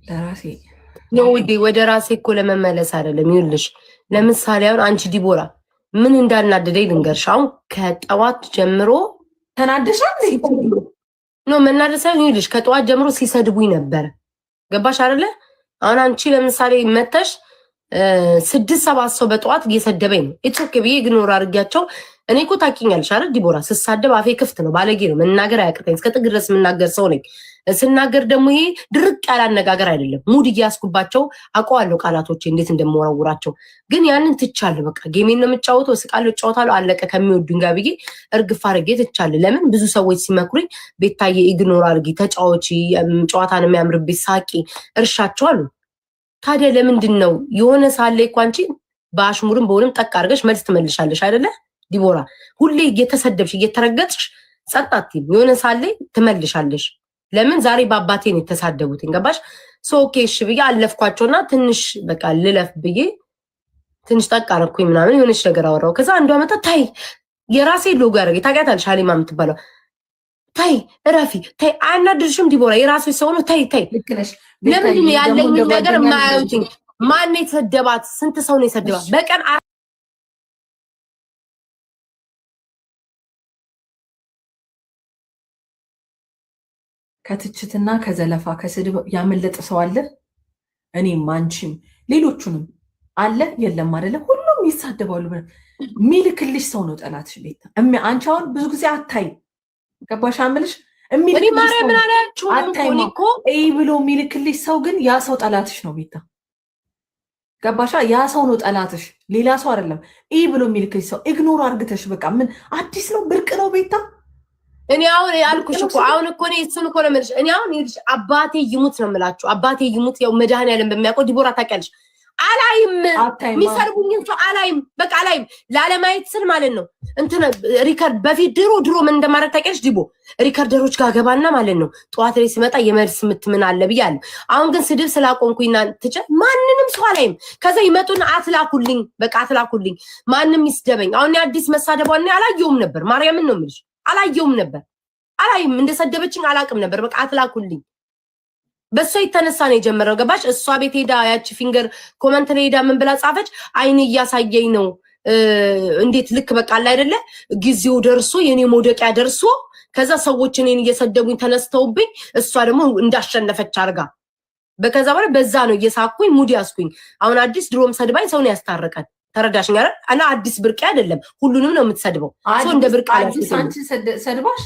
ለራሴ ነው ወደ ራሴ እኮ ለመመለስ አይደለም። ይኸውልሽ ለምሳሌ አሁን አንቺ ዲቦራ ምን እንዳናደደኝ ልንገርሽ። አሁን ከጠዋት ጀምሮ ተናደሻል ነው መናደሳ። ይኸውልሽ ከጠዋት ጀምሮ ሲሰድቡኝ ነበር። ገባሽ አይደለ? አሁን አንቺ ለምሳሌ መተሽ 6-7 ሰው በጠዋት እየሰደበኝ ነው። ኢትስ ኦኬ ብዬ ኢግኖር አድርጊያቸው። እኔ እኮ ታውቂኛለሽ አይደል ዲቦራ፣ ስሳደብ አፌ ክፍት ነው፣ ባለጌ ነው፣ መናገር አያቅተኝ፣ እስከ ጥግ ድረስ የምናገር ሰው ነኝ። ስናገር ደግሞ ይሄ ድርቅ ያለ አነጋገር አይደለም። ሙድ እያስኩባቸው አውቀዋለሁ ቃላቶቼ እንዴት እንደምወረውራቸው። ግን ያንን ትቻለሁ። በቃ ጌሜን ነው የምጫወተው፣ እስቃለሁ፣ እጫወታለሁ፣ አለቀ። ከሚወዱኝ ጋር ብዬ እርግፍ አድርጌ ትቻለሁ። ለምን ብዙ ሰዎች ሲመክሩኝ ቤታዬ ኢግኖር አድርጊ፣ ተጫወቺ፣ ጨዋታን የሚያምርብሽ ሳቂ፣ እርሻቸው አሉ። ታዲያ ለምንድን ነው የሆነ ሳለ እኮ አንቺ በአሽሙርም በሆንም ጠቅ አድርገሽ መልስ ትመልሻለሽ አይደለ ዲቦራ? ሁሌ እየተሰደብሽ እየተረገጥሽ ጸጥ አትይም። የሆነ ሳለ ትመልሻለሽ። ለምን ዛሬ በአባቴ ነው የተሳደቡት? ገባሽ? ኦኬ እሺ ብዬ አለፍኳቸውና ትንሽ በቃ ልለፍ ብዬ ትንሽ ጠቅ አደረኩኝ ምናምን የሆነች ነገር አወራው። ከዛ አንዷ መጣ ታይ የራሴ ሎጎ ያደረገ ታውቂያታለሽ፣ ሀሊማ የምትባለው ታይ እረፊ ታይ አናድርሽም ዲቦራ የራሴ ሰው ነው ታይ ታይ። ለምንድን ነው ያለኝ ነገር የማያዩትኝ? ማን ነው የተሰደባት? ስንት ሰው ነው የሰደባት? በቀን ከትችትና ከዘለፋ ከስድብ ያመለጠ ሰው አለ? እኔም አንቺም ሌሎቹንም አለ የለም አይደለ? ሁሉም ይሳደባሉ። የሚልክልሽ ሰው ነው ጠላትሽ። ቤታ አንቺ አሁን ብዙ ጊዜ አታይ ገባሽ አምልሽ እኔ ማርያም ምን አላችሁ እኮ ብሎ የሚልክልሽ ሰው ግን ያ ሰው ጠላትሽ ነው። ቤታ ገባሻ? ያ ሰው ነው ጠላትሽ፣ ሌላ ሰው አይደለም። ብሎ የሚልክልሽ ሰው ኢግኖር አርግተሽ በቃ ምን አዲስ ነው ብርቅ ነው ቤታ። እኔ አሁን ያልኩሽ እኮ አሁን እኮ እኔ እሱን እኮ ነው የምልሽ። እኔ አሁን ይልሽ አባቴ ይሙት ነው የምላችሁ። አባቴ ይሙት ያው መድኃኒዓለም በሚያውቀው ዲቦራ ታውቂያለሽ። አላይም የሚሰርቡኝን ሰው አላይም፣ በቃ አላይም። ላለማየት ስል ማለት ነው እንትን ሪከርድ በፊት ድሮ ምን እንደማድረግ ታውቂያለሽ ዲቦ? ሪከርደሮች ጋር ገባና ማለት ነው ጠዋት ላይ ሲመጣ የመልስ ምትምን አለ ብያለሁ። አሁን ግን ስድብ ስላቆምኩኝና ትጨ ማንንም ሰው አላይም። ከዛ ይመጡና አትላኩልኝ፣ በቃ አትላኩልኝ፣ ማንም ይስደበኝ። አሁን አዲስ መሳደቧን አላየውም ነበር። ማርያምን ነው የምልሽ አላየውም ነበር። አላይም እንደሰደበችኝ አላቅም ነበር። በቃ አትላኩልኝ። በሷ የተነሳ ነው የጀመረው። ገባሽ? እሷ ቤት ሄዳ ያቺ ፊንገር ኮመንት ላይ ሄዳ ምን ብላ ጻፈች? አይኔ እያሳየኝ ነው እንዴት ልክ በቃ አለ አይደለ ጊዜው ደርሶ የኔ መውደቂያ ደርሶ ከዛ ሰዎች እኔን እየሰደቡኝ ተነስተውብኝ እሷ ደግሞ እንዳሸነፈች አርጋ በከዛ በኋላ በዛ ነው እየሳኩኝ ሙድ ያስኩኝ። አሁን አዲስ ድሮም ሰድባኝ ሰው ነው ያስታረቀን። ተረዳሽኝ አይደል? እና አዲስ ብርቅ አይደለም፣ ሁሉንም ነው የምትሰድበው። ሰው እንደ ብርቅ አዲስ አንቺ ሰድባሽ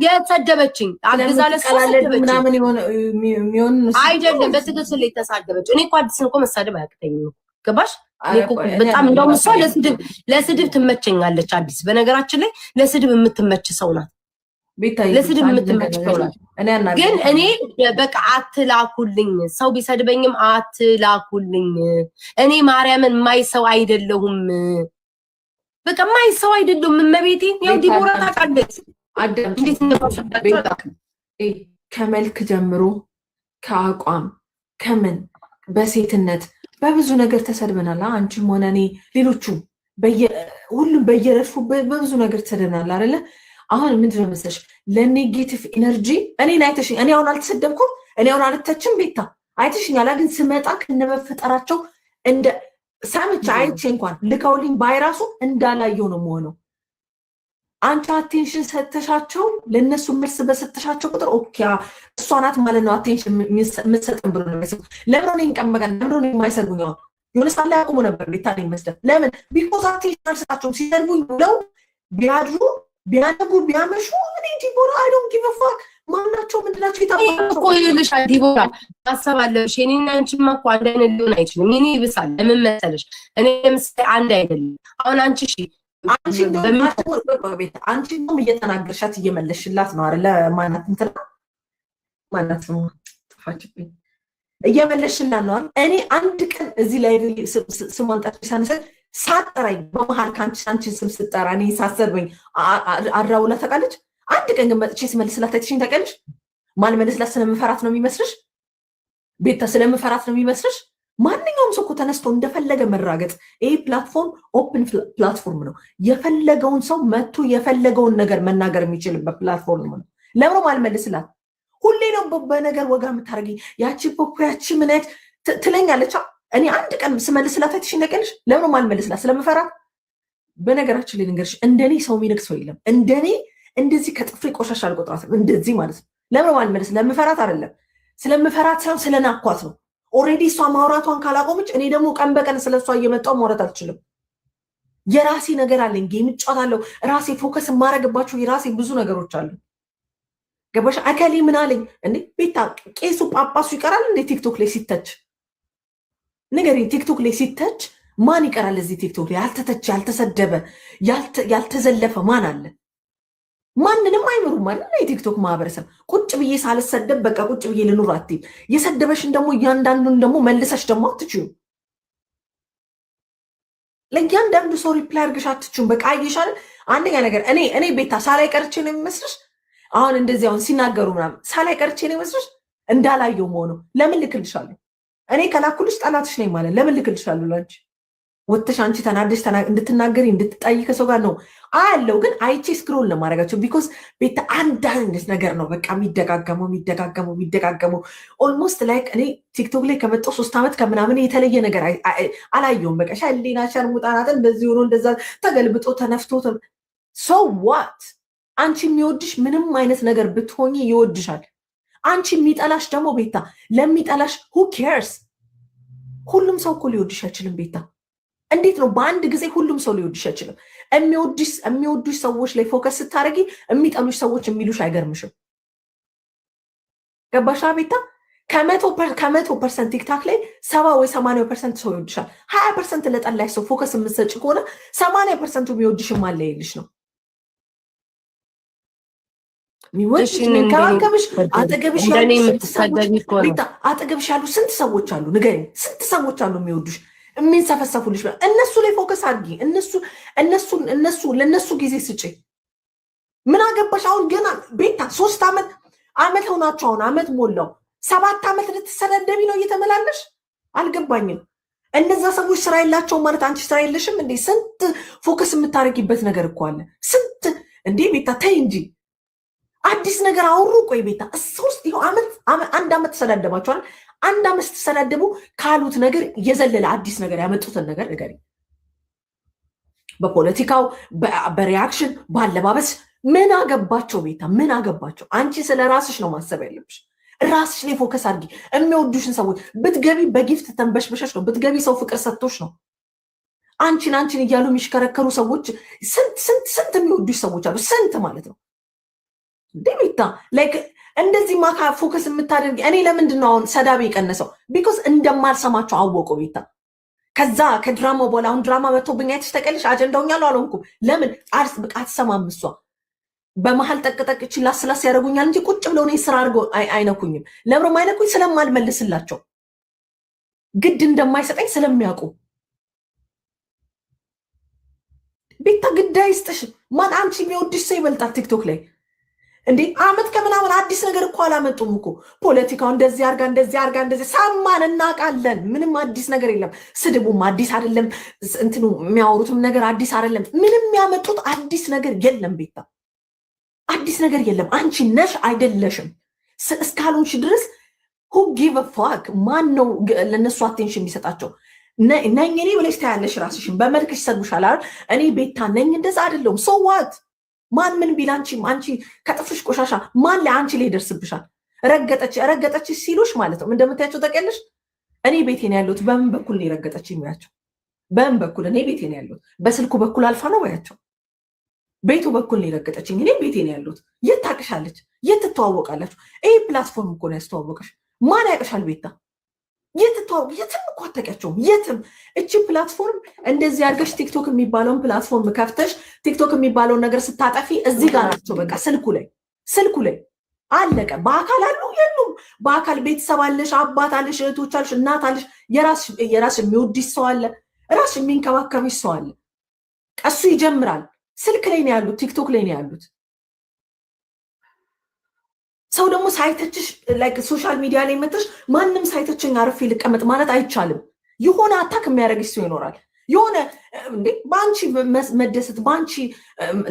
የሰደበችኝ አግዛለ ሰደበችኝ ምናምን የሚሆን አይደለም። በትክክል የተሳደበች እኔ እኮ አዲስን እኮ መሳደብ አያቅተኝም። ገባሽ? በጣም እንደውም እሷ ለስድብ ትመቸኛለች። አዲስ በነገራችን ላይ ለስድብ የምትመች ሰው ናት። ለስድብ የምትመች ሰው ናት። ግን እኔ በቃ አትላኩልኝ፣ ሰው ቢሰድበኝም አትላኩልኝ። እኔ ማርያምን ማይ ሰው አይደለሁም። በቃ ማይ ሰው አይደለሁም። እመቤቴ ያው ዲቦራ ታውቃለች። ከመልክ ጀምሮ ከአቋም ከምን በሴትነት በብዙ ነገር ተሰድበናል። አንቺም ሆነ እኔ ሌሎቹ ሁሉም በየረድፉ በብዙ ነገር ተሰድበናል አይደለ? አሁን ምንድነው መሰለሽ ለኔጌቲቭ ኢነርጂ እኔን አይተሽኝ፣ እኔ አሁን አልተሰደብኩም፣ እኔ አሁን አልተችም። ቤታ አይተሽኛል። ግን ስመጣ ከነበፈጠራቸው እንደ ሳምቻ አይቼ እንኳን ልከውልኝ ባይራሱ እንዳላየው ነው የምሆነው። አንቺ አቴንሽን ሰተሻቸው ለነሱ መልስ በሰተሻቸው ቁጥር ኦኬ እሷ ናት ማለት ነው አቴንሽን የምትሰጥን ብሎ ነው የሚያስቡ። ለምን ነው ይንቀመቀን? ለምን ነው የማይሰድቡኝ? አሁን የሆነ ሰዓት ላይ አቁሙ ነበር ቤታኔ መስደብ። ለምን ቢኮዝ አቴንሽን አልሰጣቸውም። ሲሰድቡኝ ብለው ቢያድሩ ቢያነቡ ቢያመሹ እኔ ዲቦራ አይ ዶንት ጊቭ አ ፋክ ማናቸው ምንድናቸው እኮ ይልሽ ዲቦራ ታሰባለሽ። እኔና አንቺማ እኮ አንድ አይነት ሊሆን አይችልም። እኔ ይብሳል። ለምን መሰለሽ እኔ ለምሳሌ አንድ አይደለም። አሁን አንቺ እሺ አንቺ እንደውም እየተናገርሻት እየመለስሽላት ነው አይደለ? ማናት እንትና ማናት ነው ጥፋችብኝ እየመለስሽላት ነው። እኔ አንድ ቀን እዚህ ላይ ስሟን ጠርቼ ሳነሳ ሳጠራኝ በመሀል ከአንቺን ስም ስጠራ እኔ ሳሰርበኝ አድራውላ ታውቃለች። አንድ ቀን ግን መጥቼ ስመልስላት አይተሽኝ ታውቂያለሽ? ማን መልስላት ስለምፈራት ነው የሚመስልሽ? ቤታ ስለምፈራት ነው የሚመስልሽ? ማንኛውም ሰው እኮ ተነስቶ እንደፈለገ መራገጥ። ይሄ ፕላትፎርም ኦፕን ፕላትፎርም ነው። የፈለገውን ሰው መጥቶ የፈለገውን ነገር መናገር የሚችልበት ፕላትፎርም ነው። ለምን አልመልስላት? ሁሌ ነው በነገር ወጋ የምታደርጊ። ያቺ ፖፖ ያቺ ምነት ትለኛለች። እኔ አንድ ቀን ስመልስላት አይተሽ ነቀልሽ። ለምን ማልመልስላት? ስለምፈራት። በነገራችን ላይ ልንገርሽ፣ እንደኔ ሰው የሚንቅ ሰው የለም። እንደኔ እንደዚህ ከጥፍሬ ቆሻሻ አልቆጥራትም። እንደዚህ ማለት ነው። ለምን ማልመልስ? ስለምፈራት አይደለም። ስለምፈራት ሳይሆን ስለናኳት ነው። ኦልሬዲ እሷ ማውራቷን ካላቆመች እኔ ደግሞ ቀን በቀን ስለሷ እየመጣው ማውራት አልችልም። የራሴ ነገር አለኝ። ጌም እጫወታለሁ። ራሴ ፎከስ የማረግባቸው የራሴ ብዙ ነገሮች አሉ። ገባሽ? አከሌ ምን አለኝ እንዴ? ቤታ ቄሱ ጳጳሱ ይቀራል እንዴ ቲክቶክ ላይ ሲተች? ንገሪኝ። ቲክቶክ ላይ ሲተች ማን ይቀራል? እዚህ ቲክቶክ ላይ ያልተተች፣ ያልተሰደበ፣ ያልተዘለፈ ማን አለ? ማንንም አይምሩም ማለት ነው የቲክቶክ ማህበረሰብ። ቁጭ ብዬ ሳልሰደብ በቃ ቁጭ ብዬ ልኑር አትይም። የሰደበሽን ደግሞ እያንዳንዱን ደግሞ መልሰሽ ደግሞ አትችይም። ለእያንዳንዱ ሰው ሪፕላይ አድርገሽ አትችይም። በቃ አየሻል። አንደኛ ነገር እኔ ቤታ ሳላይ ቀርቼ ነው የሚመስልሽ? አሁን እንደዚህ አሁን ሲናገሩ ምናምን ሳላይ ቀርቼ ነው የሚመስልሽ? እንዳላየው መሆኑ ለምን ልክልሻለሁ? እኔ ከላኩልሽ ጠላትሽ ነኝ ማለት ለምን ልክልሻለሁ? ላንቺ ወጥተሽ አንቺ ተናደሽ እንድትናገሪ እንድትጣይ ከሰው ጋር ነው አያለው። ግን አይቼ ስክሮል ነው ማድረጋቸው። ቢኮዝ ቤታ አንድ አይነት ነገር ነው በቃ የሚደጋገመው ኦልሞስት ላይክ እኔ ቲክቶክ ላይ ከመጣሁ 3 ዓመት ከምናምን የተለየ ነገር አላየውም። በቃ ሻሊና ሸርሙጣናትን እንደዚህ ሆኖ እንደዛ ተገልብጦ ተነፍቶ ሶ ዋት። አንቺ የሚወድሽ ምንም አይነት ነገር ብትሆኚ ይወድሻል። አንቺ የሚጠላሽ ደግሞ ቤታ ለሚጠላሽ who cares? ሁሉም ሰው እኮ ሊወድሽ አይችልም ቤታ። እንዴት ነው በአንድ ጊዜ ሁሉም ሰው ሊወድሽ አይችልም? የሚወዱሽ ሰዎች ላይ ፎከስ ስታደርጊ የሚጠሉሽ ሰዎች የሚሉሽ አይገርምሽም? ገባሻ ቤታ? ከ100% ቲክታክ ላይ 70 ወይ 80% ሰው ይወድሻል። 20% ለጠላሽ ሰው ፎከስ የምትሰጪ ከሆነ 80% የሚወድሽም አለ ይልሽ ነው። ሚወድሽ ሚንከባከብሽ አጠገብሽ ያሉ ስንት ሰዎች አሉ? ንገሪኝ። ስንት ሰዎች አሉ የሚወዱሽ የሚንሰፈሰፉልሽ? እነሱ ላይ ፎከስ አድርጊ። ለእነሱ ጊዜ ስጪ። ምን አገባሽ? አሁን ገና ቤታ 3 ዓመት ሆናችሁ አሁን ዓመት ሞላው 7 ዓመት ልትሰዳደቢ ነው እየተመላለሽ? አልገባኝም። እነዛ ሰዎች ስራ የላቸውም ማለት አንቺ ስራ የለሽም እንዴ? ስንት ፎከስ የምታደርጊበት ነገር እኮ አለ። ስንት እንዴ ቤታ ተይ እንጂ አዲስ ነገር አውሩ። ቆይ ቤታ ሶስት አንድ ዓመት ተሰዳደባችኋል። አንድ ዓመት ስትሰዳደቡ ካሉት ነገር የዘለለ አዲስ ነገር ያመጡትን ነገር ንገሪ። በፖለቲካው፣ በሪያክሽን፣ ባለባበስ ምን አገባቸው ቤታ? ምን አገባቸው? አንቺ ስለ ራስሽ ነው ማሰብ ያለብሽ። ራስሽ ላይ ፎከስ አድርጊ። የሚወዱሽን ሰዎች ብትገቢ በጊፍት ተንበሽበሸሽ ነው። ብትገቢ ሰው ፍቅር ሰጥቶሽ ነው። አንቺን እያሉ የሚሽከረከሩ ሰዎች ስንት የሚወዱሽ ሰዎች አሉ። ስንት ማለት ነው ቤታ ላይክ እንደዚህ ማካ ፎከስ የምታደርጊ። እኔ ለምንድን ነው አሁን ሰዳቤ የቀነሰው? ቢኮዝ እንደማልሰማቸው አወቁ ቤታ። ከዛ ከድራማ በኋላ አሁን ድራማ መጥቶብኝ አይተሽ ተቀልሽ አጀንዳውኛል አልሆንኩም። ለምን በቃ አትሰማም እሷ። በመሀል ጠቅጠቅ ችላስላስ ያደርጉኛል እንጂ ቁጭ ብለው እኔ ስራ አድርገው አይነኩኝም። ለምንም አይነኩኝ ስለማልመልስላቸው ግድ እንደማይሰጠኝ ስለሚያውቁ ቤታ ግድ አይስጥሽ። ማን አንቺ የሚወድሽ ሰው ይበልጣል ቲክቶክ ላይ እንዴ? ዓመት ከምናምን አዲስ ነገር እኮ አላመጡም እኮ። ፖለቲካው እንደዚህ አርጋ እንደዚህ ሰማን እናውቃለን። ምንም አዲስ ነገር የለም። ስድቡም አዲስ አይደለም። እንትኑ የሚያወሩትም ነገር አዲስ አይደለም። ምንም የሚያመጡት አዲስ ነገር የለም ቤታ፣ አዲስ ነገር የለም። አንቺ ነሽ አይደለሽም እስካልሆንሽ ድረስ who give a fuck? ማን ነው ለነሱ አቴንሽን የሚሰጣቸው? ነኝ እኔ ብለሽ ታያለሽ። ራስሽን በመልክሽ ሰዱሻል አይደል? እኔ ቤታ ነኝ እንደዛ አይደለም። so what? ማን ምን ቢል አንቺ ከጥፍሽ ቆሻሻ ማን ላይ አንቺ ላይ ይደርስብሻል? ረገጠች ሲሉሽ ማለት ነው እንደምታያቸው ታውቂያለሽ። እኔ ቤቴ ነው ያለሁት። በምን በኩል ነው ረገጠች የሚያቸው? በምን በኩል? እኔ ቤቴ ነው ያለሁት። በስልኩ በኩል አልፋ ነው ባያቸው። ቤቱ በኩል ነው ረገጠችኝ። እኔ ቤቴ ነው ያለሁት። የት ታውቅሻለች? የት ትተዋወቃላችሁ? ይሄ ፕላትፎርም እኮ ነው ያስተዋወቀሽ። ማን ያውቅሻል ቤታ? የትም እኮ አታውቂያቸውም። የትም እቺ ፕላትፎርም እንደዚህ አድርገሽ ቲክቶክ የሚባለውን ፕላትፎርም ከፍተሽ ቲክቶክ የሚባለውን ነገር ስታጠፊ እዚህ ጋር ናቸው። በቃ ስልኩ ላይ አለቀ። በአካል አሉ የሉም? በአካል ቤተሰብ አለሽ፣ አባት አለሽ፣ እህቶች አለሽ፣ እናት አለሽ። የራስሽ የሚወድሽ ሰው አለ፣ ራስሽ የሚንከባከብሽ ሰው አለ። ቀሱ ይጀምራል። ስልክ ላይ ነው ያሉት፣ ቲክቶክ ላይ ነው ያሉት። ሰው ደግሞ ሳይተችሽ ላይክ ሶሻል ሚዲያ ላይ መጥተሽ ማንም ሳይተችኝ አርፌ ልቀመጥ ማለት አይቻልም። የሆነ አታክ የሚያደርግሽ ሰው ይኖራል። የሆነ እንዴ በአንቺ መደሰት በአንቺ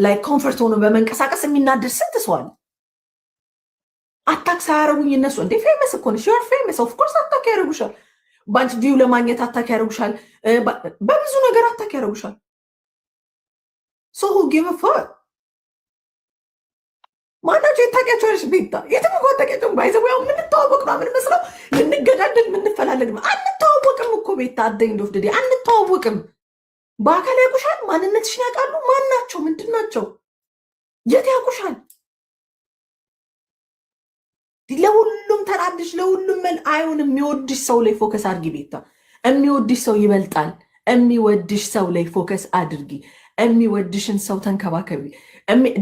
ላይክ ኮምፈርት ሆኖ በመንቀሳቀስ የሚናደድ ስንት ሰው አለ። አታክ ሳያረጉኝ እነሱ እንዴ ፌመስ እኮ ነሽ ዩር ፌመስ ኦፍ ኮርስ አታክ ያደርጉሻል ባንቺ ቪው ለማግኘት አታክ ያደርጉሻል በብዙ ነገር አታክ ያደርጉሻል ሶ ሁ ጊቭ አ ፋክ ማናቸው የታውቂያቸዋለሽ ቤታ የትም እኮ አታውቂያቸውም ባይዘው ያው የምንተዋወቅ ነው ምን መስለው ልንገዳደል ምንፈላለግ አንተዋወቅም እኮ ቤታ አደኝ ዶፍ ደዲ አንተዋወቅም በአካል ያውቁሻል ማንነትሽን ያውቃሉ ማን ናቸው ምንድን ናቸው የት ያውቁሻል ለሁሉም ተራድሽ ለሁሉም አይሆንም የሚወድሽ ሰው ላይ ፎከስ አድርጊ ቤታ የሚወድሽ ሰው ይበልጣል የሚወድሽ ሰው ላይ ፎከስ አድርጊ የሚወድሽን ሰው ተንከባከቢ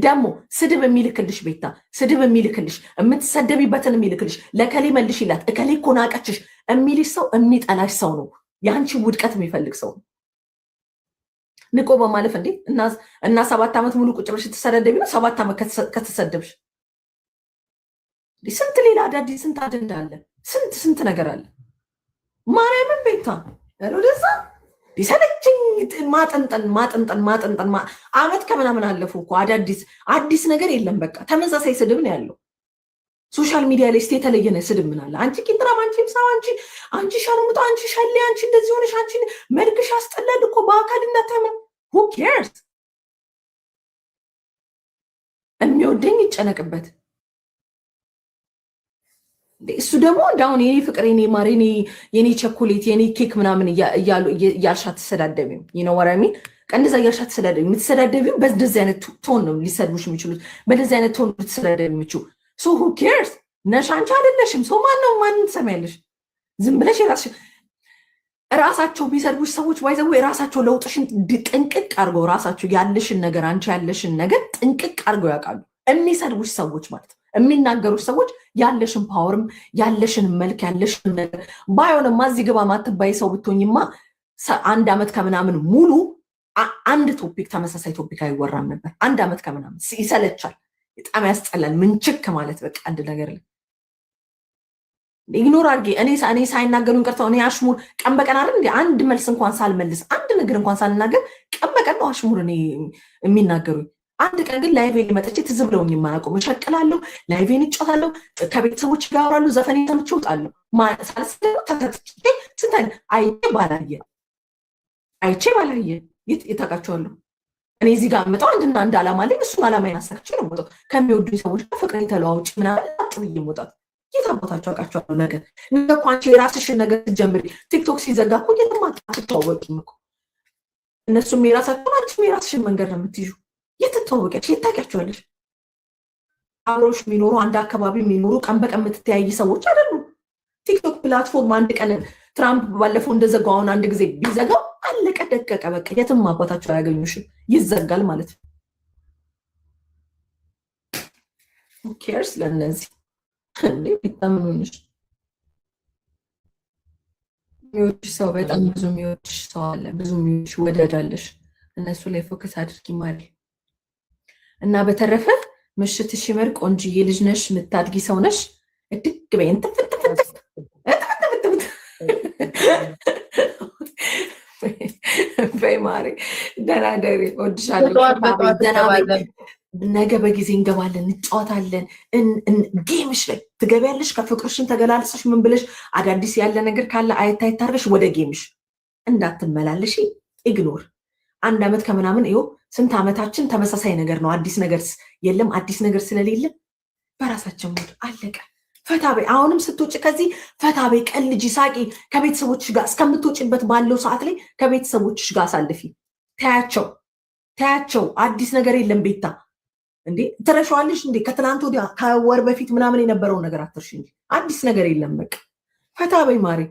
ደግሞ ስድብ የሚልክልሽ ቤታ ስድብ የሚልክልሽ የምትሰደቢበትን የሚልክልሽ ለከሌ መልሽ ይላት እከሌ እኮ ናቀችሽ የሚልሽ ሰው የሚጠላሽ ሰው ነው የአንቺ ውድቀት የሚፈልግ ሰው ነው ንቆ በማለፍ እንዴ እና 7 ዓመት ሙሉ ቁጭ ብለሽ ተሰደደቢ ነው 7 ዓመት ከተሰደብሽ ስንት ሌላ አዳዲስ ስንት አጀንዳ አለ ስንት ነገር አለ ማርያምን ቤታ ወደዛ ዲሰለችኝ ማጠንጠን አመት ከምናምን አለፉ እኮ አዲስ ነገር የለም በቃ ተመሳሳይ ስድብ ነው ያለው ሶሻል ሚዲያ ላይ የተለየ ነው ስድብ ምን አለ አንቺ ኪንትራም አንቺ ምሳው አንቺ ሻርሙጣ አንቺ ሻሌ አንቺ እንደዚህ ሆነሽ አንቺ መልክሽ አስጠላል እኮ በአካል እናታመን who cares የሚወደኝ ይጨነቅበት እሱ ደግሞ እንዳሁን የኔ ፍቅር የኔ ማር የኔ ቸኮሌት የኔ ኬክ ምናምን እያልሻት ተሰዳደቢም ይነወራሚ እንደዛ እያልሻት ተሰዳደቢ የምትሰዳደቢው በዚህ አይነት ቶን ነው ሊሰድቡሽ የሚችሉት በዚህ አይነት ቶን ልትሰዳደቢ የሚችሉ ሶ who cares ነሽ አንቺ አይደለሽም ሶ ማንን ትሰሚያለሽ ዝም ብለሽ ራሳቸው ቢሰድቡሽ ሰዎች ባይዘው ራሳቸው ለውጥሽን ጥንቅቅ አድርገው ራሳቸው ያለሽን ነገር አንቺ ያለሽን ነገር ጥንቅቅ አድርገው ያውቃሉ የሚሰድቡሽ ሰዎች ማለት የሚናገሩሽ ሰዎች ያለሽን ፓወርም ያለሽን መልክ ያለሽን ነገር ባይሆንማ እዚህ ግባ ማትባይ ሰው ብትሆኝማ 1 ዓመት ከምናምን ሙሉ አንድ ቶፒክ ተመሳሳይ ቶፒክ አይወራም ነበር 1 ዓመት ከምናምን ይሰለቻል በጣም ያስጠላል ምንችክ ማለት በቃ አንድ ነገር ላይ ኢግኖር አድርጌ እኔ ሳይናገሩን ቀርተው እኔ አሽሙር ቀን በቀን አይደል እንዴ አንድ መልስ እንኳን ሳልመልስ አንድ ነገር እንኳን ሳልናገር ቀን በቀን ነው አሽሙር እኔ የሚናገሩኝ አንድ ቀን ግን ላይቬን መጥቼ ትዝ ብለውኝ የማያውቁም እሸቅላለሁ ላይቬን እጫወታለሁ ከቤተሰቦች ጋር አወራለሁ ዘፈን ሰምቼ እወጣለሁ ስንት አይቼ ባላየ የታውቃቸዋለሁ እኔ እዚህ ጋር መጣሁ አንድ ዓላማ አለኝ እሱን ዓላማዬን አሳክቼ ነው የምወጣው ከሚወዱኝ ሰዎች ጋር ፍቅር የተለዋውጭ ምናምን አጥብዬ የምወጣት የታቦታቸው አውቃቸዋለሁ ነገር እኮ አንቺ የራስሽን ነገር ስትጀምሪ ቲክቶክ ሲዘጋ እኮ የትም አትተዋወቂም እኮ እነሱም የራሳቸውን አንቺም የራስሽን መንገድ ነው የምትይዙ የትተዋወቂያለሽ የታውቂያቸዋለሽ አብሮሽ የሚኖሩ አንድ አካባቢ የሚኖሩ ቀን በቀን የምትተያይ ሰዎች አይደሉም ቲክቶክ ፕላትፎርም አንድ ቀን ትራምፕ ባለፈው እንደዘጋው አሁን አንድ ጊዜ ቢዘጋው አለቀ ደቀቀ በቃ የትም አባታቸው አያገኙሽም ይዘጋል ማለት ነው who cares ለነዚህ እንዴ ቢታምኑሽ የሚወድሽ ሰው በጣም ብዙ የሚወድሽ ሰው አለ ብዙ የሚወድሽ ወዳጃለሽ እነሱ ላይ ፎከስ አድርጊ ማለት እና በተረፈ ምሽትሽ ይመር ቆንጆዬ ልጅ ነሽ የምታድጊ ሰው ነሽ እድግ በይ በይ ማሪ ደህና ደሪ እወድሻለሁ ነገ በጊዜ እንገባለን እንጫወታለን ጌምሽ ላይ ትገቢያለሽ ከፍቅርሽን ተገላልሰሽ ምን ብለሽ አዳዲስ ያለ ነገር ካለ አይታርገሽ ወደ ጌምሽ እንዳትመላለሽ ኢግኖር 1 ዓመት ከምናምን ይኸው ስንት ዓመታችን ተመሳሳይ ነገር ነው አዲስ ነገር የለም አዲስ ነገር ስለሌለ በራሳችን ሙድ አለቀ ፈታበይ አሁንም ስትወጪ ከዚህ ፈታበይ ቀልጂ ሳቂ ከቤተሰቦችሽ ጋር እስከምትወጪበት ባለው ሰዓት ላይ ከቤተሰቦችሽ ጋር አሳልፊ ታያቸው አዲስ ነገር የለም ቤታ እንዴ ተረሻዋለሽ እንዴ ከትላንት ወዲያ ከወር በፊት ምናምን የነበረው ነገር አትርሽ እንጂ አዲስ ነገር የለም በቃ ፈታበይ ማሪ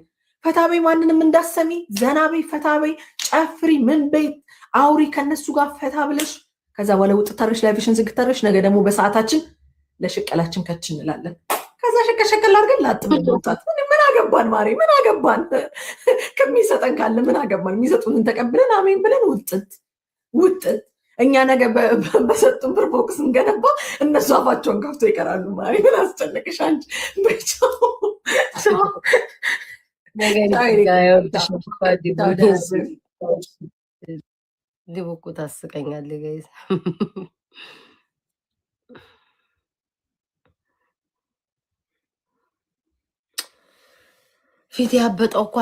ፈታበይ ማንንም እንዳሰሚ ዘናበይ ፈታበይ ጨፍሪ ምን በይ አውሪ ከነሱ ጋር ፈታ ብለሽ ከዛ በኋላ ውጥታረሽ ላይፍሽን ዝግታረሽ ነገ ደግሞ በሰዓታችን ለሽቀላችን ከች እንላለን ከዛ ሸቀሸቀል አድርገን ላጥብን ወጣት ምን አገባን ማሪ ምን አገባን ከሚሰጠን ካለ ምን አገባን የሚሰጡንን ተቀብለን አሜን ብለን ውጥት እኛ ነገ በሰጡን ብር ቦክስ እንገነባ እነሱ አፋቸውን ከፍቶ ይቀራሉ ማሪ ምን አስጨነቅሽ አንቺ በቻው ሊቦቁ ታስቀኛለህ ጋይስ ፊት ያበጠው እኮ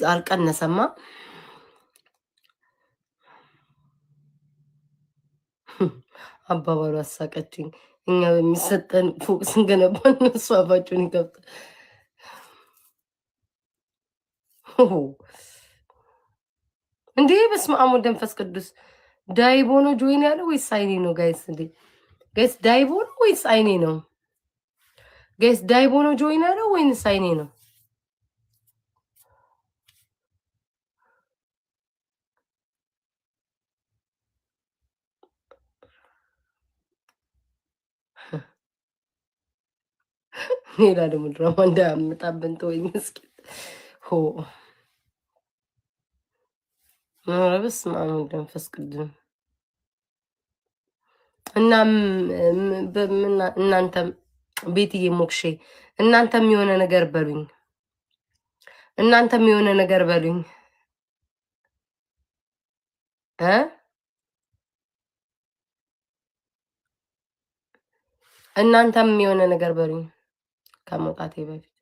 አልቀነሰማ። አባባሉ አሳቀችኝ። እኛ በሚሰጠን ፎቅ ስንገነባ እነሱ አፋቸውን ይከፍታል። እንዴ በስመ አብ ወወልድ ወመንፈስ ቅዱስ። ዳይቦ ነው ጆይን ያለው ወይስ አይኔ ነው ጋይስ? እንዴ ጋይስ ዳይቦ ነው ወይስ አይኔ ነው ጋይስ? ዳይቦ ነው ጆይን ያለው ወይስ አይኔ ነው? ሌላ ደግሞ ድራማ እንዳያመጣብን ተወኝ ምስኪን። ሆ በስመ አብ ወወልድ ወመንፈስ ቅዱስ። እናም እናንተም ቤትዬ ሞክሼ እናንተም የሆነ ነገር በሉኝ። እናንተም የሆነ ነገር በሉኝ እናንተም የሆነ ነገር በሉኝ ከመውጣቴ በፊት።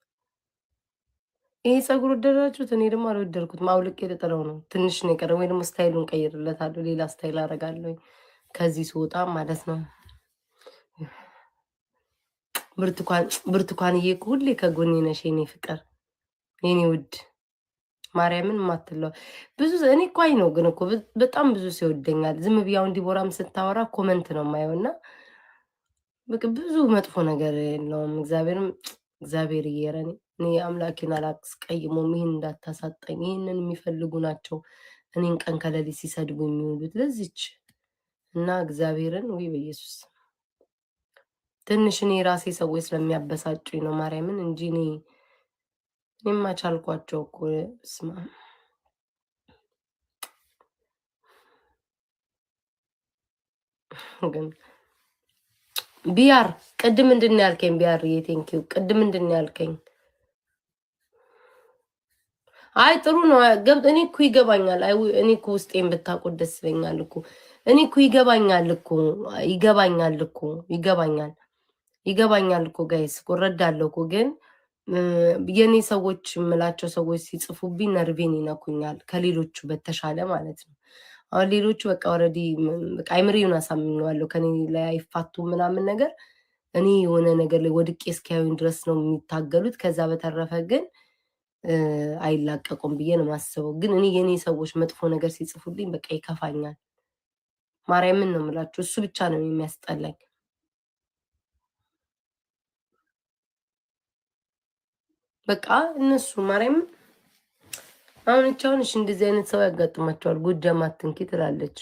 ይሄ ፀጉር ወደዳችሁት? እኔ ደግሞ አልወደድኩትም። አውልቄ ልጥለው ነው። ትንሽ ነው የቀረው፣ ወይ ደግሞ ስታይሉን ቀይርለታለሁ። ሌላ ስታይል አደርጋለሁ ከዚህ ስወጣ ማለት ነው። ብርቱካንዬ ሁሌ ከጎኔ ነሽ የኔ ፍቅር፣ የኔ ውድ ማርያምን ማትለው ብዙ እኔ እኮ አይ ነው ግን እኮ በጣም ብዙ ሰው ይወደኛል። ዝም ብያው እንዲቦራም ስታወራ ኮመንት ነው የማየውና ብዙ መጥፎ ነገር የለውም። እግዚአብሔር እየረኔ እኔ አምላኬን አላስቀይሞም። ይህን እንዳታሳጠኝ። ይህንን የሚፈልጉ ናቸው እኔን ቀን ከሌሊት ሲሰድቡ የሚውሉት ለዚች እና እግዚአብሔርን ወይ በኢየሱስ ትንሽ እኔ ራሴ ሰዎች ስለሚያበሳጩኝ ነው ማርያምን እንጂ እኔማ ቻልኳቸው እኮ ስማ ግን ቢያር ቅድም ምንድን ያልከኝ? ቢያር ቴንኪው። ቅድም ምንድን ያልከኝ? አይ ጥሩ ነው ገብቶ እኔ እኮ ይገባኛል። አይ እኔ እኮ ውስጤን ብታውቁት ደስ ይለኛል እኮ እኔ እኮ ይገባኛል እኮ ጋይስ እኮ እረዳለሁ እኮ ግን የኔ ሰዎች የምላቸው ሰዎች ሲጽፉብኝ ነርቬን ይነኩኛል ከሌሎቹ በተሻለ ማለት ነው። አሁን ሌሎቹ በቃ ኦልሬዲ በቃ አይምሬውን አሳምነዋለሁ ከኔ ላይ አይፋቱም ምናምን ነገር እኔ የሆነ ነገር ላይ ወድቄ እስኪያዩኝ ድረስ ነው የሚታገሉት። ከዛ በተረፈ ግን አይላቀቁም ብዬ ነው የማስበው። ግን እኔ የኔ ሰዎች መጥፎ ነገር ሲጽፉልኝ በቃ ይከፋኛል። ማርያምን ነው የምላችሁ። እሱ ብቻ ነው የሚያስጠላኝ። በቃ እነሱ ማርያምን አሁን እቻውንሽ እንደዚህ አይነት ሰው ያጋጥማቸዋል። ጎጃም አትንኪ ትላለች።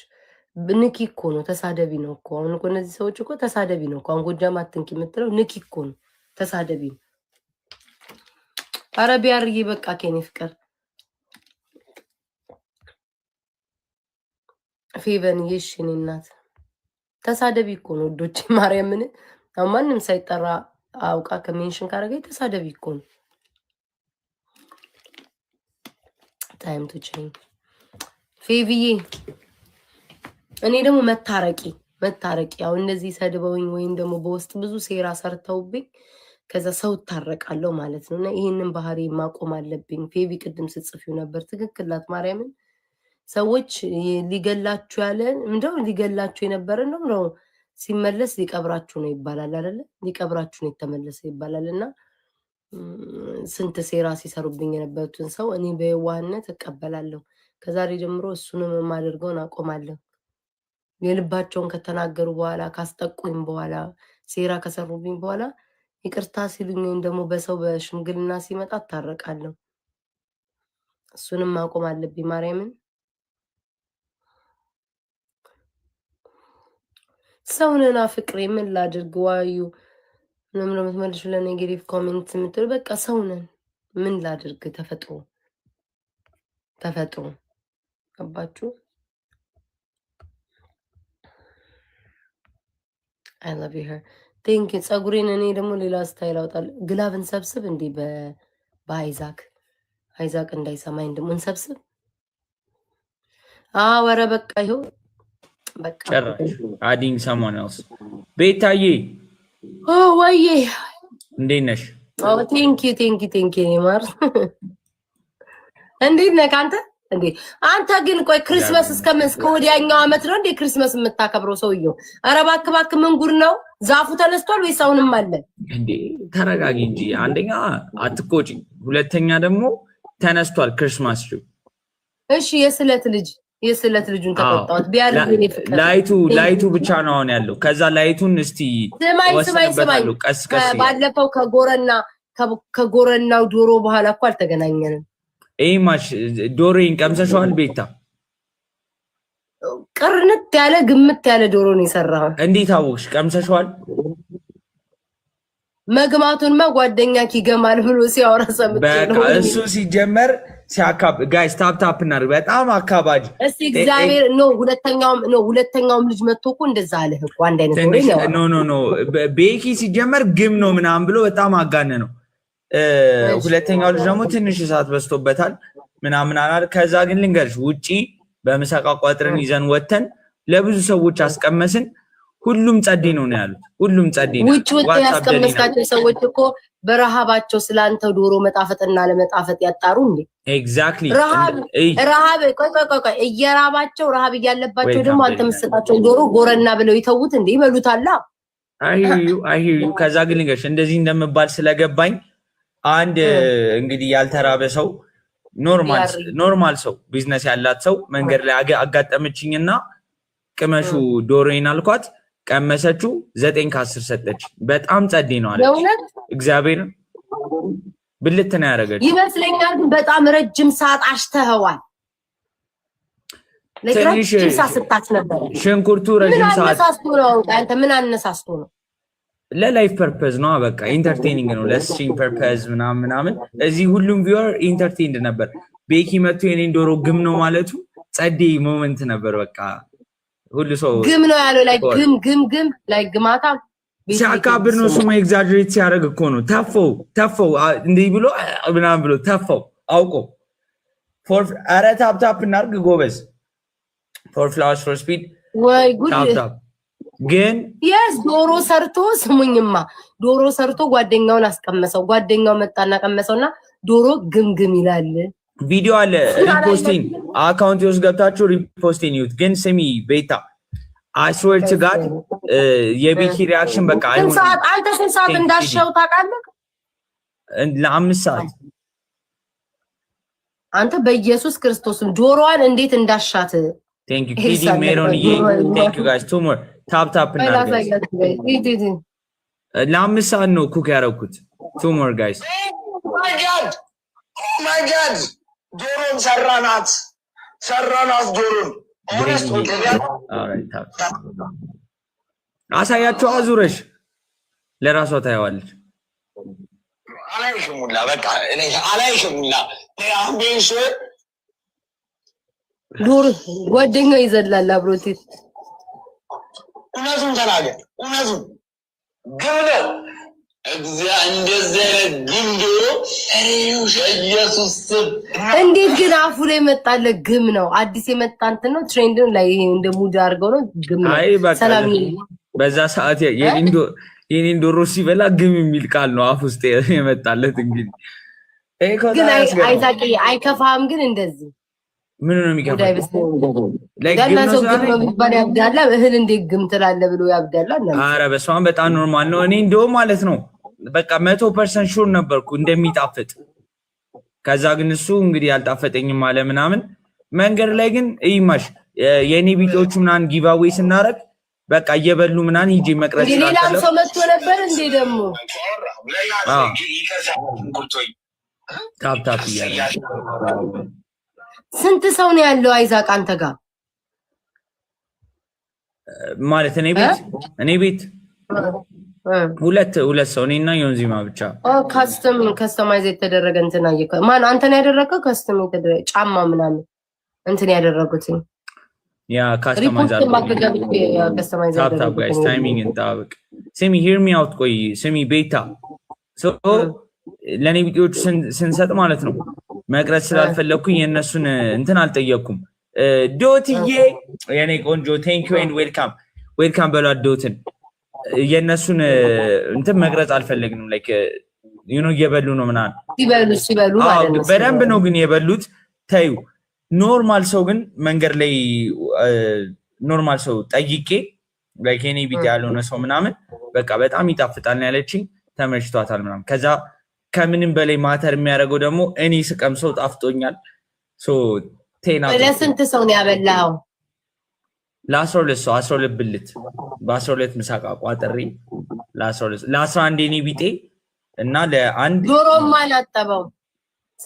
ንኪ እኮ ነው ተሳደቢ ነው እኮ። አሁን እኮ እነዚህ ሰዎች እኮ ተሳደቢ ነው እኮ። አሁን ጎጃም አትንኪ የምትለው ንኪ እኮ ነው ተሳደቢ ነው። አረ ቢያርዬ በቃ ከኔ ፍቅር ፌቨን የሽኔ እናት ተሳደቢ እኮ ነው ወዶች ማርያምን። አሁን ማንም ሳይጠራ አውቃ ከሜንሽን ካረገ ተሳደቢ እኮ ነው። ታይም ቱ ቼንጅ ፌቪዬ። እኔ ደግሞ መታረቂ አሁን እንደዚህ ሰድበውኝ ወይም ደግሞ በውስጥ ብዙ ሴራ ሰርተውብኝ ከዛ ሰው ታረቃለሁ ማለት ነው። እና ይህንን ባህሪ ማቆም አለብኝ። ፌቪ ቅድም ስጽፊው ነበር ትክክል ናት ማርያምን። ሰዎች ሊገላችሁ ያለን እንደው ሊገላችሁ የነበረ ነው ሲመለስ ሊቀብራችሁ ነው ይባላል አይደለ? ሊቀብራችሁ ነው የተመለሰ ይባላል። እና ስንት ሴራ ሲሰሩብኝ የነበሩትን ሰው እኔ በየዋህነት እቀበላለሁ። ከዛሬ ጀምሮ እሱንም የማደርገውን አቆማለሁ። የልባቸውን ከተናገሩ በኋላ ካስጠቁኝ በኋላ ሴራ ከሰሩብኝ በኋላ ይቅርታ ሲሉኝ ወይም ደግሞ በሰው በሽምግልና ሲመጣ ታረቃለሁ። እሱንም ማቆም አለብኝ ማርያምን። ሰውነና ፍቅሬ ምን ላድርግ? ዋዩ ምንም ለምትመልሹ ለኔጌቲቭ ኮሜንት የምትሉ በቃ ሰውነን ምን ላድርግ? ተፈጥሮ ገባችሁ? አይ ላቭ ዩ ሄር ቴንክ ዩ። ፀጉሬን እኔ ደግሞ ሌላ ስታይል አውጣለሁ። ግላብን ሰብስብ እንዲህ በአይዛክ እንዳይሰማኝ ደግሞ እንሰብስብ። ወረ በቃ ይኸው በቃ አዲንግ ሰሞን ኤልስ ቤታዬ ወይዬ እንዴት ነሽ? ቴንክ ዩ ማር እንዴት ነህ አንተ? እንዴ አንተ ግን ቆይ ክሪስማስ እስከ ወዲያኛው አመት ነው እንዴ ክሪስማስ የምታከብረው ሰውየው? ኧረ እባክህ ምን ጉድ ነው? ዛፉ ተነስቷል ወይስ አሁንም አለ እንዴ? ተረጋጊ እንጂ አንደኛ አትቆጪ፣ ሁለተኛ ደግሞ ተነስቷል ክሪስማስ ትሪ። እሺ የስለት ልጁን ተቆጣሁት ቢያርግ እኔ ፍቅር ላይቱ ብቻ ነው አሁን ያለው። ከዛ ላይቱን እስቲ ስማኝ ቀስ ባለፈው ከጎረናው ዶሮ በኋላ እኮ አልተገናኘንም። ማሽ ዶሮን ቀምሰሽዋል? ቤታ ቅርንት ያለ ግምት ያለ ዶሮ ነው የሰራው። እንዴት አወቅሽ? ቀምሰሽዋል? መግማቱንማ ጓደኛክ ይገማል ብሎ ሲያወራ ሰምቼ ነው። በቃ እሱ ሲጀመር ሲያካብ ጋይስ ታፕ እናድርግ። በጣም አካባጅ እስቲ እግዚአብሔር ነው። ሁለተኛውም ልጅ መጥቶ እኮ እንደዛ አለ እኮ አንድ አይነት ኖ ቤኪ ሲጀመር ግም ነው ምናምን ብሎ በጣም አጋነ ነው። ሁለተኛው ልጅ ደግሞ ትንሽ እሳት በስቶበታል ምናምን አላል። ከዛ ግን ልንገርሽ ውጪ በምሳቃ ቋጥረን ይዘን ወተን ለብዙ ሰዎች አስቀመስን። ሁሉም ጸዴ ነው ያሉት። ሁሉም ጸዴ ነው። ውጪ ያስቀመስካቸው ሰዎች እኮ በረሃባቸው ስላንተ ዶሮ መጣፈጥና ለመጣፈጥ ያጣሩ እንዴ? ኤግዛክትሊ ረሃብ ቆይ እየራባቸው ረሃብ እያለባቸው ደግሞ አንተ መስጣቸው ዶሮ ጎረና ብለው ይተውት እንዴ? ይበሉታላ። አይዩ ከዛ ግን ልንገርሽ እንደዚህ እንደምባል ስለገባኝ አንድ እንግዲህ ያልተራበ ሰው ኖርማል ሰው ቢዝነስ ያላት ሰው መንገድ ላይ አጋጠመችኝና ቅመሹ ዶሮዬን አልኳት። ቀመሰችው 9 ከ10 ሰጠች። በጣም ጸዴ ነው አለች። እግዚአብሔር ብልት ነው ያደረገች ይመስለኛል። ግን በጣም ረጅም ሰዓት አሽተኸዋል። ለረጅም ሰዓት ስታች ነበር። ሽንኩርቱ ረጅም ሰዓት አንተ ምን አነሳስቶ ነው? ለላይፍ ፐርፐዝ ነው። በቃ ኢንተርቴኒንግ ነው፣ ለስትሪም ፐርፐዝ ምናምን። እዚህ ሁሉም ቪወር ኢንተርቴይንድ ነበር። ቤኪ መጥቶ የኔን ዶሮ ግም ነው ማለቱ ጸዴ ሞመንት ነበር። በቃ ሁሉ ሰው ግም ነው ያለው ላይ ግም ላይ ግማታ ሲያካብር ነው። እሱማ ኤግዛጀሬት ሲያደርግ እኮ ነው። ተፈው እንዲህ ብሎ ምናምን ብሎ ተፈው አውቆ ኧረ ታፕ እናድርግ ጎበዝ። ፎር ፍላወርስ ፎር ስፒድ ወይ ጉድ ግን የስ ዶሮ ሰርቶ ስሙኝማ ዶሮ ሰርቶ ጓደኛውን አስቀመሰው። ጓደኛው መጣና ቀመሰውና ዶሮ ግምግም ይላል። ቪዲዮ አለ ሪፖስቲንግ አካውንት ውስጥ ገብታችሁ ሪፖስቲንግ ይዩት። ግን ስሚ ቤታ አስዌር ቱ ጋድ የቤኪ ሪአክሽን በቃ አንተ ስንት ሰዓት እንዳሻው ታውቃለህ? ለ5 ሰዓት አንተ በኢየሱስ ክርስቶስም ዶሮዋን እንዴት እንዳሻት ቴንክ ዩ ኪዲ ሜሮን ቴንክ ዩ ጋይስ ቱ ሞር ታፕ እና ለ5 ሰዓት ነው ኩክ ያደረኩት። ቱ ሞር ጋይስ ማይ ጋድ ዶሮን ሰራናት ዶሮን አሳያቸው። አዙረሽ ለራሷ ታየዋለች። አላይሽሙላ በቃ እኔ አላይሽሙላ አምቤሽ ዶሮ ጓደኛው ይዘላል አብሮት። እውነቱን ተናገር። እውነቱን ግን ነው እንደዚህ ግም ዶሮ ኢየሱስ እንዴት ግን አፉ ላይ መጣለ ግም ነው። አዲስ የመጣ እንትን ነው ትሬንድ ነው ላይ እንደ ሙድ አድርገው ነው ግም ነው። ሰላም በዛ ሰዓት የኔን ዶሮ ሲበላ ግም የሚል ቃል ነው አፍ ውስጥ የመጣለት። እንግዲህ ግን አይዛቂ አይከፋም። ግን እንደዚህ ምን ነው የሚከፋው? ገና ሰው ግም ነው የሚባል ያብዳላ። እህል እንዴት ግም ትላለህ ብሎ ያብዳላ። ኧረ በስመ አብ በጣም ኖርማል ነው። እኔ እንደው ማለት ነው በቃ 100% ሹር ነበርኩ እንደሚጣፍጥ። ከዛ ግን እሱ እንግዲህ ያልጣፈጠኝም አለ ምናምን። መንገድ ላይ ግን እይማሽ የኔ ቢጤዎቹ ምናምን ጊቫዌይ ስናረግ በቃ እየበሉ ምናምን ሂጂ መቅረጽ ይችላል። ሌላም ሰው መጥቶ ነበር እንዴ ደግሞ ታፕ እያለ ስንት ሰው ነው ያለው አይዛቅ አንተ ጋር ማለት? እኔ ቤት ሁለት ሰው እኔና ዮንዚማ ብቻ። ከስተማይዝ የተደረገ እንትን አየከ ማን አንተ ነው ያደረገው? ከስተም የተደረገ ጫማ ምናምን እንትን ያደረጉት ያ ካስተማይዝ ታፕ ጋይስ ታይሚንግ እንጣብቅ። ስሚ ሂር ሚ አውት ቆይ ስሚ ቤታ ለኔ ቪዲዮዎች ስንሰጥ ማለት ነው መቅረጽ ስላልፈለኩኝ የነሱን እንትን አልጠየቅኩም። ዶትዬ የኔ ቆንጆ ቴንክ ዩ ኤንድ ዌልካም በሏት ዶትን። የነሱን እንትን መቅረጽ አልፈለግንም። ላይክ ዩ ኖ እየበሉ ነው ምናምን ሲበሉ በደንብ ነው ግን የበሉት። ታዩ ኖርማል ሰው ግን መንገድ ላይ ኖርማል ሰው ጠይቄ ላይክ እኔ ቢት ያልሆነ ሰው ምናምን በቃ በጣም ይጣፍጣል ነው ያለችኝ ተመችቷታል ምናምን ከዛ ከምንም በላይ ማተር የሚያደርገው ደግሞ እኔ ስቀምሰው ጣፍጦኛል ሶ ቴና ለስንት ሰው ነው ያበላው ለ12 ሰው 12 ብልት በ12 ምሳቃ ቋጥሪ ለ11 እኔ ቢጤ እና ለአንድ ዶሮ ማላጠበው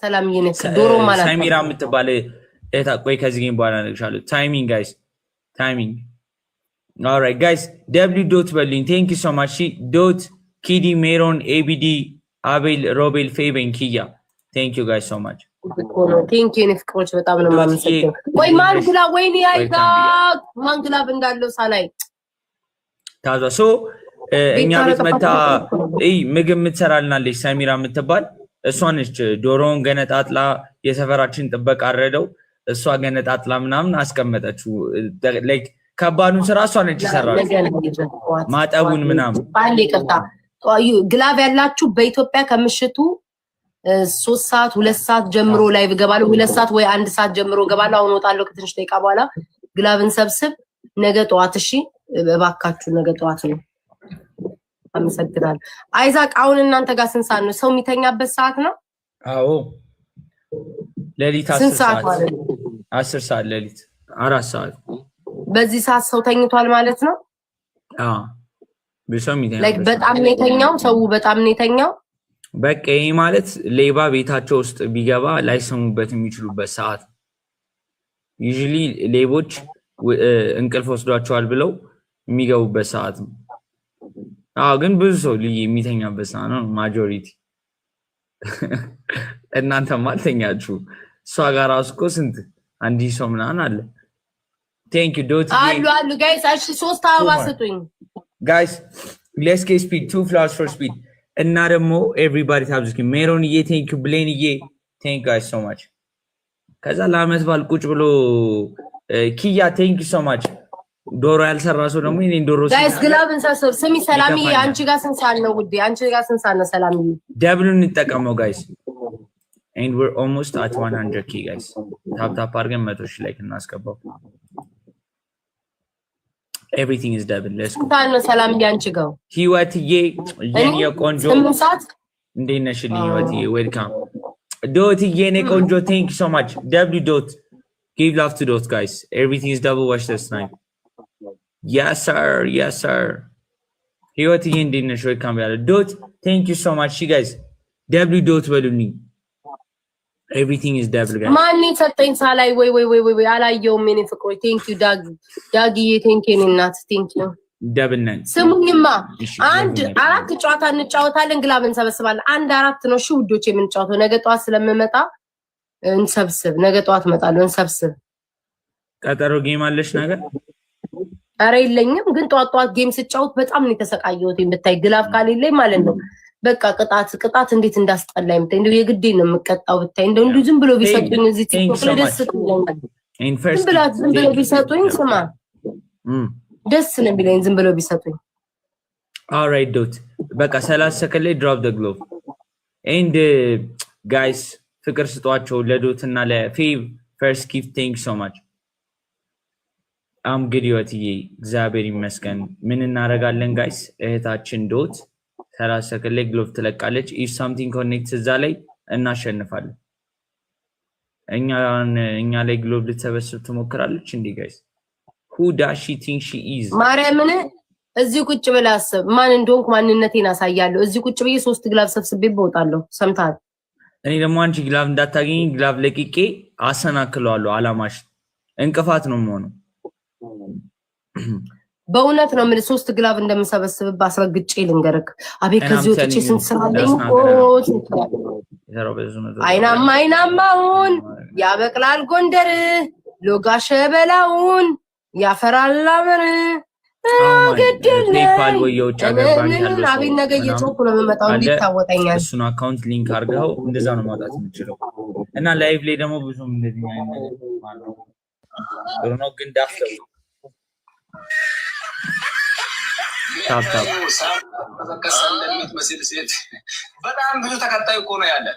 ሰላም ይነስ ዶሮ ማላጠበው ሳሚራ የምትባል እታ ቆይ ከዚህ ግን በኋላ ነግሻለሁ ታይሚንግ ጋይስ ታይሚንግ alright guys w. በሉኝ thank you so much dot ኪዲ ሜሮን ኤቢዲ አቤል ሮቤል ፌበን ኪያ thank you guys so much thank you ንፍቆች በጣም ነው ማመሰግነው ወይ ማንግላ ወይኔ አይታ ማንግላ እንዳለው ሳላይ ታዛ ሶ እኛ ቤት መታ ምግብ የምትሰራልናለች ሳሚራ የምትባል እሷ ነች ዶሮን ገነጣጥላ የሰፈራችን ጥበቃ አረደው እሷ ገነጣጥላ ምናምን አስቀመጠችው ላይክ ከባዱን ስራ እሷ ነች ይሰራል ማጠቡን ምናምን ባል ይቅርታ ግላብ ያላችሁ በኢትዮጵያ ከምሽቱ 3 ሰዓት 2 ሰዓት ጀምሮ ላይ ገባለሁ 2 ሰዓት ወይ 1 ሰዓት ጀምሮ ገባለሁ አሁን ወጣለሁ ከትንሽ ደቂቃ በኋላ ግላብን ሰብስብ ነገ ጧት እሺ እባካችሁ ነገ ጧት ነው አመሰግናለሁ አይዛክ አሁን እናንተ ጋር ስንት ሰዓት ነው ሰው የሚተኛበት ሰዓት ነው አዎ ሌሊት 10 ሰዓት ሌሊት 4 ሰዓት በዚህ ሰዓት ሰው ተኝቷል ማለት ነው በሰም ይተኛል ላይክ በጣም ነው የተኛው ሰው በጣም ነው የተኛው በቃ ይሄ ማለት ሌባ ቤታቸው ውስጥ ቢገባ ላይሰሙበት የሚችሉበት ሰዓት usually ሌቦች እንቅልፍ ወስዷቸዋል ብለው የሚገቡበት ሰዓት ነው ግን ብዙ ሰው የሚተኛበት ሰዓት ነው ማጆሪቲ እናንተ ማልተኛችሁ እሷ ጋር አስቆ ስንት አንዲ ሰው ምናምን አለ thank you dot አሉ guys እሺ 3 አበባ ስጡኝ guys let's get speed 2 flowers for speed እና ደግሞ everybody tabs ሜሮንዬ thank you ብሌንዬ thank you guys so much ከዛ ለአመት ባል ቁጭ ብሎ ኪያ thank you so much ዶሮ ያልሰራ ሰው ደግሞ እኔ ዶሮ ጋይስ ግላብ እንሰብስብ ስሚ ሰላምዬ አንቺ ጋር ስንት ሰዓት ነው ውዴ አንቺ ጋር ስንት ሰዓት ነው ሰላምዬ ደብሉን እንጠቀመው ጋይስ and we're almost at 100k guys ታፕ አድርገን 100 ሺህ ላይክ እናስገባው everything is double let's go ታን ነው ሰላምዬ አንቺ ጋር ህይወትዬ የኔ ቆንጆ ስንት ሰዓት እንዴት ነሽ ህይወትዬ welcome ዶትዬ የኔ ቆንጆ thank you so much w dot give love to dot guys everything is double watch this night yes sir ህይወትዬ እንዴት ነሽ welcome ያለ dot thank you so much you guys w dot በሉኝ everything is double guys ማን ሰጠኝ ሳላይ ወይ አላየውም እኔ ፍቅሮ thank you ዳጊዬ thank you እናት thank you double nine ስሙኝማ አንድ 4 ጨዋታ እንጫወታለን ግላብ እንሰበስባለን አንድ 4 ነው እሺ ውዶች የምንጫወተው ነገ ጧት ስለምመጣ እንሰብስብ ነገ ጧት እመጣለሁ እንሰብስብ ቀጠሮ ጌም አለሽ ነገር አረ የለኝም ግን ጧት ጌም ስጫወት በጣም ነው የተሰቃየሁት ብታይ ግላብ ካለልኝ ማለት ነው በቃ ቅጣት እንዴት እንዳስጠላኝ ብታይ እንደው የግዴ ነው የምቀጣው ብታይ እንደው ዝም ብሎ ቢሰጡኝ እዚህ ቲክቶክ ላይ ደስ ይለኛል ዝም ብሎ ቢሰጡኝ ስማ ደስ ነው ቢለኝ ዝም ብሎ ቢሰጡኝ alright dot በቃ 30 ሰከንድ ላይ drop the glove and guys ፍቅር ስጧቸው ለዶት እና ለፌቭ first gift thank you so much good ህይወትዬ እግዚአብሔር ይመስገን ምን እናረጋለን ጋይስ እህታችን ዶት 30 ሰከንድ ላይ ግሎቭ ትለቃለች if something connects እዛ ላይ እናሸንፋለን እኛ ላይ ግሎቭ ልትሰበስብ ትሞክራለች እንዴ ጋይስ who does she think she is ማርያምን እዚህ ቁጭ ብላ አስብ ማን እንደሆንኩ ማንነቴን አሳያለሁ እዚህ ቁጭ ብዬ 3 ግላብ ሰብስቤ ቦታለሁ ሰምታል እኔ ደግሞ አንቺ ግላብ እንዳታገኝ ግላብ ለቂቄ አሰናክለዋለሁ አላማሽ እንቅፋት ነው የምሆነው በእውነት ነው ምን 3 ግላብ እንደምሰበስብ ባስረግጬ ልንገርክ አቤት ከዚህ ወጥቼ ስንት ሰራለኝ አይናማውን ያበቅላል ጎንደር ሎጋሸ በላውን ያፈራል አበር ግድል አቤት ነገ እየጮኩ ነው የምመጣው እንዲታወቀኛል እሱን አካውንት ሊንክ አድርገው እንደዛ ነው ማውጣት የምችለው እና ላይቭ ላይ ደግሞ ብዙም እንደዚህ አይነት ነገር ማለት ነው ግን ዳፍተው በጣም ብዙ ተከታይ እኮ ነው ያለ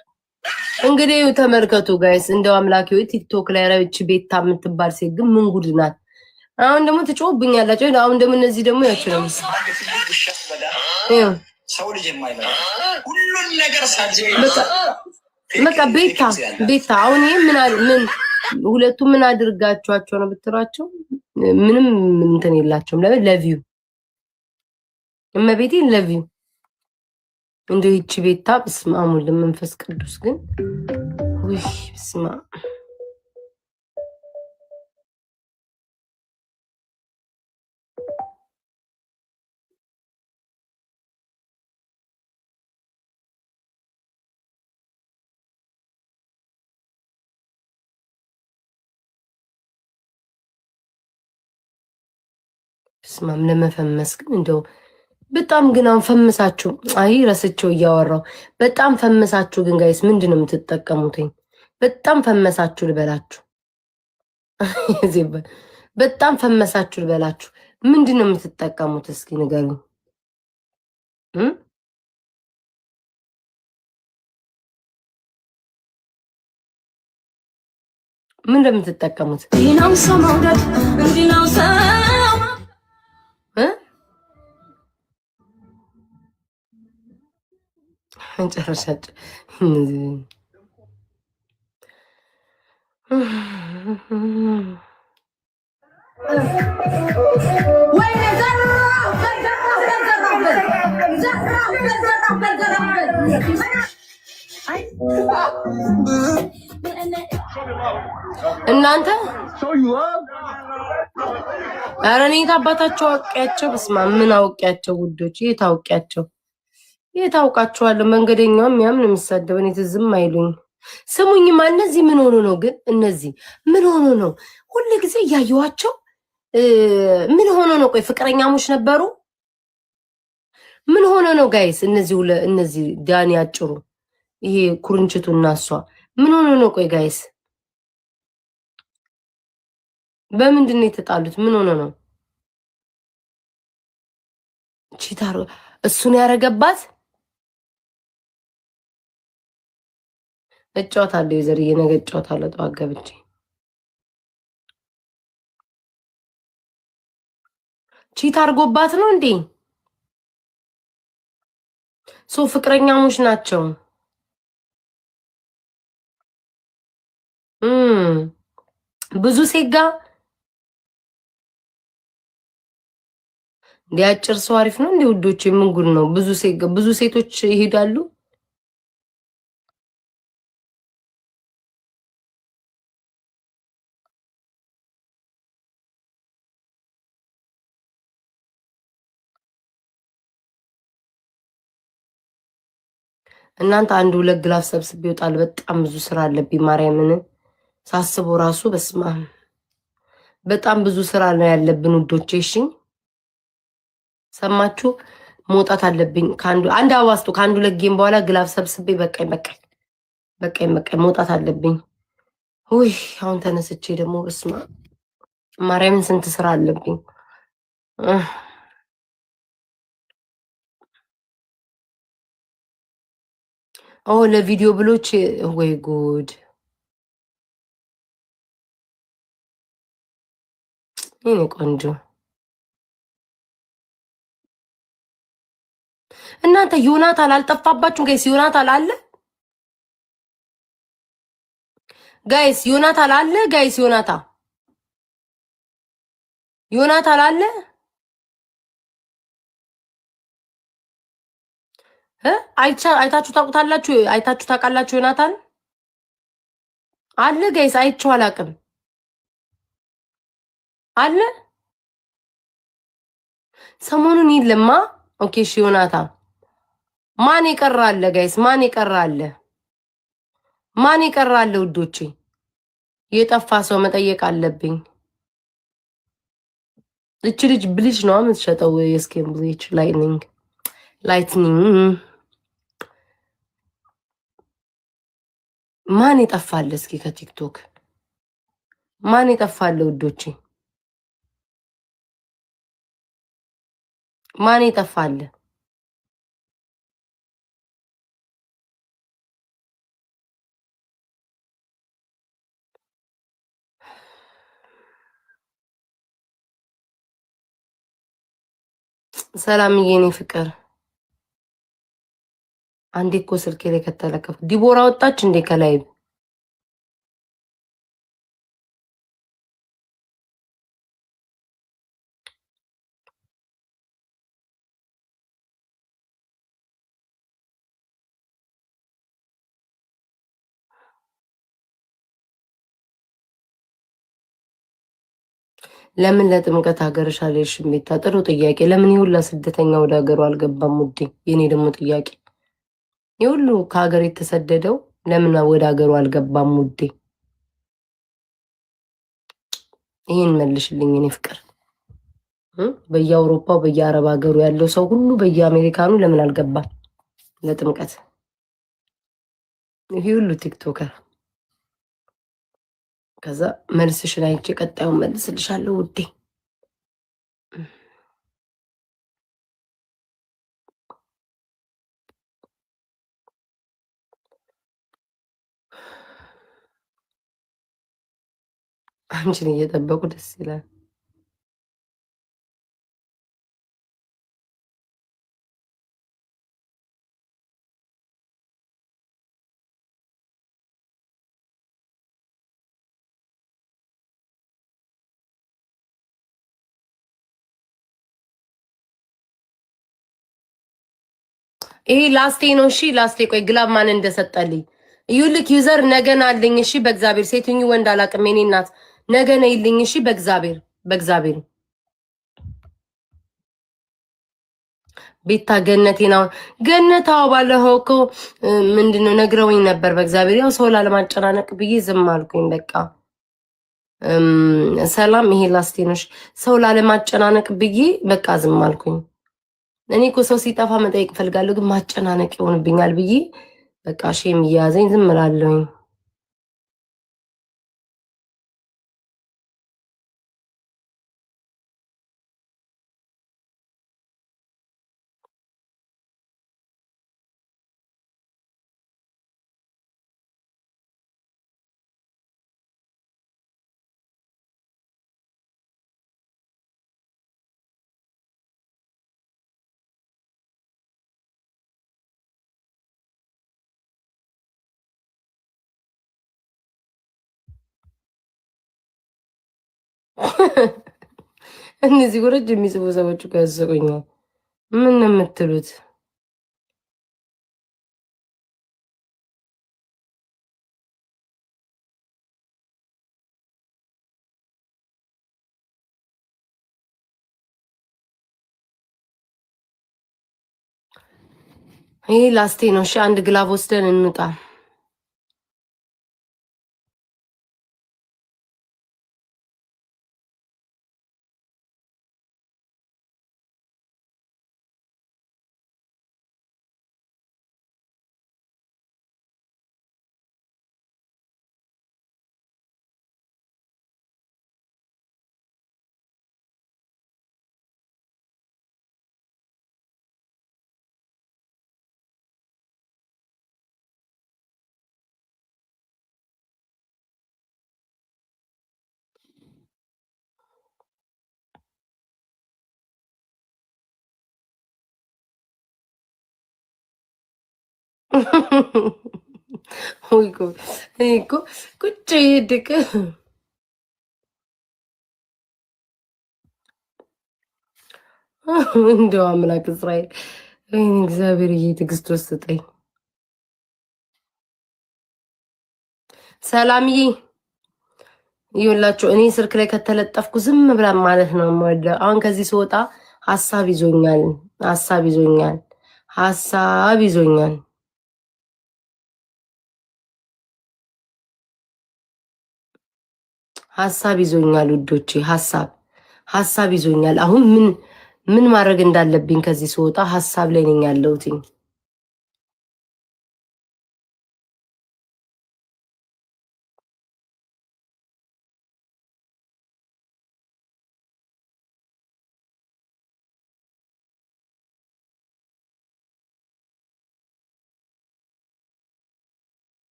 እንግዲህ ተመልከቱ ጋይስ፣ እንደው አምላኬ ወይ ቲክቶክ ላይ ረብች ቤታ የምትባል ሴት ግን ምን ጉድ ናት? አሁን ደግሞ ትጮህብኛላችሁ። አሁን ደግሞ እነዚህ ደግሞ ያችሁ ነው ሰው ልጅ የማይመራ ሁሉን ነገር በቃ ቤታ አሁን ይሄ ምን ሁለቱ ምን አድርጋችኋቸው ነው ብትሯቸው ምንም እንትን የላቸውም። ለምን ለቪው እመቤቴን ለቪው እንደው ይቺ ቤታ በስመ አብ ወወልድ ወመንፈስ ቅዱስ ግን ውይ በስመ አብ ስማም ለመፈመስ ግን እንደው በጣም ግን አሁን ፈምሳችሁ አይ ረስቸው እያወራው በጣም ፈምሳችሁ ግን ጋይስ ምንድነው የምትጠቀሙትኝ? በጣም ፈመሳችሁ ልበላችሁ በጣም ፈመሳችሁ ልበላችሁ ምንድነው የምትጠቀሙት? እስኪ ንገሩኝ። ምን እንደምትጠቀሙት ዲናው ሰው መውደድ እንዲናው ሰው ጨረሻችሁ። እናንተ ኧረ እኔ የታባታቸው አውቄያቸው በስመ አብ ምን አውቄያቸው ውዶች የታውቂያቸው የታውቃቸዋለሁ መንገደኛውም ያምን የሚሳደበው እኔ ትዝም አይሉኝ። ስሙኝማ እነዚህ ምን ሆኖ ነው ግን እነዚህ ምን ሆኖ ነው ሁሉ ጊዜ እያየኋቸው ምን ሆኖ ነው? ቆይ ፍቅረኛሞች ነበሩ? ምን ሆኖ ነው ጋይስ? እነዚህ ዳኒ አጭሩ ይሄ ኩርንችቱ እና እሷ ምን ሆኖ ነው? ቆይ ጋይስ በምንድን ነው የተጣሉት? ምን ሆኖ ነው? ቺታር እሱን ያረገባት እጫወታለሁ የዘርዬ ነገ እጫወታለሁ ጠዋት ገብቼ ቺት አርጎባት ነው እንዴ? ሶ ፍቅረኛሞች ናቸው። ብዙ ሴጋ እንዲያጭር ሰው አሪፍ ነው እንዴ ውዶች? ምን ጉድ ነው? ብዙ ሴቶች ይሄዳሉ። እናንተ አንድ ሁለት ግላፍ ሰብስቤ ይወጣል። በጣም ብዙ ስራ አለብኝ። ማርያምን ሳስበው ራሱ በስማ በጣም ብዙ ስራ ነው ያለብን ውዶቼ። እሺ ሰማችሁ? መውጣት አለብኝ። አንድ አዋስቶ ከአንዱ ሁለት ጌም በኋላ ግላፍ ሰብስቤ በቃኝ መውጣት አለብኝ። ውይ አሁን ተነስቼ ደግሞ በስማ ማርያምን ስንት ስራ አለብኝ። ለቪዲዮ ብሎች ወይ ጉድ! ይሄ ቆንጆ እናንተ ዮናታን አልጠፋባችሁም ጋይስ? ዮናታን አለ ጋይስ? ዮናታን አለ ጋይስ? ዮናታን አለ? አይታችሁ ታውቁታላችሁ? አይታችሁ ታውቃላችሁ? ዮናታን አለ ጋይስ? አይቼው አላውቅም። አለ ሰሞኑን የለማ። ኦኬ እሺ ዮናታን ማን ይቀራል ጋይስ? ማን ይቀራል ውዶቼ? የጠፋ ሰው መጠየቅ አለብኝ። እቺ ልጅ ብልጅ ነው የምትሸጠው የስኬም ብልጅ ላይትኒንግ ማን ይጠፋል? እስኪ ከቲክቶክ ማን ይጠፋል ውዶቼ? ማን ይጠፋል? ሰላምዬ የኔ ፍቅር አንዴ እኮ ስልኬ ላይ ከተለከፍ ዲቦራ ወጣች እንዴ ከላይ? ለምን ለጥምቀት ሀገርሽ አልሄድሽም? ቤታ ጥሩ ጥያቄ። ለምን ይሁላ ስደተኛ ወደ ሀገሩ አልገባም ውዴ? የኔ ደግሞ ጥያቄ ይሁሉ ከሀገር የተሰደደው ለምን ወደ ሀገሩ አልገባም ውዴ? ይሄን መልሽልኝ የኔ ፍቅር። በየአውሮፓው በየአረብ ሀገሩ ያለው ሰው ሁሉ በየአሜሪካኑ ለምን አልገባም ለጥምቀት? ይሄ ሁሉ ቲክቶከር። ከዛ መልስሽን አይቼ ቀጣዩን መልስልሻለሁ ውዴ። አንቺን እየጠበቁ ደስ ይላል። ይሄ ላስቴ ነው። እሺ ላስቴ ቆይ ግላብ ማን እንደሰጠልኝ ይልክ ዩዘር ነገን አለኝ። እሺ በእግዚአብሔር ሴትኙ ወንድ አላቅም። የኔ እናት ነገን ይልኝ። እሺ በእግዚአብሔር በእግዚአብሔር ቤታ ገነቴና ገነታው ባለፈው እኮ ምንድነው ነግረውኝ ነበር። በእግዚአብሔር ያው ሰው ላለማጨናነቅ ብዬ ዝም አልኩኝ። በቃ ሰላም ይሄ ላስቴ ነው። ሰው ላለማጨናነቅ ብዬ በቃ ዝም አልኩኝ። እኔ እኮ ሰው ሲጠፋ መጠየቅ እፈልጋለሁ፣ ግን ማጨናነቅ ይሆንብኛል ብዬ በቃ ሼም እያያዘኝ ዝም እላለሁኝ። እነዚህ ወረጅ የሚጽፉ ሰዎች እኮ ያስቁኛል። ምን ነው የምትሉት? ይሄ ላስቴ ነው። እሺ አንድ ግላብ ወስደን እንውጣ። ወይ እኮ ቁጭ ይድቅ እንደው አምላክ እስራኤል እግዚአብሔር ትዕግስት ወስጠኝ። ሰላምዬ ይኸውላችሁ እኔ ስልክ ላይ ከተለጠፍኩ ዝም ብለን ማለት ነው የምወደው። አሁን ከዚህ ስወጣ ሀሳብ ይዞኛል፣ ሀሳብ ይዞኛል፣ ሀሳብ ይዞኛል። ሀሳብ ይዞኛል ውዶቼ፣ ሀሳብ ይዞኛል። አሁን ምን ማድረግ እንዳለብኝ ከዚህ ስወጣ ሀሳብ ላይ ነኝ ያለሁት።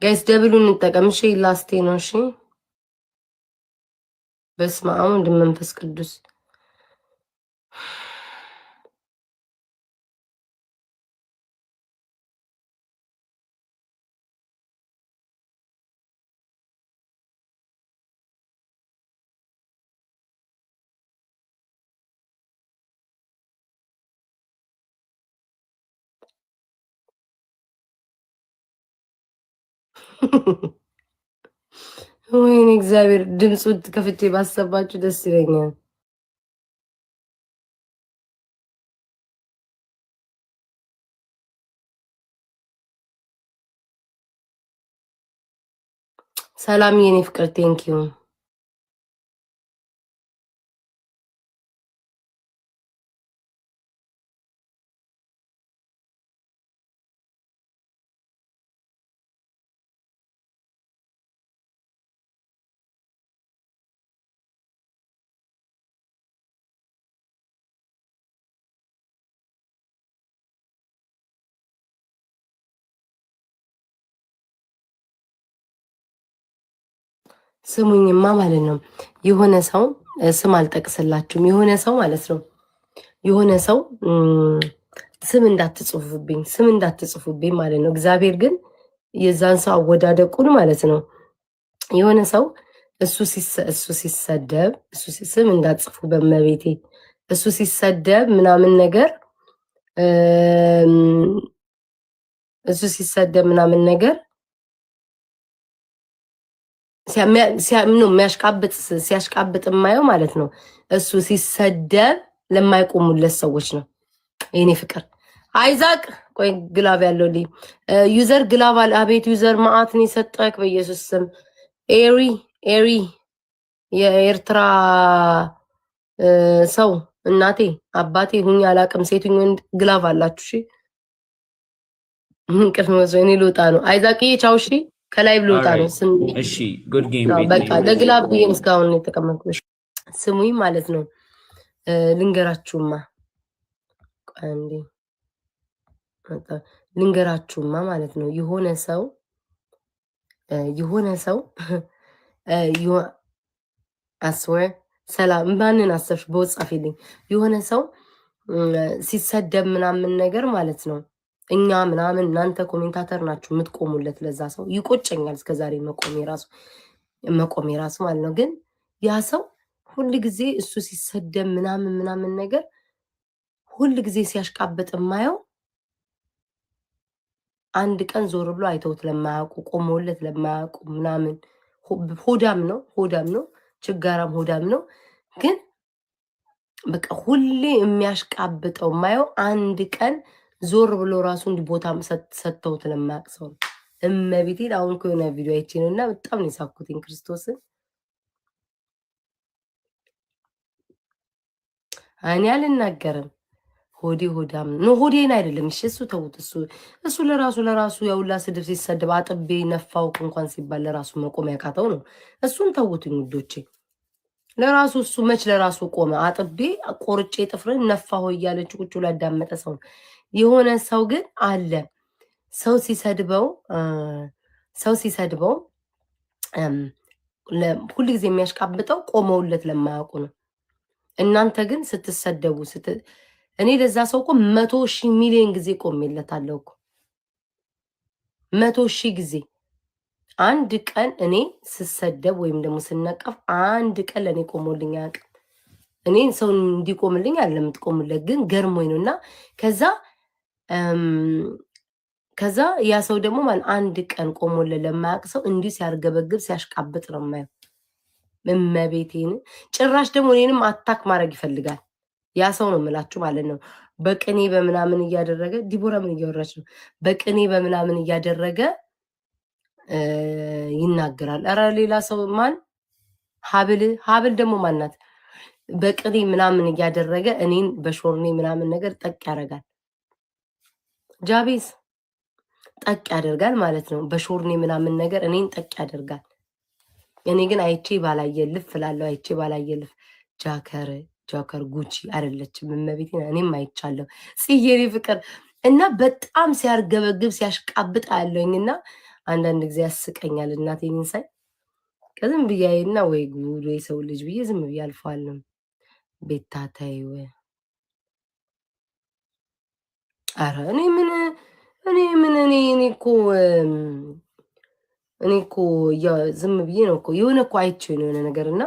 ጋይስ ደብሉን እንጠቀም። እሺ ላስቴ ነው። እሺ በስመ አብ ወወልድ ወመንፈስ ቅዱስ ወይኔ እግዚአብሔር ድምፁን ከፍቼ ባሰባችሁ ደስ ይለኛል። ሰላም የኔ ፍቅር ቴንኪዩ። ስሙኝማ ማለት ነው የሆነ ሰው ስም አልጠቅስላችሁም። የሆነ ሰው ማለት ነው የሆነ ሰው ስም እንዳትጽፉብኝ ማለት ነው። እግዚአብሔር ግን የዛን ሰው አወዳደቁን ማለት ነው። የሆነ ሰው እሱ ሲሰደብ ስም እንዳትጽፉ በመቤቴ እሱ ሲሰደብ ምናምን ነገር እሱ ሲሰደብ ምናምን ነገር ሲያሽቃብጥ የማየው ማለት ነው። እሱ ሲሰደብ ለማይቆሙለት ሰዎች ነው። የኔ ፍቅር አይዛቅ ቆይ ግላብ ያለው ልኝ ዩዘር ግላብ አለ። አቤት ዩዘር ማአትን የሰጠክ በኢየሱስ ስም። ኤሪ የኤርትራ ሰው እናቴ አባቴ ሁኝ አላቅም። ሴቱኝ ወንድ ግላብ አላችሁ። እሺ እንቅልፍ መስሎኝ እኔ ልወጣ ነው። አይዛቅዬ ቻው። እሺ ከላይ ብሎታ ነው። እሺ ጉድ ጌም በቃ ለግላብ ብዬ እስካሁን የተቀመጥኩት ስሙኝ ማለት ነው። ልንገራችሁማ አንዴ ልንገራችሁማ ማለት ነው። የሆነ ሰው አስወር ሰላም ማንን አሰብሽ በወጻፊልኝ የሆነ ሰው ሲሰደብ ምናምን ነገር ማለት ነው። እኛ ምናምን እናንተ ኮሜንታተር ናችሁ የምትቆሙለት ለዛ ሰው ይቆጨኛል። እስከዛሬ መቆሜ ራሱ ማለት ነው። ግን ያ ሰው ሁል ጊዜ እሱ ሲሰደብ ምናምን ነገር ሁል ጊዜ ሲያሽቃብጥ የማየው አንድ ቀን ዞር ብሎ አይተውት ለማያውቁ ቆመውለት ለማያውቁ ምናምን ሆዳም ነው ችጋራም ሆዳም ነው። ግን በቃ ሁሌ የሚያሽቃብጠው የማየው አንድ ቀን ዞር ብሎ ራሱ እንዲ ቦታ ሰጥተውት ለማያውቅ ሰው ነው። እመቤቴን አሁን ከሆነ ቪዲዮ አይቼ ነው እና በጣም ነው የሳኩትኝ ክርስቶስን። እኔ አልናገርም። ሆዳም ነው። ሆዴን አይደለም። እሺ እሱ ተውት። እሱ ለራሱ ያውላ ስድብ ሲሰደብ አጥቤ ነፋው እንኳን ሲባል ለራሱ መቆም ያቃተው ነው። እሱን ተውትኝ ውዶቼ። ለራሱ እሱ መች ለራሱ ቆመ? አጥቤ ቆርጬ ጥፍርን ነፋው እያለች ቁጭ ብሎ ያዳመጠ ሰው ነው። የሆነ ሰው ግን አለ ሰው ሲሰድበው ሁሉ ጊዜ የሚያሽቃብጠው ቆመውለት ለማያውቁ ነው። እናንተ ግን ስትሰደቡ እኔ ለዛ ሰው እኮ 100,000 ሚሊዮን ጊዜ ቆሜለታለሁ እኮ 100,000 ጊዜ። አንድ ቀን እኔ ስሰደብ ወይም ደግሞ ስነቀፍ አንድ ቀን ለእኔ ቆሞልኝ አያውቅም። እኔ ሰው እንዲቆምልኝ አለ የምትቆምለት ግን ገርሞኝ ነው። እና ከዛ ያ ሰው ደግሞ ማለት አንድ ቀን ቆሞለት ለማያውቅ ሰው እንዲህ ሲያርገበግብ ሲያሽቃብጥ ነው የማየው። እመቤቴን ጭራሽ ደግሞ እኔንም አታክ ማድረግ ይፈልጋል። ያ ሰው ነው የምላችሁ ማለት ነው። በቅኔ በምናምን እያደረገ ዲቦራ ምን እያወራች ነው? በቅኔ በምናምን እያደረገ ይናገራል። ኧረ ሌላ ሰው ማን ሀብል ደግሞ ማናት? በቅኔ ምናምን እያደረገ እኔን በሾርኔ ምናምን ነገር ጠቅ ያደርጋል። ጃቤስ ጠቅ ያደርጋል ማለት ነው። በሾርኔ ምናምን ነገር እኔን ጠቅ ያደርጋል። እኔ ግን አይቼ ባላየልፍ እላለሁ። አይቼ ባላየልፍ ጃከር ጉቺ አይደለችም እመቤቴ። እኔም አይቻለሁ ጽዬኔ ፍቅር እና በጣም ሲያርገበግብ ሲያሽቃብጥ ያለኝ እና አንዳንድ ጊዜ ያስቀኛል። እናቴን ሳይ ከዝም ብያይና ወይ ጉድ ወይ ሰው ልጅ ብዬ ዝም ብዬ አልፋለሁ። ቤታ ታይው አረ እኔ እኮ ዝም ብዬ ነው እኮ የሆነ እኮ አይቼው የሆነ ነገርና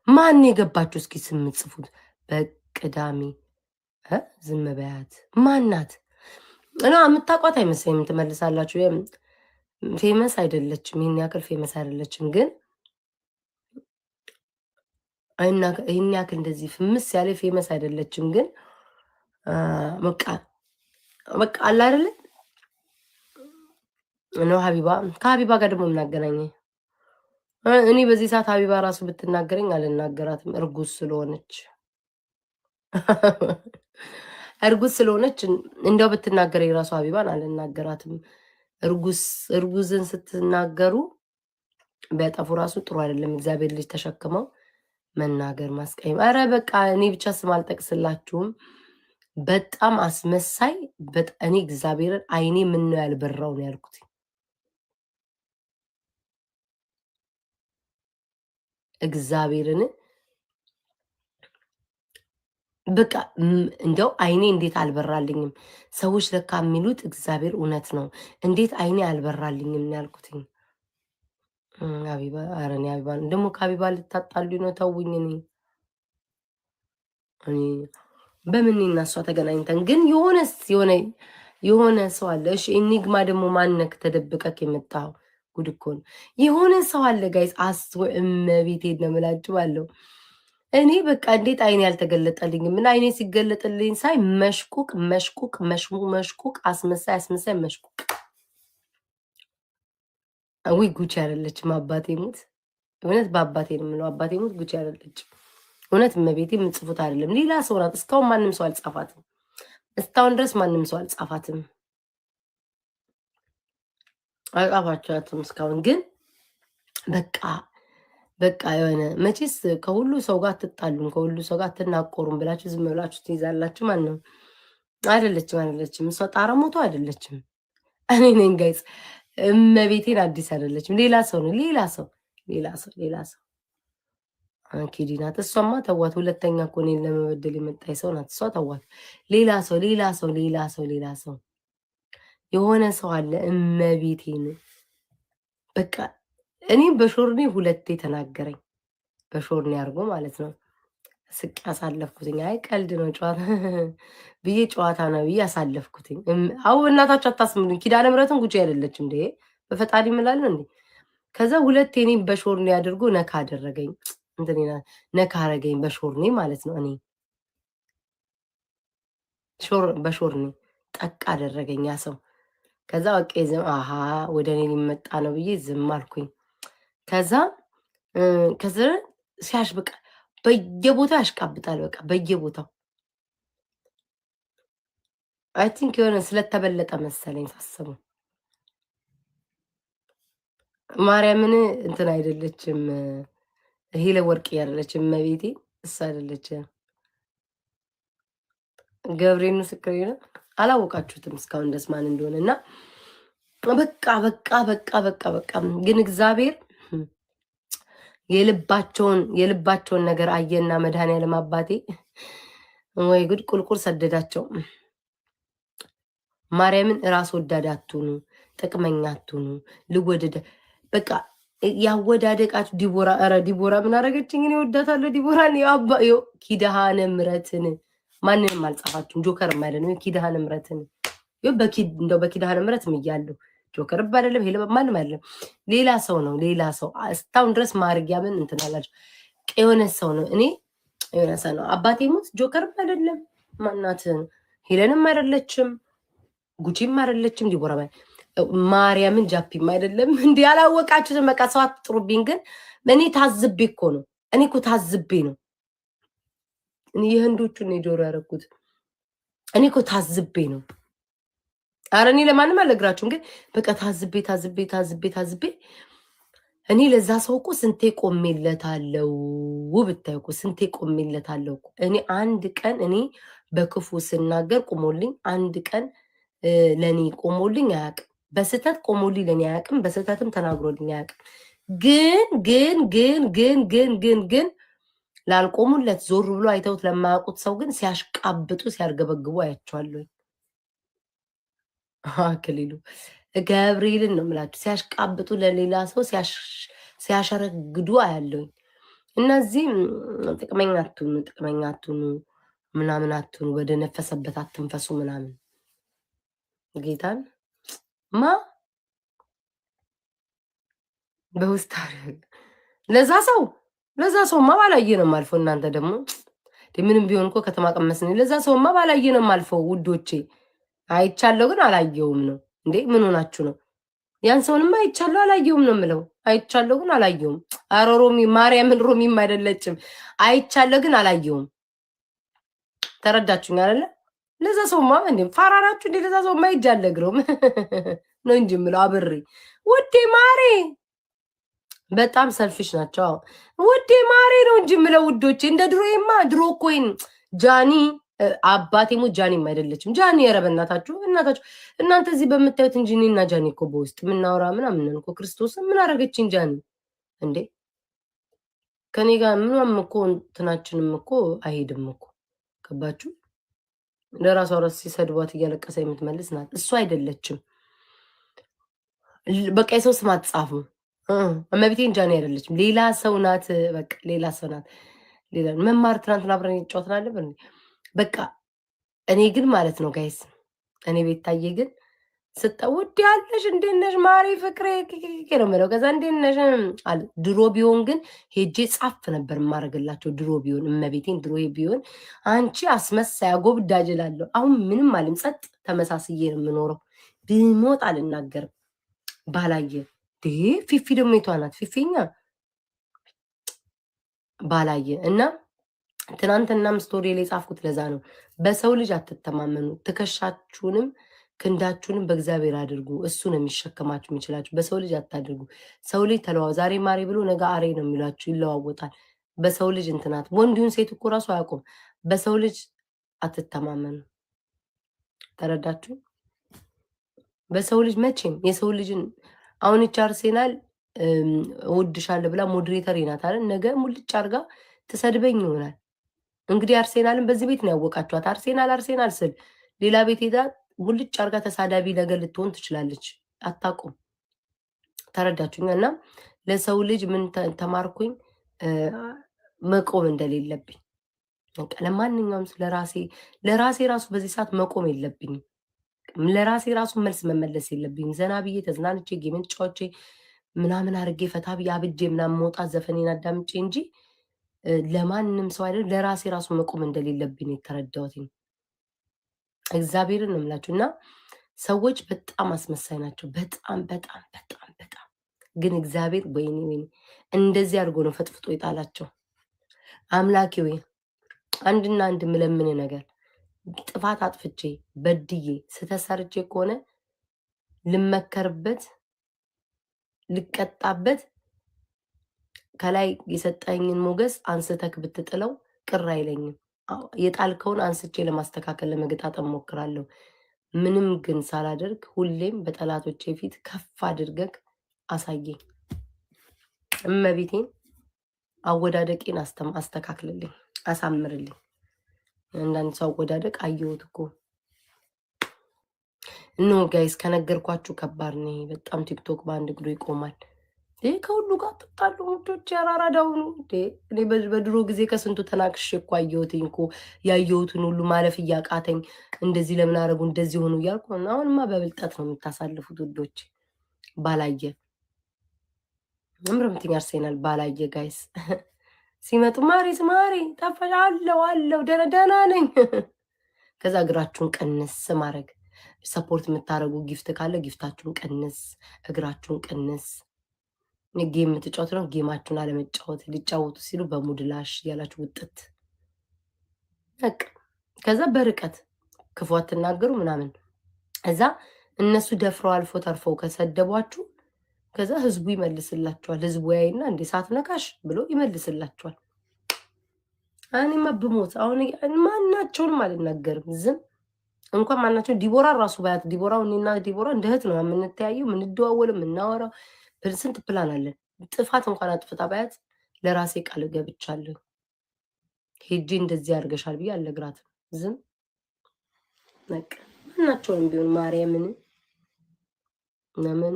ማን የገባችሁ እስኪ ስም ጽፉት። በቅዳሜ ዝም በያት ማናት? እና የምታውቋት አይመስለኝም። ትመልሳላችሁ። ፌመስ አይደለችም፣ ይህን ያክል ፌመስ አይደለችም። ግን ይህን ያክል እንደዚህ ፍምስ ያለ ፌመስ አይደለችም። ግን በቃ አለ አይደለ ነው ሀቢባ። ከሀቢባ ጋር ደግሞ የምናገናኘ እኔ በዚህ ሰዓት ሀቢባ ራሱ ብትናገረኝ አልናገራትም። እርጉዝ ስለሆነች እንደው ብትናገረኝ ራሱ ሀቢባን አልናገራትም። እርጉዝን ስትናገሩ ቢያጠፉ ራሱ ጥሩ አይደለም። እግዚአብሔር ልጅ ተሸክመው መናገር ማስቀየም። አረ በቃ እኔ ብቻ ስም አልጠቅስላችሁም። በጣም አስመሳይ። እኔ እግዚአብሔርን አይኔ ምን ነው ያልበራው ነው ያልኩት። እግዚአብሔርን በቃ እንደው አይኔ እንዴት አልበራልኝም። ሰዎች ለካ የሚሉት እግዚአብሔር እውነት ነው። እንዴት አይኔ አልበራልኝም ነው ያልኩት። ሀቢባ አረኔ ሀቢባ ደግሞ ከሀቢባ ልታጣሉኝ ነው። ተውኝ። እኔ በምን እና እሷ ተገናኝተን ግን የሆነ ሰው አለ። እሺ ኢኒግማ ደግሞ ማነክ ተደብቀክ የመጣው ጉድ እኮ ነው። የሆነ ሰው አለ ጋይስ። እመቤቴ ነው የምላችሁ አለው። እኔ በቃ እንዴት አይኔ ያልተገለጠልኝ? ምን አይኔ ሲገለጥልኝ ሳይ መሽቁቅ አስመሳይ መሽቁቅ። ወይ ጉቺ አይደለችም። አባቴ ሙት እውነት በአባቴ ነው የምለው። አባቴ ሙት ጉቺ አይደለችም እውነት። እመቤቴ የምጽፉት አይደለም። ሌላ ሰው ናት። እስካሁን ማንም ሰው አልጻፋትም። እስካሁን ድረስ ማንም ሰው አልጻፋትም። አልጻፋችኋትም እስካሁን። ግን በቃ የሆነ መቼስ ከሁሉ ሰው ጋር አትጣሉም፣ ከሁሉ ሰው ጋር አትናቆሩም ብላችሁ ዝም ብላችሁ ትይዛላችሁ። ማን ነው? አይደለችም። እሷ ጣራ ሞቶ አይደለችም። እኔ ነኝ ጋይስ። እመቤቴን አዲስ አይደለችም። ሌላ ሰው ነው። ሌላ ሰው ኪዲ ናት። እሷማ ተዋት። ሁለተኛ እኮ እኔን ለመበደል የመጣች ሰው ናት እሷ። ተዋት። ሌላ ሰው የሆነ ሰው አለ። እመቤቴን በቃ እኔም በሾርኔ ሁለቴ ተናገረኝ። በሾርኔ አድርጎ ማለት ነው። ስቅ ያሳለፍኩትኝ። አይ ቀልድ ነው ጨዋታ ብዬ ጨዋታ ነው ብዬ ያሳለፍኩትኝ። አው እናታችሁ አታስምሉኝ። ኪዳነ ምሕረትን ጉጂ አይደለችም እንዴ? በፈጣሪ እምላለሁ እንዴ? ከዛ ሁለቴ እኔም በሾርኔ አድርጎ ነካ አደረገኝ። ነካ አረገኝ በሾርኔ ማለት ነው። እኔ በሾርኔ ጠቅ አደረገኝ ያ ሰው። ከዛ በቃ አሃ ወደ እኔ ሊመጣ ነው ብዬ ዝም አልኩኝ። ከዛ ሲያሽ በቃ በየቦታው ያሽቃብጣል። በቃ በየቦታው አይ ቲንክ የሆነ ስለተበለጠ መሰለኝ ሳስበው። ማርያምን እንትን አይደለችም። ሄለ ወርቅ አይደለችም። መቤቴ እሱ አይደለችም። ገብርኤል ምስክሬ ነው። አላወቃችሁትም እስካሁን ደስ ማን እንደሆነ እና በቃ ግን እግዚአብሔር የልባቸውን ነገር አየና መድኃኒዓለም አባቴ ወይ ጉድ ቁልቁል ሰደዳቸው። ማርያምን ራስ ወዳድ አትሁኑ፣ ጥቅመኛ አትሁኑ። ልወደደ በቃ ያወዳደቃችሁ ዲቦራ ምን አደረገችኝ? እኔ ወዳታለሁ ዲቦራን። ኪዳነ ምሕረትን ማንንም አልጻፋችሁም። ጆከርም አይደለም ኪዳነ ምሕረትን እንደው በኪዳነ ምሕረት እያለሁ ጆከር አይደለም ሄለ ማንም አይደለም። ሌላ ሰው ነው። እስካሁን ድረስ ማርያምን እንትን አላችሁ። የሆነ ሰው ነው። እኔ የሆነ ሰው ነው። አባቴ ሙት ጆከር አይደለም። ማናት? ሄለንም አይደለችም፣ ጉቺም አይደለችም፣ ዲቦራ ማርያምን ጃፒም አይደለም። እንዲህ ያላወቃችሁትን በቃ ሰው አትጥሩብኝ። ግን እኔ ታዝቤ እኮ ነው። እኔ እኮ ታዝቤ ነው። እኔ የህንዶቹን ጆሮ ያደረኩት እኔ እኮ ታዝቤ ነው። አረ እኔ ለማንም አልነግራችሁም። ግን በቃ ታዝቤ እኔ ለዛ ሰው እኮ ስንቴ ቆሜለታለሁ። ብታዩ እኮ ስንቴ ቆሜለታለሁ እኮ። እኔ አንድ ቀን እኔ በክፉ ስናገር ቆሞልኝ፣ አንድ ቀን ለእኔ ቆሞልኝ አያውቅም። በስተት ቆሞልኝ ለኔ አያውቅም በስተትም ተናግሮልኝ አያውቅም ግን ላልቆሙለት ዞር ብሎ አይተውት ለማያውቁት ሰው ግን ሲያሽቃብጡ ሲያርገበግቡ አያቸዋለሁ አክሊሉ ገብርኤልን ነው የምላችሁ ሲያሽቃብጡ ለሌላ ሰው ሲያሸረግዱ አያለሁ እነዚህ ጥቅመኛ አትሁኑ ምናምን አትሁኑ ወደ ነፈሰበት አትንፈሱ ምናምን ጌታን ማ በውስጥ ለዛ ሰውማ ባላየ ነው የማልፈው እናንተ ደግሞ ምንም ቢሆን እኮ ከተማ ቀመስን ለዛ ሰውማ ባላየ ነው የማልፈው ውዶቼ አይቻለሁ ግን አላየውም ነው እንዴ ምን ሆናችሁ ነው ያን ሰውንማ አይቻለሁ አላየውም ነው የምለው አይቻለሁ ግን አላየውም አረ ሮሚ ማርያምን ሮሚም አይደለችም አይቻለሁ ግን አላየውም ተረዳችሁኝ አይደለ ለዛ ሰውማ እንዴ ፋራራችሁ እንዴ ለዛ ሰውማ ይጃለግረው ነው እንጂ የምለው አብሬ ውዴ ማሬ በጣም ሰልፊሽ ናቸው ውዴ ማሬ ነው እንጂ የምለው ውዶቼ እንደ ድሮዬማ ድሮ ኮይን ጃኒ አባቴሞ ጃኒም አይደለችም ጃኒ የረበናታችሁ እናንተ እዚህ በምታዩት እንጂ እኔና ጃኒ እኮ በውስጥ ምናወራ ምናምን እኮ ክርስቶስ ምን አረገችኝ ጃኒ እንዴ ከኔ ጋር ምንም እኮ እንትናችንም እኮ አይሄድም እኮ ከባችሁ ለራሷ ራስ ሲሰድቧት እያለቀሰ የምትመልስ ናት እሱ አይደለችም በቃ የሰው ስም አትጻፉ እመቤቴን ጃኒ አይደለችም ሌላ ሰው ናት በቃ ሌላ ሰው ናት ሌላ መማር ትናንትና አብረን ይጫወትናል በቃ እኔ ግን ማለት ነው ጋይስ እኔ ቤታዬ ግን ስትውድ ያለሽ እንደነሽ ማሪ ፍቅሬ ነው ማለት ከዛ እንደነሽ አለ ድሮ ቢሆን ግን ሄጄ ጻፍ ነበር ማረግላቸው ድሮ ቢሆን እመቤቴን ድሮ ቢሆን አንቺ አስመሳያ ጎብዳጅ እላለሁ አሁን ምንም አልም ጸጥ ተመሳስዬ ነው የምኖረው ቢሞት አልናገርም ባላየ ፊፊ ደግሞ የቷናት ፊፊኛ ባላየ እና ትናንትናም ስቶሪ ላይ ጻፍኩት ለዛ ነው በሰው ልጅ አትተማመኑ ትከሻችሁንም ክንዳችሁንም በእግዚአብሔር አድርጉ እሱ ነው የሚሸከማችሁ የሚችላችሁ በሰው ልጅ አታድርጉ ሰው ልጅ ተለዋው ዛሬ ማሬ ብሎ ነገ አሬ ነው የሚላችሁ ይለዋወጣል በሰው ልጅ እንትናት ወንዱን ሴት እኮ ራሱ አያውቁም በሰው ልጅ አትተማመኑ ተረዳችሁ በሰው ልጅ መቼም የሰው ልጅን አሁን አርሴናል እወድሻለሁ ብላ ሞዴሬተር ናት አይደል ነገ ሙልጭ አርጋ ተሰድበኝ ይሆናል እንግዲህ አርሴናልን በዚህ ቤት ነው ያወቃችኋት አርሴናል ስል ሌላ ቤት ሄዳ ሙልጭ አርጋ ተሳዳቢ ነገር ልትሆን ትችላለች አታውቁም ተረዳችሁኛና ለሰው ልጅ ምን ተማርኩኝ መቆም እንደሌለብኝ ለማንኛውም ለራሴ ራሱ በዚህ ሰዓት መቆም የለብኝም ለራሴ ራሱ መልስ መመለስ የለብኝም ዘና ብዬ ተዝናንቼ ጌምን ጫዎቼ ምናምን አርጌ ፈታ ብዬ አብጄ ምናምን መውጣት ዘፈኔን አዳምጬ እንጂ ለማንም ሰው አይደል ለራሴ ራሱ መቆም እንደሌለብኝ የተረዳሁት እግዚአብሔርን ነው የምላችሁና ሰዎች በጣም አስመሳይ ናቸው በጣም ግን እግዚአብሔር ወይኔ እንደዚህ አድርጎ ነው ፈጥፍጦ ይጣላቸው አምላኬ ወይ አንድና አንድ ምለምን ነገር ጥፋት አጥፍቼ በድዬ ስተሰርቼ ከሆነ ልመከርበት ልቀጣበት ከላይ የሰጠኝን ሞገስ አንስተክ ብትጥለው ቅር አይለኝም የጣልከውን አንስቼ ለማስተካከል ለመገጣጠም ሞክራለሁ ምንም ግን ሳላደርግ ሁሌም በጠላቶቼ ፊት ከፍ አድርገክ አሳየኝ እመቤቴን አወዳደቄን አስተካክልልኝ አሳምርልኝ አንዳንድ ሰው አወዳደቅ አየሁት እኮ ኖ ጋይስ ከነገርኳችሁ ከባድ ነው በጣም ቲክቶክ በአንድ እግሩ ይቆማል ከሁሉ ጋር ተጣሉ ሙቶች ያራራዳው ነው እኔ በድሮ ጊዜ ከስንቱ ተናክሽ እኮ አየሁትኝ እኮ ያየሁትን ሁሉ ማለፍ እያቃተኝ እንደዚህ ለምን አረጉ እንደዚህ ሆኑ እያልኩ አሁንማ በብልጠት ነው የምታሳልፉት ውዶች ባላየ ምንምርምትኛ አርሴናል ባላየ ጋይስ ሲመጡ ማሪ ጠፋሽ አለው ደህና ነኝ ከዛ እግራችሁን ቀንስ ማድረግ ሰፖርት የምታደርጉ ጊፍት ካለ ጊፍታችሁን ቀንስ እግራችሁን ቀንስ ጌም የምትጫወቱ ነው ጌማችሁን አለመጫወት ሊጫወቱ ሲሉ በሙድላሽ ያላችሁ ውጥት በቃ ከዛ በርቀት ክፉ አትናገሩ ምናምን እዛ እነሱ ደፍረው አልፎ ተርፈው ከሰደቧችሁ ከዛ ህዝቡ ይመልስላችኋል ህዝቡ ያይና እንዴ ሳትነካሽ ብሎ ይመልስላችኋል እኔማ ብሞት አሁን ማናቸውንም አልናገርም ዝም እንኳን ማናቸው ዲቦራ ራሱ ባያት ዲቦራው እኔና ዲቦራ እንደ እህት ነው የምንተያየው የምንደዋወለው የምናወራው ስንት ፕላን አለን። ጥፋት እንኳን አጥፍታ ባያት ለራሴ ቃል ገብቻለሁ ሄጄ እንደዚህ አድርገሻል ብዬ አልነግራትም። ዝም በቃ ማናቸውንም ቢሆን ማርያምን ለምን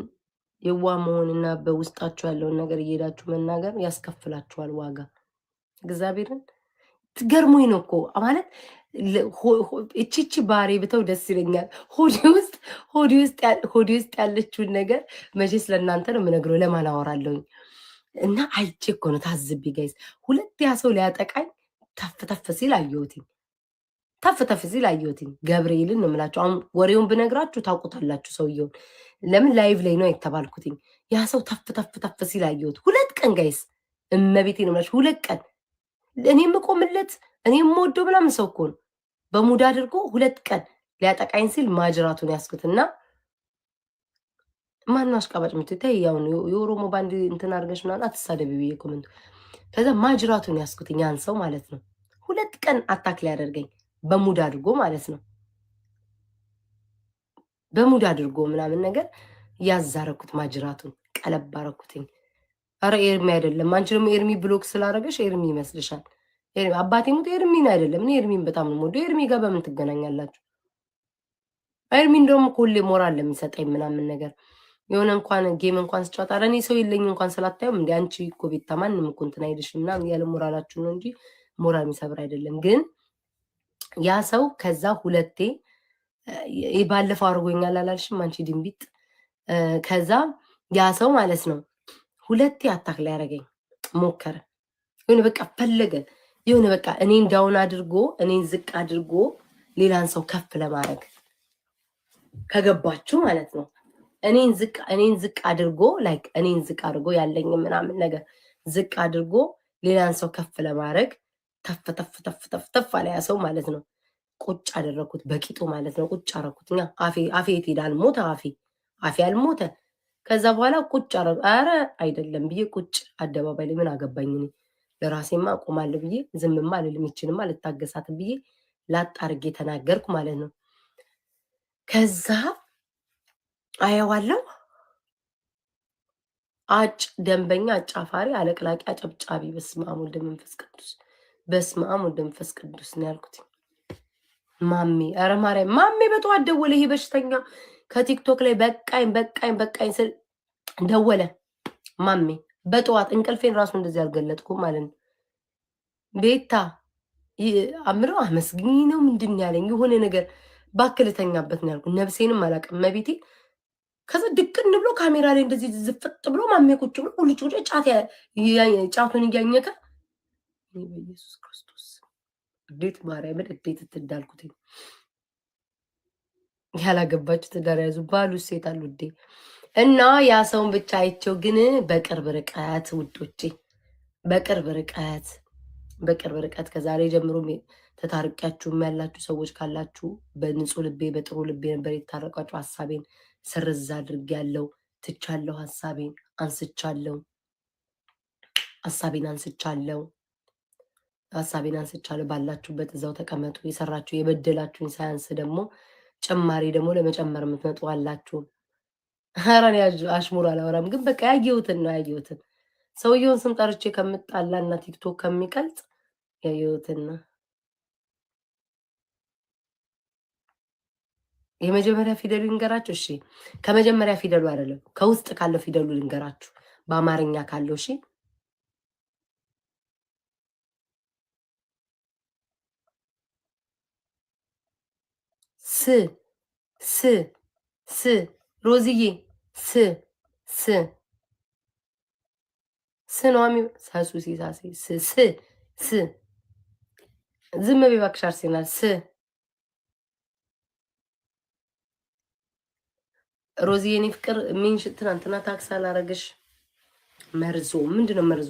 የዋ መሆንና በውስጣቸው ያለውን ነገር እየሄዳችሁ መናገር ያስከፍላችኋል ዋጋ። እግዚአብሔርን ትገርሙኝ ነው እኮ ማለት እቺ ባሬ ብተው ደስ ይለኛል። ሆዴ ውስጥ ያለችውን ነገር መቼ ስለእናንተ ነው የምነግረው፣ ለማን አወራለሁኝ? እና አይቼ እኮ ነው ታዝቢ ጋይዝ። ሁለት ያ ሰው ሊያጠቃኝ ተፍ ሲል አየሁትኝ። ተፍ ሲል አየሁትኝ። ገብርኤልን ነው የምላችሁ። አሁን ወሬውን ብነግራችሁ ታውቁታላችሁ ሰውየውን። ለምን ላይቭ ላይ ነው የተባልኩትኝ። ያ ሰው ተፍ ሲል አየሁት። 2 ቀን ጋይስ፣ እመቤቴ ነው የምላችሁ 2 ቀን እኔ የምቆምለት እኔ የምወደው ምናምን ሰው እኮ ነው። በሙድ አድርጎ 2 ቀን ሊያጠቃኝ ሲል ማጅራቱን ያስኩትና ማን አሽቃባጭ ምትታይ ያው የኦሮሞ ባንድ እንትን አድርገሽ ምናምን አትሳደቢ ብዬ ኮመንቱ። ከዛ ማጅራቱን ያስኩትኝ ያን ሰው ማለት ነው። 2 ቀን አታክ ሊያደርገኝ በሙድ አድርጎ ማለት ነው። በሙድ አድርጎ ምናምን ነገር ያዛረኩት ማጅራቱን ቀለብ አረኩትኝ። አረ ኤርሚ አይደለም። አንቺ ደግሞ ኤርሚ ብሎክ ስላደረገሽ ኤርሚ ይመስልሻል? አባቴ ሙት ኤርሚን አይደለም። እኔ ኤርሚን በጣም ነው የምወደው። ኤርሚ ጋር በምን ትገናኛላችሁ? ኤርሚ እንደውም ሁሌ ሞራል ለሚሰጠኝ ምናምን ነገር የሆነ እንኳን ጌም እንኳን ስጫወት አረ እኔ ሰው የለኝ እንኳን ስላታየው እንደ አንቺ እኮ ቤታ ማንም እኮ እንትን አይልሽም ምናምን ያለ ሞራላችሁ ነው እንጂ ሞራል የሚሰብር አይደለም። ግን ያ ሰው ከዛ 2ቴ ባለፈው አድርጎኛል አላልሽም አንቺ ድንቢጥ? ከዛ ያ ሰው ማለት ነው 2ቴ አታክ ላይ ያደረገኝ ሞከረ። የሆነ በቃ ፈለገ የሆነ በቃ እኔን ዳውን አድርጎ እኔን ዝቅ አድርጎ ሌላን ሰው ከፍ ለማድረግ ከገባችሁ ማለት ነው። እኔን ዝቅ አድርጎ ላይክ እኔን ዝቅ አድርጎ ያለኝ ምናምን ነገር ዝቅ አድርጎ ሌላን ሰው ከፍ ለማድረግ ተፍ አለ ያ ሰው ማለት ነው። ቁጭ አደረኩት በቂጡ ማለት ነው። ቁጭ አደረኩትኛ አፌ ይሄዳል ሞተ አፌ አልሞተ። ከዛ በኋላ ቁጭ አረ አይደለም ብዬ ቁጭ አደባባይ ላይ ምን አገባኝ እኔ ለራሴማ አቆማለሁ ብዬ ዝምማ አልልም ይችንማ ልታገሳት ብዬ ላጣርጌ ተናገርኩ ማለት ነው። ከዛ አየዋለሁ ደንበኛ አጫፋሪ አለቅላቂ አጨብጫቢ በስመ አብ ወወልድ ወመንፈስ ቅዱስ በስመ አብ ወወልድ ወመንፈስ ቅዱስ ነው ያልኩት። ማሜ አረ ማርያም ማሜ በጠዋት ደወለ። ይሄ በሽተኛ ከቲክቶክ ላይ በቃኝ ስል ደወለ። ማሜ በጠዋት እንቅልፌን ራሱ እንደዚህ አልገለጥኩም ማለት ነው። ቤታ አምረው አመስግኝ ነው ምንድን ያለኝ የሆነ ነገር ባክልተኛበት ነው ያልኩት። ነፍሴንም አላውቅም መቤቴ። ከዛ ድቅን ብሎ ካሜራ ላይ እንደዚህ ዝፍጥ ብሎ ማሜ ቁጭ ብሎ ሁሉ ጫቱን እያኘከ በኢየሱስ ክርስቶስ እንዴት ማርያምን እንዴት ትዳልኩት። ያላገባችሁ ትዳር ያዙ ባሉ ሴት አሉ እንዴ። እና ያ ሰውን ብቻ አይቼው ግን በቅርብ ርቀት ውዶቼ በቅርብ ርቀት ከዛሬ ጀምሮ ተታርቂያችሁ ያላችሁ ሰዎች ካላችሁ በንጹህ ልቤ በጥሩ ልቤ ነበር የታረቃችሁ። ሀሳቤን ስርዝ አድርጌያለሁ፣ ትቻለሁ፣ ሀሳቤን አንስቻለሁ። ባላችሁበት እዛው ተቀመጡ። የሰራችሁ የበደላችሁኝ ሳያንስ ደግሞ ጭማሪ ደግሞ ለመጨመር የምትመጡ አላችሁ። ኧረ እኔ አሽሙር አላወራም፣ ግን በቃ ያየሁትን ሰውየውን ስም ጠርቼ ከምጣላ እና ቲክቶክ ከሚቀልጥ ያየሁትና የመጀመሪያ ፊደሉ ልንገራችሁ። እሺ ከመጀመሪያ ፊደሉ አይደለም ከውስጥ ካለው ፊደሉ ልንገራችሁ፣ በአማርኛ ካለው። እሺ ስ ሮዝዬ ስኗሚ ሳሱ ሲሳሴ ስ ዝም በይ እባክሽ አርሴናል ሮዚ የኔ ፍቅር ሚንሽ ትናንትና ታክስ አላረግሽ መርዞ ምንድነው መርዞ?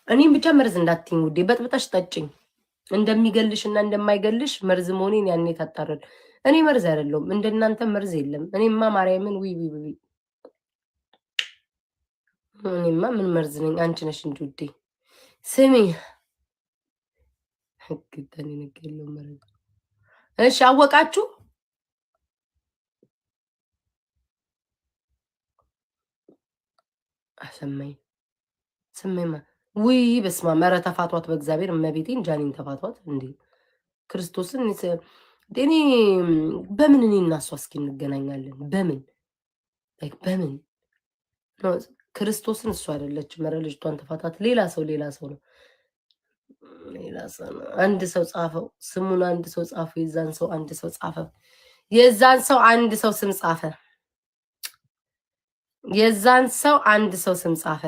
እኔም ብቻ መርዝ እንዳትኝ ውዴ፣ በጥብጣሽ ጠጭኝ። እንደሚገልሽ እና እንደማይገልሽ መርዝ መሆኔን ያኔ ታጣረል። እኔ መርዝ አይደለሁም፣ እንደናንተ መርዝ የለም። እኔማ ማርያምን ዊ እኔማ ምን መርዝ ነኝ? አንቺ ነሽ እንጂ ውዴ። ስሚ ህግተን ነገለው መርዝ። እሺ አወቃችሁ ሰማይማ ውይ በስማ መረ ተፋቷት በእግዚአብሔር እመቤቴን ጃኒን ተፋቷት እንዴ ክርስቶስን እኔ በምን እኔ እና እሷ እስኪ እንገናኛለን በምን ክርስቶስን እሱ አይደለች መረ ልጅቷን ተፋታት ሌላ ሰው ነው አንድ ሰው ጻፈው ስሙን አንድ ሰው ጻፈው የዛን ሰው አንድ ሰው ጻፈው የዛን ሰው አንድ ሰው ስም ጻፈ የዛን ሰው አንድ ሰው ስም ጻፈ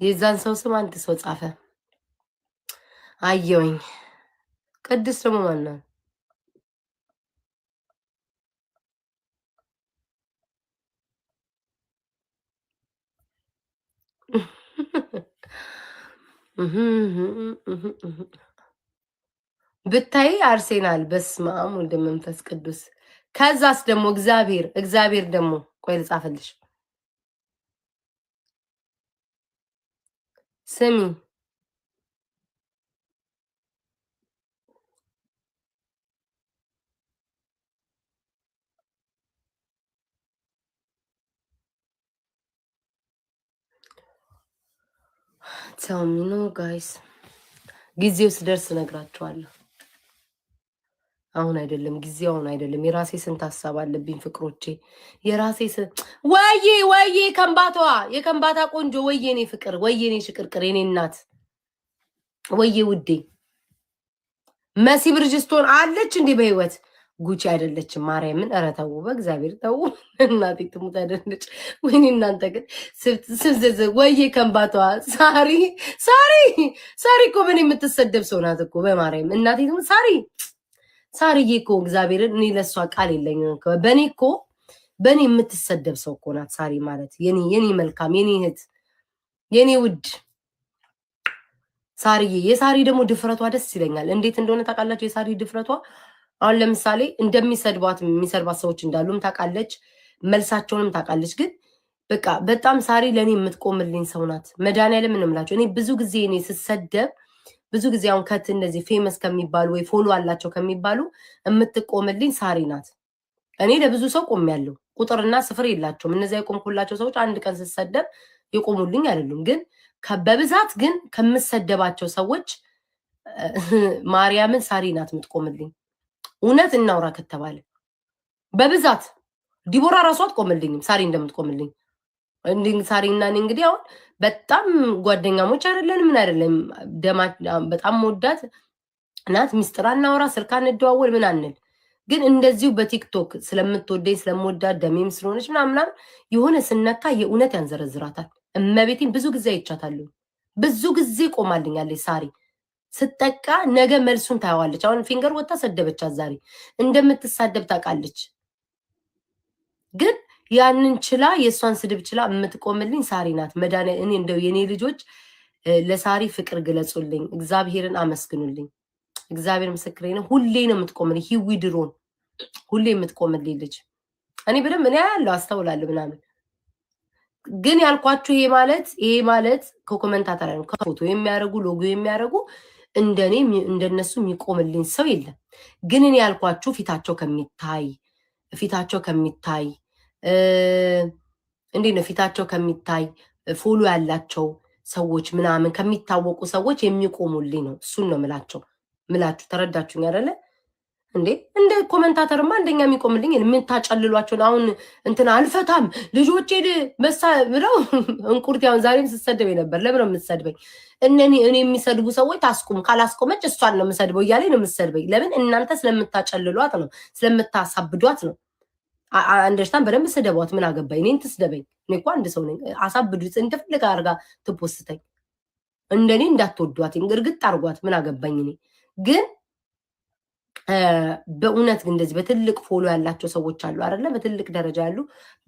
የዛን ሰው ስም አንድ ሰው ጻፈ አየውኝ ቅድስት ደግሞ ማን ነው ብታይ አርሴናል በስማም ወልደ መንፈስ ቅዱስ ከዛስ ደግሞ እግዚአብሔር ደግሞ ቆይ ልጻፈልሽ ስሚ tell me no guys ጊዜው ሲደርስ ነግራችኋለሁ አሁን አይደለም ጊዜው አሁን አይደለም የራሴ ስንት ሐሳብ አለብኝ ፍቅሮቼ የራሴ ወይዬ የከምባታ ቆንጆ ወይዬኔ ፍቅር ወይዬኔ ሽቅርቅር የኔ እናት ወይዬ ውዴ መሲ ብርጅስቶን አለች እንዴ በህይወት ጉቺ አይደለችም ማርያምን ኧረ ተው በእግዚአብሔር ተው እናቴ ትሙት አይደለች ወይኔ እናንተ ግን ስብስብ ወይዬ ከምባቷ ሳሪ እኮ ምን የምትሰደብ ሰው ናት እኮ በማርያም እናቴ ትሙት ሳሪዬ እኮ እግዚአብሔርን እኔ ለሷ ቃል የለኝም በኔ የምትሰደብ ሰው እኮ ናት ሳሪ ማለት የኔ መልካም የኔ እህት የኔ ውድ ሳሪዬ የሳሪ ደግሞ ድፍረቷ ደስ ይለኛል እንዴት እንደሆነ ታውቃላችሁ የሳሪ ድፍረቷ አሁን ለምሳሌ እንደሚሰድባት ሰዎች እንዳሉም ታውቃለች መልሳቸውንም ታውቃለች ግን በቃ በጣም ሳሪ ለኔ የምትቆምልኝ ሰው ናት መድኃኒዓለም ምንም ላችሁ እኔ ብዙ ጊዜ እኔ ስሰደብ ብዙ ጊዜ አሁን ከት እንደዚህ ፌመስ ከሚባሉ ወይ ፎሎ አላቸው ከሚባሉ የምትቆምልኝ ሳሪ ናት እኔ ለብዙ ሰው ቆሜያለሁ ቁጥርና ስፍር የላቸውም እነዚያ የቆምኩላቸው ሰዎች አንድ ቀን ስሰደብ የቆሙልኝ አይደሉም ግን በብዛት ግን ከምሰደባቸው ሰዎች ማርያምን ሳሪ ናት የምትቆምልኝ እውነት እናውራ ከተባለ በብዛት ዲቦራ ራሷ አትቆምልኝም ሳሪ እንደምትቆምልኝ ሳሪና እኔ እንግዲህ አሁን በጣም ጓደኛሞች አይደለን ምን አይደለም በጣም ወዳት ናት ሚስጥር እናውራ ስልክ እንደዋወል ምን አንል ግን እንደዚሁ በቲክቶክ ስለምትወደኝ ስለምወዳት ደሜም ስለሆነች ምናምን የሆነ ስነካ የእውነት ያንዘረዝራታል እመቤቴን ብዙ ጊዜ አይቻታለሁ ብዙ ጊዜ ቆማልኛለች ሳሪ ስትጠቃ ነገ መልሱን ታያዋለች አሁን ፊንገር ወጣ ሰደበቻት ዛሬ እንደምትሳደብ ታውቃለች ግን ያንን ችላ የሷን ስድብ ችላ የምትቆምልኝ ሳሪ ናት መዳኔ እኔ እንደው የኔ ልጆች ለሳሪ ፍቅር ግለጹልኝ እግዚአብሔርን አመስግኑልኝ እግዚአብሔር ምስክሬ ነው ሁሌ ነው የምትቆምልኝ ሂዊ ድሮን ሁሌ የምትቆምልኝ ልጅ እኔ በደም እኔ ያለው አስተውላለሁ ምናምን ግን ያልኳችሁ ይሄ ማለት ከኮሜንታተር ነው ከፎቶ የሚያረጉ ሎጎ የሚያረጉ እንደኔ እንደነሱ የሚቆምልኝ ሰው የለም ግን እኔ ያልኳችሁ ፊታቸው ከሚታይ እንዴ ነው ፊታቸው ከሚታይ ፎሎ ያላቸው ሰዎች ምናምን ከሚታወቁ ሰዎች የሚቆሙልኝ ነው እሱን ነው ምላችሁ ተረዳችሁኝ አይደለ እንዴ እንደ ኮሜንታተርማ እንደኛ የሚቆምልኝ ምን ታጨልሏቸው አሁን እንትና አልፈታም ልጆቼ መሳ ብለው እንቁርት ያውን ዛሬም ስሰደበኝ ነበር ለምን ነው የምትሰድበኝ እኔ የሚሰድቡ ሰዎች ታስቁም ካላስቆመች እሷን ነው የምሰድበው እያለኝ ነው የምትሰድበኝ ለምን እናንተ ስለምታጨልሏት ነው ስለምታሳብዷት ነው አንደርስታንድ በደንብ ስደቧት ምን አገባኝ እኔን ትስደበኝ እኔ እኮ አንድ ሰው ነኝ አሳብዱት እንደፈለገ አርጋ ትፖስተኝ እንደኔ እንዳትወዷት እርግጥ አርጓት ምን አገባኝ እኔ ግን በእውነት እንደዚህ በትልቅ ፎሎ ያላቸው ሰዎች አሉ አይደለ በትልቅ ደረጃ ያሉ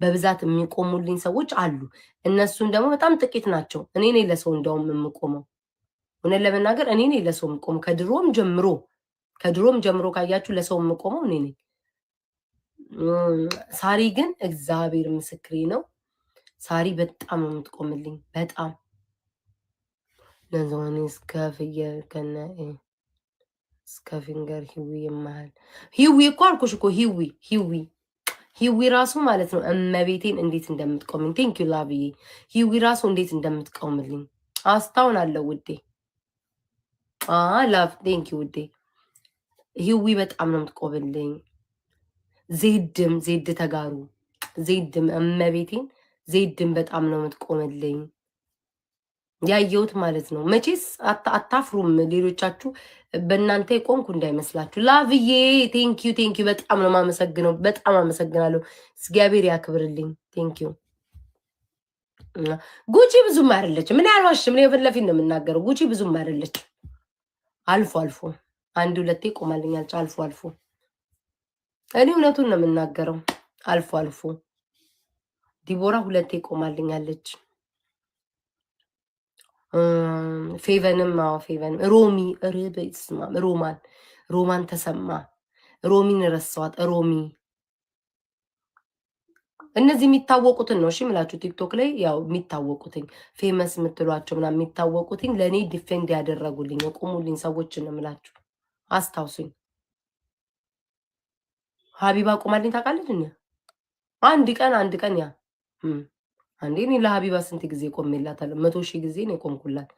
በብዛት የሚቆሙልኝ ሰዎች አሉ እነሱም ደግሞ በጣም ጥቂት ናቸው እኔ ነኝ ለሰው እንደውም የምቆመው እውነት ለመናገር እኔ ነኝ ለሰው የምቆመው ከድሮም ጀምሮ ካያችሁ ለሰው የምቆመው እኔ ነኝ ሳሪ ግን እግዚአብሔር ምስክሬ ነው። ሳሪ በጣም ነው የምትቆምልኝ። በጣም ለዛኔ እስከፍየ ከነ እስከፊንገር ሂዊ የማል ሂዊ እኮ አልኩሽ እኮ ሂዊ ራሱ ማለት ነው እመቤቴን እንዴት እንደምትቆምልኝ። ቴንክ ዩ ላቭዬ። ሂዊ ራሱ እንዴት እንደምትቆምልኝ አስታውናለሁ ውዴ። ላቭ ቴንክ ዩ ውዴ። ሂዊ በጣም ነው የምትቆምልኝ። ዜድ ተጋሩ ዜድም እመቤቴን ዜድም በጣም ነው የምትቆምልኝ። ያየሁት ማለት ነው። መቼስ አታፍሩም ሌሎቻችሁ። በእናንተ የቆምኩ እንዳይመስላችሁ። ላቭዬ ቴንኪዩ በጣም ነው የማመሰግነው። በጣም አመሰግናለሁ። እግዚአብሔር ያክብርልኝ። ቴንኪዩ። ጉቺ ብዙም አይደለችም። ምን ያልዋሽም ነው የፊት ለፊት ነው የምናገረው። ጉቺ ብዙም አይደለችም። አልፎ አልፎ አንድ ሁለቴ ቆማልኛለች። አልፎ አልፎ እኔ እውነቱን ነው የምናገረው። አልፎ አልፎ ዲቦራ ሁለቴ ቆማልኛለች። ፌቨንም ሮሚ ሮማን ተሰማ ሮሚን ረሳዋት። ሮሚ እነዚህ የሚታወቁትን ነው እሺ ምላችሁ ቲክቶክ ላይ ያው የሚታወቁትኝ ፌመስ የምትሏቸው ምናምን የሚታወቁትኝ ለእኔ ዲፌንድ ያደረጉልኝ የቆሙልኝ ሰዎችን ነው ምላችሁ። አስታውሱኝ። ሀቢባ ቆማልኝ ታውቃለች። አንድ ቀን ያ አንዴ እኔ ለሀቢባ ስንት ጊዜ ቆሜላታለሁ? 100,000 ጊዜ ነው የቆምኩላት።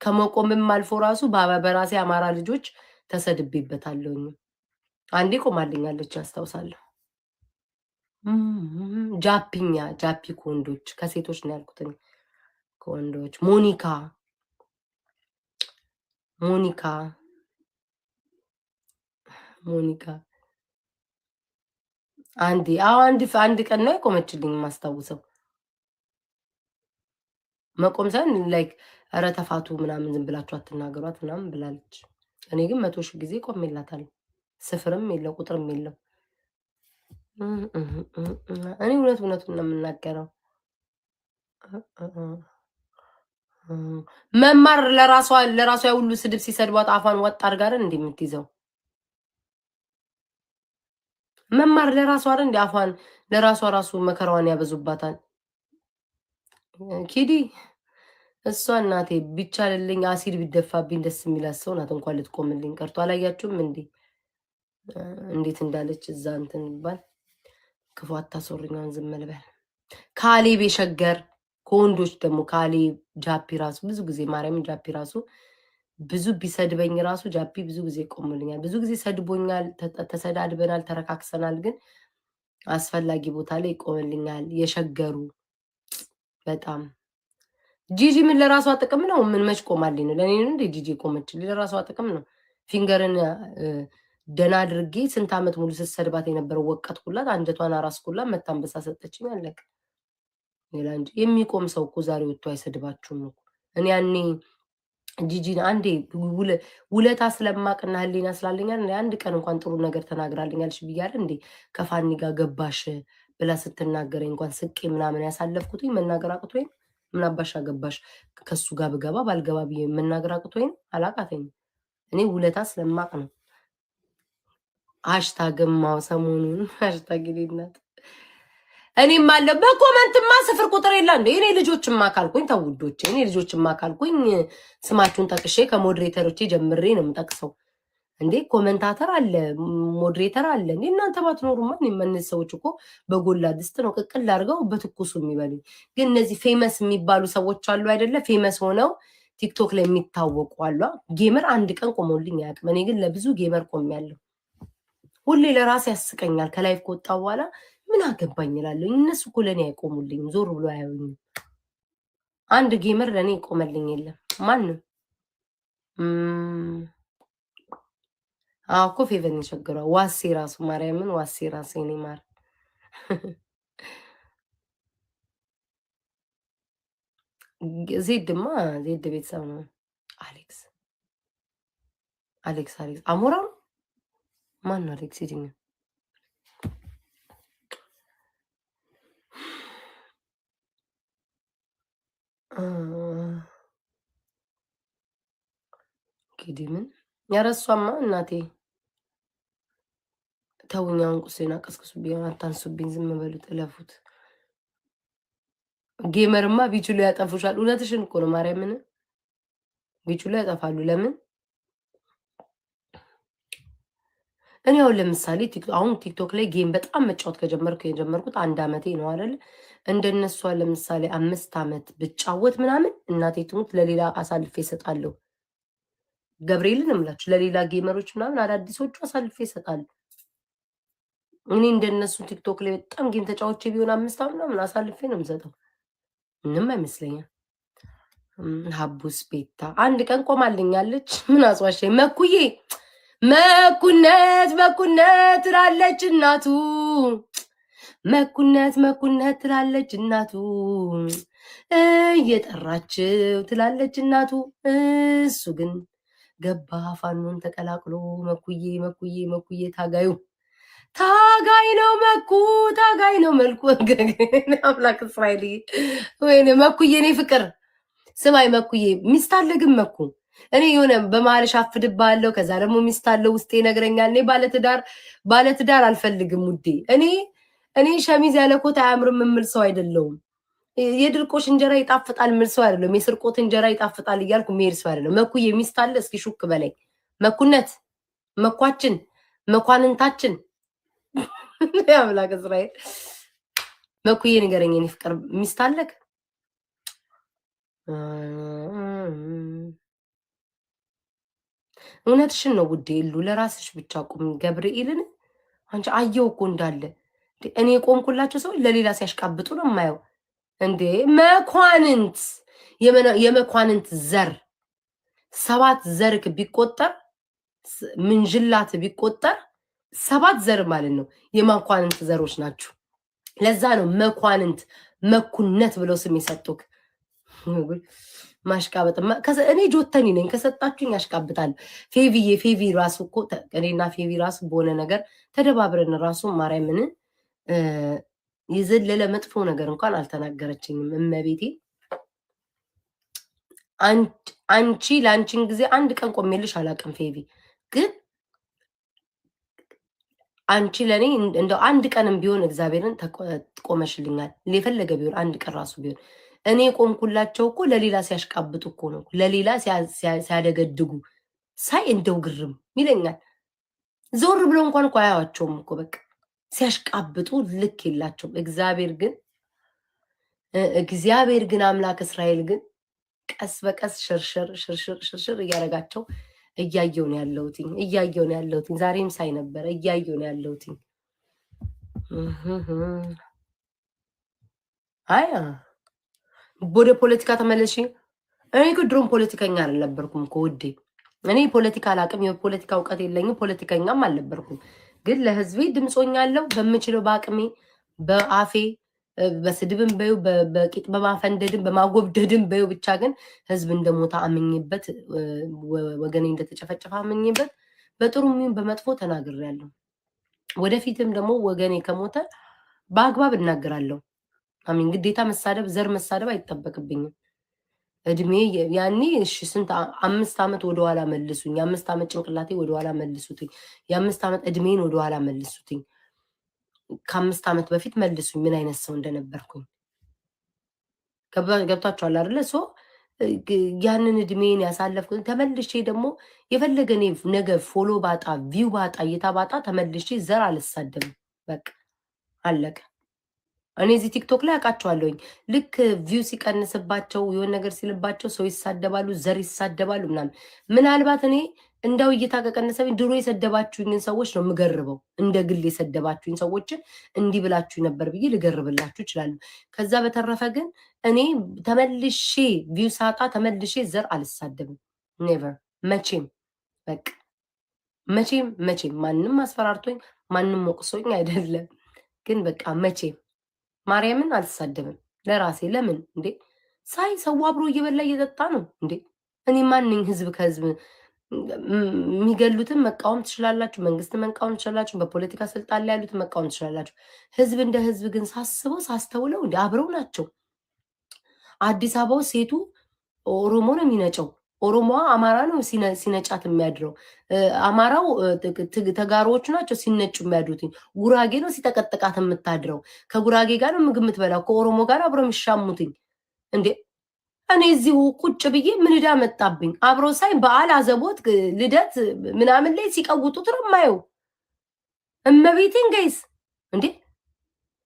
ከመቆምም አልፎ ራሱ በራሴ አማራ ልጆች ተሰድቤበታለሁኝ። አንዴ ቆማልኛለች አስታውሳለሁ። ጃፒ ከወንዶች ከሴቶች ነው ያልኩት። ከወንዶች ሞኒካ አንድ ቀን ነው የቆመችልኝ የማስታውሰው። መቆም ሳይሆን ላይክ ኧረ ተፋቱ ምናምን ዝም ብላችሁ አትናገሯት ምናምን ብላለች። እኔ ግን 100,000 ጊዜ ቆሜላታለሁ። ስፍርም የለው ቁጥርም የለው። እኔ እውነቱን ነው የምናገረው። መማር ለራሷ ሁሉ ስድብ ሲሰድቧት አፏን ወጥ አድርጋ አይደል እንዴ የምትይዘው? መማር ለራሷ አይደል እንዴ? አፏን ለራሷ ራሱ መከራዋን ያበዙባታል። ኪዲ እሷ እናቴ ቢቻልልኝ አሲድ ቢደፋብኝ ደስ የሚላት ሰው ናት። እንኳን ልትቆምልኝ ቀርቶ አላያችሁም እንዴ እንዴት እንዳለች እዛ እንትን ይባል። ክፉ አታስወሩኛውን ዝም ልበል። ካሌብ የሸገር ከወንዶች ደግሞ ካሌብ ጃፒ ራሱ ብዙ ጊዜ ማርያምን ጃፒ ራሱ ብዙ ቢሰድበኝ ራሱ ጃፒ ብዙ ጊዜ ቆምልኛል። ብዙ ጊዜ ሰድቦኛል፣ ተሰዳድበናል፣ ተረካክሰናል። ግን አስፈላጊ ቦታ ላይ ይቆምልኛል። የሸገሩ በጣም ጂጂ ምን ለራሷ ጥቅም ነው? ምን መች ቆማልኝ ነው? ለኔ ነው እንዴ ጂጂ ቆመችልኝ? ለራሷ ጥቅም ነው። ፊንገርን ደና አድርጌ ስንት ዓመት ሙሉ ስትሰድባት የነበረው ወቀጥኩላት፣ አንጀቷን አራስኩላት፣ መታንበሳ ሰጠችኝ። አለቀ። ሌላ እንጂ የሚቆም ሰው እኮ ዛሬ ወጥቶ አይሰድባችሁም እኮ። እኔ ያኔ ጂጂን አንዴ ውለታ ስለማቅና ህሊና ስላለኛል አንድ ቀን እንኳን ጥሩ ነገር ተናግራልኛልሽ ብያለ እንዴ ከፋኒ ጋር ገባሽ ብላ ስትናገረኝ እንኳን ስቄ ምናምን ያሳለፍኩትኝ መናገር አቅቶኝ ምን አባሻ ገባሽ ከሱ ጋር ብገባ ባልገባ ብዬ መናገር አቅቶኝ አላቃተኝም። እኔ ውለታ ስለማቅ ነው። ሃሽታግማው ሰሞኑን ሃሽታግ ሊናት እኔም አለ በኮመንትማ ስፍር ቁጥር የለ እንዴ እኔ ልጆችማ ካልኩኝ ተውዶቼ እኔ ልጆችማ ካልኩኝ ስማችሁን ጠቅሼ ከሞዴሬተሮቼ ጀምሬ ነው የምጠቅሰው እንዴ። ኮመንታተር አለ ሞዴሬተር አለ እንዴ። እናንተ ባትኖሩማ እነዚህ ሰዎች እኮ በጎላ ድስት ነው ቅቅል አድርገው በትኩሱ የሚበሉኝ። ግን እነዚህ ፌመስ የሚባሉ ሰዎች አሉ አይደለ? ፌመስ ሆነው ቲክቶክ ላይ የሚታወቁ አሉ። ጌመር አንድ ቀን ቆሞልኝ አያውቅም። እኔ ግን ለብዙ ጌመር ቆሜያለሁ። ሁሌ ለራሴ ያስቀኛል። ከላይፍ ከወጣ በኋላ ምን አገባኝ እላለሁ። እነሱ እኮ ለእኔ አይቆሙልኝም፣ ዞር ብሎ አያዩኝም። አንድ ጌመር ለእኔ ይቆመልኝ የለም ማንም። እኮ ፌቨን ይቸግረዋል። ዋሴ ራሱ ማርያምን ዋሴ ራሴ እኔ ማር ዜድማ ዜድ ቤተሰብ ነው። አሌክስ አሞራ ነው። ማን ነው አሌክስ? የትኛው እንግዲህ ምን ያረሷማ እናቴ ተውኛውን ቁስሌን አቀስቅሱብኝ አታንሱብኝ ዝም በሉት እለፉት ጌመርማ ቢችሉ ያጠፉሻል እውነትሽን እኮ ነው ማርያምን ቢችሉ ያጠፋሉ ለምን እኔ አሁን ለምሳሌ አሁን ቲክቶክ ላይ ጌም በጣም መጫወት ከጀመርኩት 1 ዓመቴ ነው አይደል እንደነሱ ለምሳሌ 5 ዓመት ብጫወት ምናምን እናቴ ትሙት ለሌላ አሳልፌ እሰጣለሁ ገብርኤልን እምላችሁ ለሌላ ጌመሮች ምናምን አዳዲሶቹ አሳልፌ እሰጣለሁ እኔ እንደነሱ ቲክቶክ ላይ በጣም ጌም ተጫውቼ ቢሆን 5 ዓመት ምናምን አሳልፌ ነው የምሰጠው ምንም አይመስለኝም ሀቡስ ቤታ አንድ ቀን ቆማልኛለች ምን አስዋሸኝ መኩነት ትላለች እናቱ መኩነት ትላለች እናቱ እየጠራችው ትላለች እናቱ እሱ ግን ገባ ፋኖን ተቀላቅሎ መኩዬ ታጋይ ነው መልኩ አምላክ እስራኤል ወይኔ መኩዬ እኔ ፍቅር ስማይ መኩዬ ሚስት አለ ግን መኩ እኔ የሆነ በመሀልሽ አፍድባለሁ ከዛ ደግሞ ሚስት አለ ውስጤ ይነግረኛል እኔ ባለትዳር አልፈልግም ውዴ እኔ ሸሚዝ ያለ ኮት አያምርም የምል ሰው አይደለሁም የድርቆሽ እንጀራ ይጣፍጣል የምል ሰው አይደለሁም የስርቆት እንጀራ ይጣፍጣል እያልኩ መሄድ ሰው አይደለሁም መኩዬ ሚስት አለ እስኪ ሹክ በላይ መኳችን መኳንንታችን ያምላክ እስራኤል መኩዬ ንገረኝ እኔ ፍቅር ሚስት አለክ እውነትሽን ነው ውዴ ይሉ ለራስሽ ብቻ ቁም ገብርኤልን አንቺ አየው እኮ እንዳለ እኔ ቆምኩላቸው ሰው ለሌላ ሲያሽቃብጡ ነው የማየው እንዴ የመኳንንት ዘር 7 ዘርክ ቢቆጠር ምንጅላት ቢቆጠር 7 ዘር ማለት ነው የመኳንንት ዘሮች ናችሁ ለዛ ነው መኩነት ብለው ስም የሰጡክ ማሽቃበጥ እኔ ጆተኒ ነኝ ከሰጣችሁኝ ያሽቃብጣል ፌቪ ራሱ እኮ እኔና ፌቪ ራሱ በሆነ ነገር ተደባብረን ራሱ ማርያምን ይዘለለ መጥፎ ነገር እንኳን አልተናገረችኝም እመቤቴ አንቺ ላንቺን ጊዜ አንድ ቀን ቆሜልሽ አላቅም ፌቪ ግን አንቺ ለኔ እንደው አንድ ቀንም ቢሆን እግዚአብሔርን ተቆመሽልኛል ለፈለገ ቢሆን አንድ ቀን ራሱ ቢሆን እኔ ቆምኩላቸው እኮ ለሌላ ሲያሽቃብጡ እኮ ነው ለሌላ ሲያደገድጉ ሳይ እንደው ግርም ይለኛል ዞር ብሎ እንኳን እኮ አያዋቸውም እኮ በቃ ሲያሽቃብጡ ልክ የላቸው እግዚአብሔር ግን አምላክ እስራኤል ግን ቀስ በቀስ ሽርሽር እያረጋቸው እያየው ነው ያለሁት ዛሬም ሳይ ነበር እያየው ነው ያለሁት አያ ወደ ፖለቲካ ተመለሽ እኔ ድሮም ፖለቲከኛ አልነበርኩም እኮ ውዴ እኔ ፖለቲካ አላቅም የፖለቲካ እውቀት የለኝም ፖለቲከኛም አልነበርኩም ግን ለህዝቤ ድምጾኛለሁ በምችለው በአቅሜ በአፌ በስድብም በዩ በቂጥ በማፈንደድም በማጎብደድም በዩ ብቻ ግን ህዝብ እንደሞታ አምኝበት ወገኔ እንደተጨፈጨፈ አምኝበት በጥሩም በመጥፎ ተናግሬያለሁ ወደፊትም ደግሞ ወገኔ ከሞተ በአግባብ እናገራለሁ አሚን ግዴታ ዘር መሳደብ አይተበቅብኝም እድሜ ያኔ እሺ ስንት 5 ዓመት ወደ ኋላ መልሱኝ 5 ዓመት ጭንቅላቴ ወደ ኋላ መልሱትኝ የ5 ዓመት እድሜን ወደ ኋላ መልሱትኝ ከ5 ዓመት በፊት መልሱኝ ምን አይነት ሰው እንደነበርኩኝ ገብታችኋል አይደለ ሶ ያንን እድሜን ያሳለፍኩኝ ተመልሼ ደግሞ የፈለገኔ ነገ ፎሎ ባጣ ቪው ባጣ እየታባጣ ተመልሼ ዘር አልሳደብም በቃ አለቀ እኔ እዚህ ቲክቶክ ላይ አውቃቸዋለሁኝ ልክ ቪው ሲቀንስባቸው የሆነ ነገር ሲልባቸው ሰው ይሳደባሉ ዘር ይሳደባሉ ምናልባት እኔ እንዳው እይታ ከቀነሰብኝ ድሮ የሰደባችሁኝን ሰዎች ነው ምገርበው እንደ ግል የሰደባችሁኝ ሰዎችን እንዲህ ብላችሁ ነበር ብዬ ልገርብላችሁ ይችላል ከዛ በተረፈ ግን እኔ ተመልሼ ቪው ሳጣ ተመልሼ ዘር አልሳደብም ኔቨር መቼም በቃ መቼም ማንንም አስፈራርቶኝ ማንንም ወቅሶኝ አይደለም ግን በቃ መቼም ማርያምን አልሳደብም ለራሴ ለምን እንዴ ሳይ ሰው አብሮ እየበላ እየጠጣ ነው እንዴ እኔ ማንኝ ህዝብ ከህዝብ የሚገሉትን መቃወም ትችላላችሁ መንግስትን መቃወም ትችላላችሁ በፖለቲካ ስልጣን ላይ ያሉትን መቃወም ትችላላችሁ ህዝብ እንደ ህዝብ ግን ሳስተውለው እንደ አብረው ናቸው አዲስ አበባው ሴቱ ኦሮሞ ነው የሚነጨው ኦሮሞ አማራ ነው ሲነጫት የሚያድረው። አማራው ተጋሮቹ ናቸው ሲነጩ የሚያድሩት። ጉራጌ ነው ሲጠቀጥቃት የምታድረው። ከጉራጌ ጋር ነው ምግብ የምትበላው። ከኦሮሞ ጋር አብረው የሚሻሙትኝ እንዴ። እኔ እዚሁ ቁጭ ብዬ ምን ዕዳ መጣብኝ? አብረው ሳይ በዓል፣ አዘቦት፣ ልደት ምናምን ላይ ሲቀውጡት ነው የማየው። እመቤቴን ጋይስ እንዴ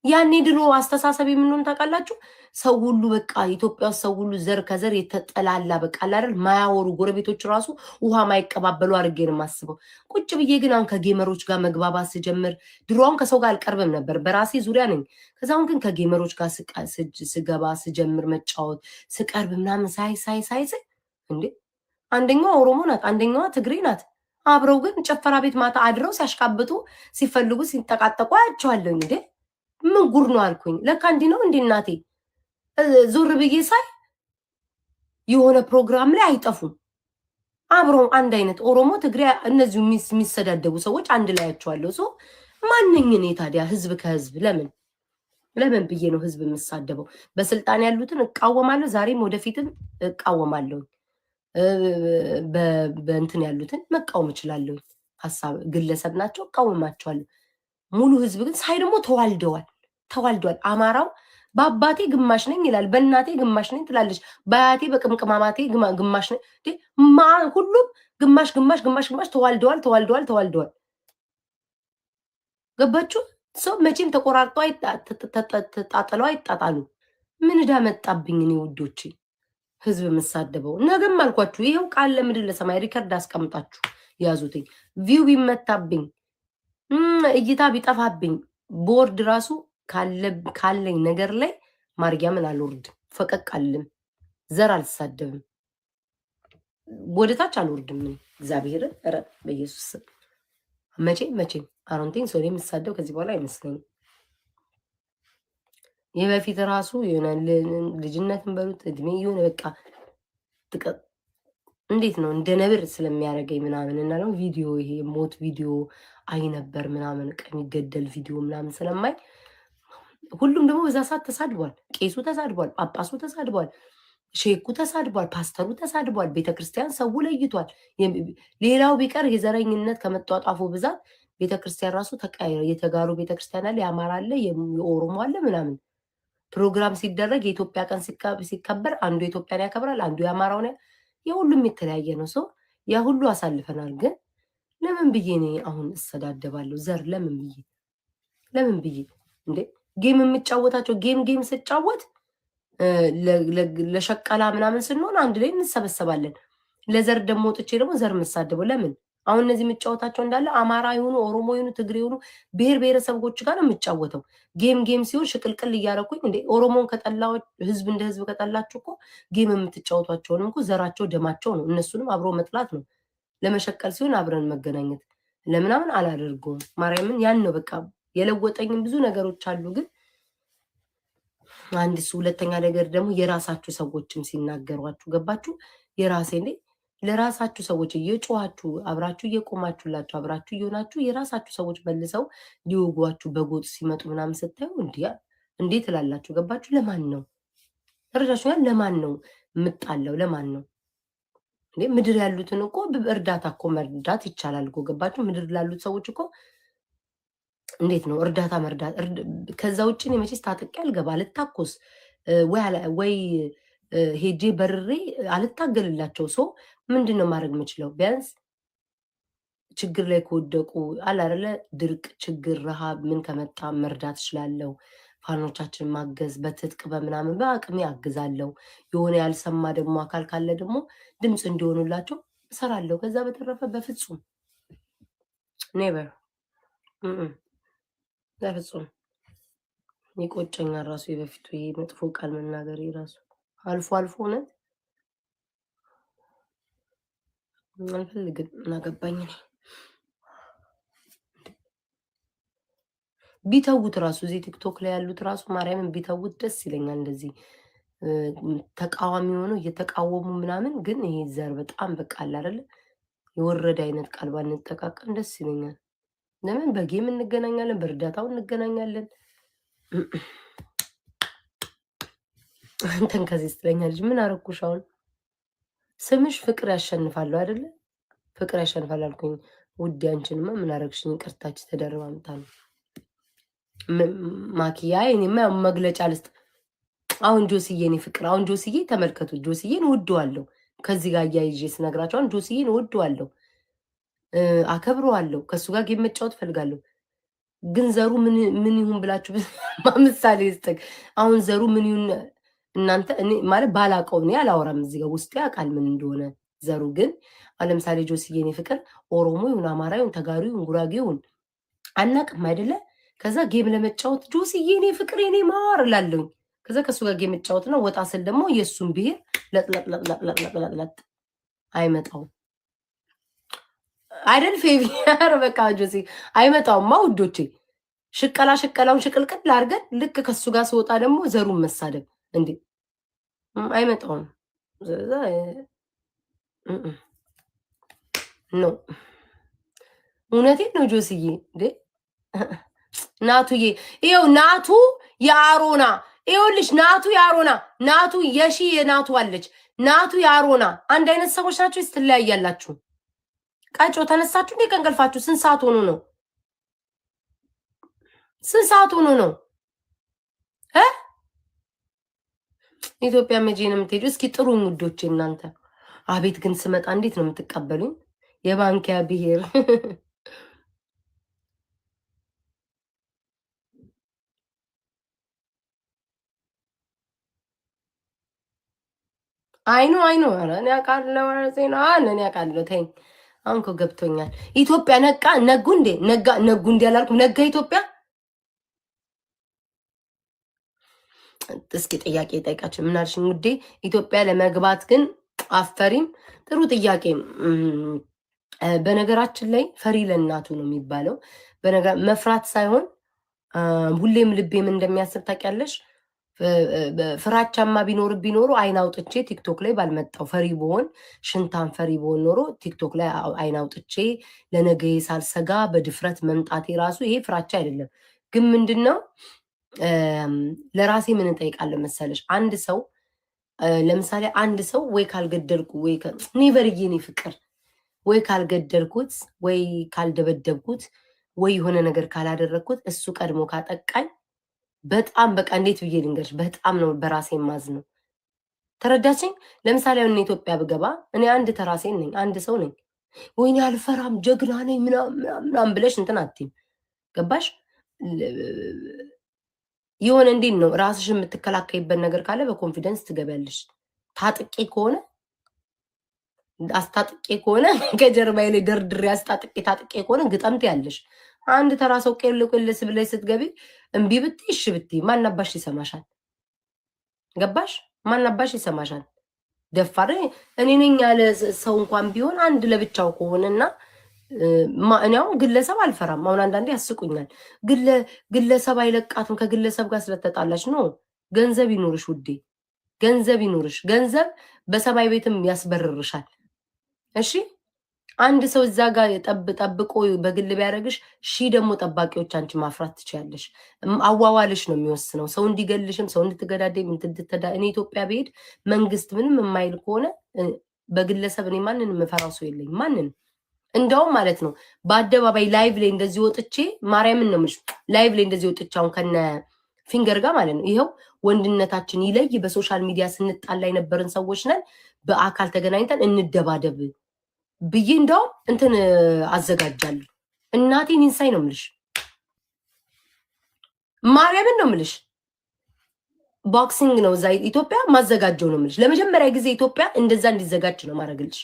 ያኔ ድሮ አስተሳሰብ የምንሆን ታውቃላችሁ? ሰው ሁሉ በቃ ኢትዮጵያ ውስጥ ሰው ሁሉ ዘር ከዘር የተጠላላ በቃ አይደል? ማያወሩ ጎረቤቶች ራሱ ውሃ ማይቀባበሉ አድርጌ ነው የማስበው። ቁጭ ብዬ ግን አሁን ከጌመሮች ጋር መግባባት ስጀምር፣ ድሮውን ከሰው ጋር አልቀርብም ነበር፣ በራሴ ዙሪያ ነኝ። ከዛውን ግን ከጌመሮች ጋር ስገባ ስጀምር መጫወት ስቀርብ ምናምን ሳይ እንዴ አንደኛዋ ኦሮሞ ናት፣ አንደኛዋ ትግሬ ናት። አብረው ግን ጨፈራ ቤት ማታ አድረው ሲያሽቃብጡ ሲፈልጉ ሲንጠቃጠቁ አያቸዋለሁ። እንዴ ምን ጉር ነው አልኩኝ። ለካ እንዲህ ነው እንዴ እናቴ። ዞር ብዬ ሳይ የሆነ ፕሮግራም ላይ አይጠፉም። አብረው አንድ አይነት ኦሮሞ፣ ትግሬ እነዚሁ የሚሰዳደቡ ሰዎች አንድ ላይ ያቸዋለሁ። ሶ ማንኝ እኔ ታዲያ ህዝብ ከህዝብ ለምን ብዬ ነው ህዝብ የምሳደበው? በስልጣን ያሉትን እቃወማለሁ፣ ዛሬም ወደፊትም እቃወማለሁ። በእንትን ያሉትን መቃወም እችላለሁ። ሀሳብ ግለሰብ ናቸው፣ እቃወማቸዋለሁ። ሙሉ ህዝብ ግን ሳይ ደግሞ ተዋልደዋል። አማራው በአባቴ ግማሽ ነኝ ይላል፣ በእናቴ ግማሽ ነኝ ትላለች፣ በአያቴ በቅምቅማማቴ ግማሽ ነኝ። ሁሉም ግማሽ ተዋልደዋል። ገባችሁ? ሰው መቼም ተቆራርጠው ተጣጥለው አይጣጣሉ። ምን ዕዳ መጣብኝ እኔ ውዶቼ ህዝብ የምሳደበው? ነገም አልኳችሁ፣ ይሄው ቃል ለምድር ለሰማይ ሪከርድ አስቀምጣችሁ ያዙትኝ። ቪው ቢመታብኝ እይታ ቢጠፋብኝ ቦርድ ራሱ ካለኝ ነገር ላይ ማርያምን አልወርድም፣ ፈቀቅ አልልም፣ ዘር አልሳደብም፣ ወደታች አልወርድም። እግዚአብሔር ረ በኢየሱስ መቼም አሮንቴን ሰው የምሳደብ ከዚህ በኋላ አይመስለኝም። ይህ በፊት ራሱ የሆነ ልጅነትን በሉት እድሜ የሆነ በቃ እንዴት ነው እንደ ነብር ስለሚያደርገኝ ምናምን እና ነው ቪዲዮ ይሄ ሞት ቪዲዮ አይ ነበር ምናምን የሚገደል ቪዲዮ ምናምን ስለማይ ሁሉም ደግሞ በዛ ሰዓት ተሳድቧል። ቄሱ ተሳድቧል፣ ጳጳሱ ተሳድቧል፣ ሼኩ ተሳድቧል፣ ፓስተሩ ተሳድቧል፣ ቤተክርስቲያን ሰው ለይቷል። ሌላው ቢቀር የዘረኝነት ከመጧጧፉ ብዛት ቤተክርስቲያን ራሱ ተቀያየረ። የተጋሩ ቤተክርስቲያን አለ፣ የአማራ አለ፣ የኦሮሞ አለ ምናምን። ፕሮግራም ሲደረግ የኢትዮጵያ ቀን ሲከበር አንዱ የኢትዮጵያን ያከብራል፣ አንዱ የአማራውን። የሁሉም የተለያየ ነው። ሰው ያ ሁሉ አሳልፈናል። ግን ለምን ብዬ እኔ አሁን እሰዳደባለሁ? ዘር ለምን ብዬ እንዴ? ጌም የምጫወታቸው ጌም ስጫወት ለሸቀላ ምናምን ስንሆን አንድ ላይ እንሰበሰባለን። ለዘር ደግሞ ወጥቼ ደግሞ ዘር የምሳደበው ለምን? አሁን እነዚህ የምጫወታቸው እንዳለ አማራ የሆኑ ኦሮሞ የሆኑ ትግሬ የሆኑ ብሔር ብሔረሰቦች ጋር ነው የምጫወተው። ጌም ሲሆን ሽቅልቅል እያደረኩኝ እንዴ ኦሮሞን ከጠላው ህዝብ እንደ ህዝብ ከጠላችሁ እኮ ጌም የምትጫወቷቸውንም እኮ ዘራቸው ደማቸው ነው። እነሱንም አብሮ መጥላት ነው። ለመሸቀል ሲሆን አብረን መገናኘት ለምናምን አላደርገውም። ማርያምን ያን ነው በቃ የለወጠኝም ብዙ ነገሮች አሉ። ግን አንድ እሱ ሁለተኛ ነገር ደግሞ የራሳችሁ ሰዎችም ሲናገሯችሁ ገባችሁ? የራሴ እንዴ ለራሳችሁ ሰዎች እየጮኋችሁ አብራችሁ እየቆማችሁላችሁ አብራችሁ እየሆናችሁ የራሳችሁ ሰዎች መልሰው ሊወጓችሁ በጎጥ ሲመጡ ምናምን ስታዩ እንዴት ትላላችሁ? ገባችሁ? ለማን ነው እርዳችሁ? ለማን ነው የምጣለው? ለማን ነው እንዴ? ምድር ያሉትን እኮ እርዳታ እኮ መርዳት ይቻላል እኮ ገባችሁ? ምድር ላሉት ሰዎች እኮ እንዴት ነው እርዳታ መርዳት? ከዛ ውጭ እኔ መቼስ ታጥቄ አልገባ አልታኮስ ወይ ሄጄ በርሬ አልታገልላቸው። ሰው ምንድን ነው ማድረግ የምችለው? ቢያንስ ችግር ላይ ከወደቁ አላረለ ድርቅ፣ ችግር፣ ረሃብ ምን ከመጣ መርዳት እችላለሁ። ፋኖቻችን ማገዝ በትጥቅ በምናምን በአቅሜ አግዛለሁ። የሆነ ያልሰማ ደግሞ አካል ካለ ደግሞ ድምፅ እንዲሆኑላቸው እሰራለሁ። ከዛ በተረፈ በፍጹም ኔቨር በፍጹም ይቆጨኛል ራሱ የበፊቱ ይሄ መጥፎ ቃል መናገር ራሱ አልፎ እውነት አልፈልግም። እናገባኝ ቢተውት ራሱ እዚህ ቲክቶክ ላይ ያሉት ራሱ ማርያምን ቢተውት ደስ ይለኛል። እንደዚህ ተቃዋሚ ሆነው እየተቃወሙ ምናምን፣ ግን ይሄ ዘር በጣም በቃ አለ አይደለ የወረደ አይነት ቃል ባንጠቃቀም ደስ ይለኛል። ለምን በጌም እንገናኛለን፣ በእርዳታው እንገናኛለን። አንተን ከዚህ ስትለኛ ልጅ ምን አረኩሽ? አሁን ስምሽ ፍቅር ያሸንፋል አይደለ? ፍቅር ያሸንፋል አልኩኝ። ውድ አንቺንማ ምን አረግሽኝ? ቅርታች ተደርባ አምጣ ነው ማኪያ እኔማ መግለጫ ልስጥ። አሁን ጆስዬ እኔ ፍቅር አሁን ጆስዬ ተመልከቱ፣ ጆስዬን ወደዋለሁ። ከዚህ ጋር እያይዤ ስነግራቸው አሁን ጆስዬን ወደዋለሁ፣ አከብረዋለሁ፣ ከሱ ጋር ጌም መጫወት ፈልጋለሁ። ግን ዘሩ ምን ይሁን ብላችሁ ምሳሌ ስጠቅ አሁን ዘሩ ምን ይሁን እናንተ እኔ ማለት ባላቀው እኔ አላወራም። እዚህ ጋር ውስጥ ያውቃል ምን እንደሆነ ዘሩ። ግን ለምሳሌ ጆስዬ እኔ ፍቅር ኦሮሞ ይሁን አማራ ይሁን ተጋሩ ይሁን ጉራጌ ይሁን አናቅም አይደለ? ከዛ ጌም ለመጫወት ጆስዬ እኔ ፍቅር እኔ ማር እላለሁኝ። ከዛ ከሱ ጋር ጌም መጫወት ነው። ወጣ ስል ደግሞ የእሱን ብሄር ለጥለጥለጥለጥለጥለጥ አይመጣውም አይደል? ፌቪ ኧረ በቃ ጆሲ አይመጣውማ ውዶቼ። ሽቀላውን ሽቅልቅል አድርገን ልክ ከሱ ጋር ስወጣ ደግሞ ዘሩን መሳደብ እንዴ አይመጣውም። ኖ እውነቴን ነው ጆስዬ እንዴ ናቱዬ ይኸው ናቱ የአሮና ይኸውልሽ ናቱ የአሮና ናቱ የሺ የናቱ አለች ናቱ የአሮና አንድ አይነት ሰዎች ናቸው። ስትለያያላችሁ ቃጮ ተነሳችሁ እንዴ ከእንቅልፋችሁ? ስንት ሰዓት ሆኖ ነው? ስንት ሰዓት ሆኖ ነው? ኢትዮጵያ መቼ ነው የምትሄዱ? እስኪ ጥሩ ውዶቼ እናንተ። አቤት ግን ስመጣ እንዴት ነው የምትቀበሉኝ? የባንኪያ ብሄር አይኖ ኧረ እኔ አውቃለሁ ዜና እኔ አውቃለሁ። ተይኝ አሁን እኮ ገብቶኛል። ኢትዮጵያ ነቃ ነጉ እንዴ ነጉ እንዴ አላልኩም? ነጋ ኢትዮጵያ። እስኪ ጥያቄ ጠይቃችሁ ምን አልሽኝ ውዴ? ኢትዮጵያ ለመግባት ግን አፈሪም ጥሩ ጥያቄ። በነገራችን ላይ ፈሪ ለእናቱ ነው የሚባለው። መፍራት ሳይሆን ሁሌም ልቤም እንደሚያስብ ታውቂያለሽ። ፍራቻማ ቢኖሩ አይን አውጥቼ ቲክቶክ ላይ ባልመጣው ፈሪ ብሆን ሽንታን ፈሪ ብሆን ኖሮ ቲክቶክ ላይ አይን አውጥቼ ለነገ ሳልሰጋ በድፍረት መምጣቴ ራሱ ይሄ ፍራቻ አይደለም። ግን ምንድነው ለራሴ ምን እጠይቃለሁ መሰለሽ? አንድ ሰው ለምሳሌ አንድ ሰው ወይ ካልገደልኩ ወይ ኔቨርዬ እኔ ፍቅር ወይ ካልገደልኩት ወይ ካልደበደብኩት ወይ የሆነ ነገር ካላደረግኩት እሱ ቀድሞ ካጠቃኝ በጣም በቃ እንዴት ብዬ ልንገርሽ፣ በጣም ነው በራሴ ማዝ ነው። ተረዳችኝ? ለምሳሌ አሁን ኢትዮጵያ ብገባ እኔ አንድ ተራሴን ነኝ፣ አንድ ሰው ነኝ። ወይኔ አልፈራም ጀግና ነኝ ምናምን ብለሽ እንትን አትይም። ገባሽ? የሆነ እንዴት ነው ራስሽ የምትከላከይበት ነገር ካለ በኮንፊደንስ ትገቢያለሽ። ታጥቄ ከሆነ አስታጥቄ ከሆነ ከጀርባዬ ላይ ደርድሬ አስታጥቄ ታጥቄ ከሆነ ግጠምት ያለሽ። አንድ ተራ ሰው ቄልስ ብለሽ ስትገቢ እምቢ ብትይ እሺ ብትይ ማናባሽ ይሰማሻል? ገባሽ? ማናባሽ ይሰማሻል? ደፋር እኔ ነኝ ያለ ሰው እንኳን ቢሆን አንድ ለብቻው ከሆነና እኔ አሁን ግለሰብ አልፈራም። አሁን አንዳንዴ ያስቁኛል። ግለሰብ አይለቃትም ከግለሰብ ጋር ስለተጣላች ነው። ገንዘብ ይኖርሽ ውዴ፣ ገንዘብ ይኖርሽ። ገንዘብ በሰማይ ቤትም ያስበርርሻል። እሺ አንድ ሰው እዛ ጋር ጠብቆ በግል ቢያደርግሽ ደግሞ ጠባቂዎች አንቺ ማፍራት ትችያለሽ። አዋዋልሽ ነው የሚወስነው። ሰው እንዲገልሽም ሰው እንድትገዳደም እኔ ኢትዮጵያ ብሄድ መንግስት ምንም የማይል ከሆነ በግለሰብ እኔ ማንንም የምፈራው ሰው የለኝም። ማንንም እንደውም ማለት ነው በአደባባይ ላይቭ ላይ እንደዚህ ወጥቼ ማርያምን ነው የምልሽ፣ ላይቭ ላይ እንደዚህ ወጥቼ አሁን ከነ ፊንገር ጋር ማለት ነው ይኸው ወንድነታችን ይለይ። በሶሻል ሚዲያ ስንጣላ የነበርን ሰዎች ነን። በአካል ተገናኝተን እንደባደብ ብዬ እንደውም እንትን አዘጋጃለሁ። እናቴን ኢንሳይ ነው የምልሽ፣ ማርያምን ነው የምልሽ። ቦክሲንግ ነው እዛ ኢትዮጵያ ማዘጋጀው ነው የምልሽ። ለመጀመሪያ ጊዜ ኢትዮጵያ እንደዛ እንዲዘጋጅ ነው ማድረግልሽ።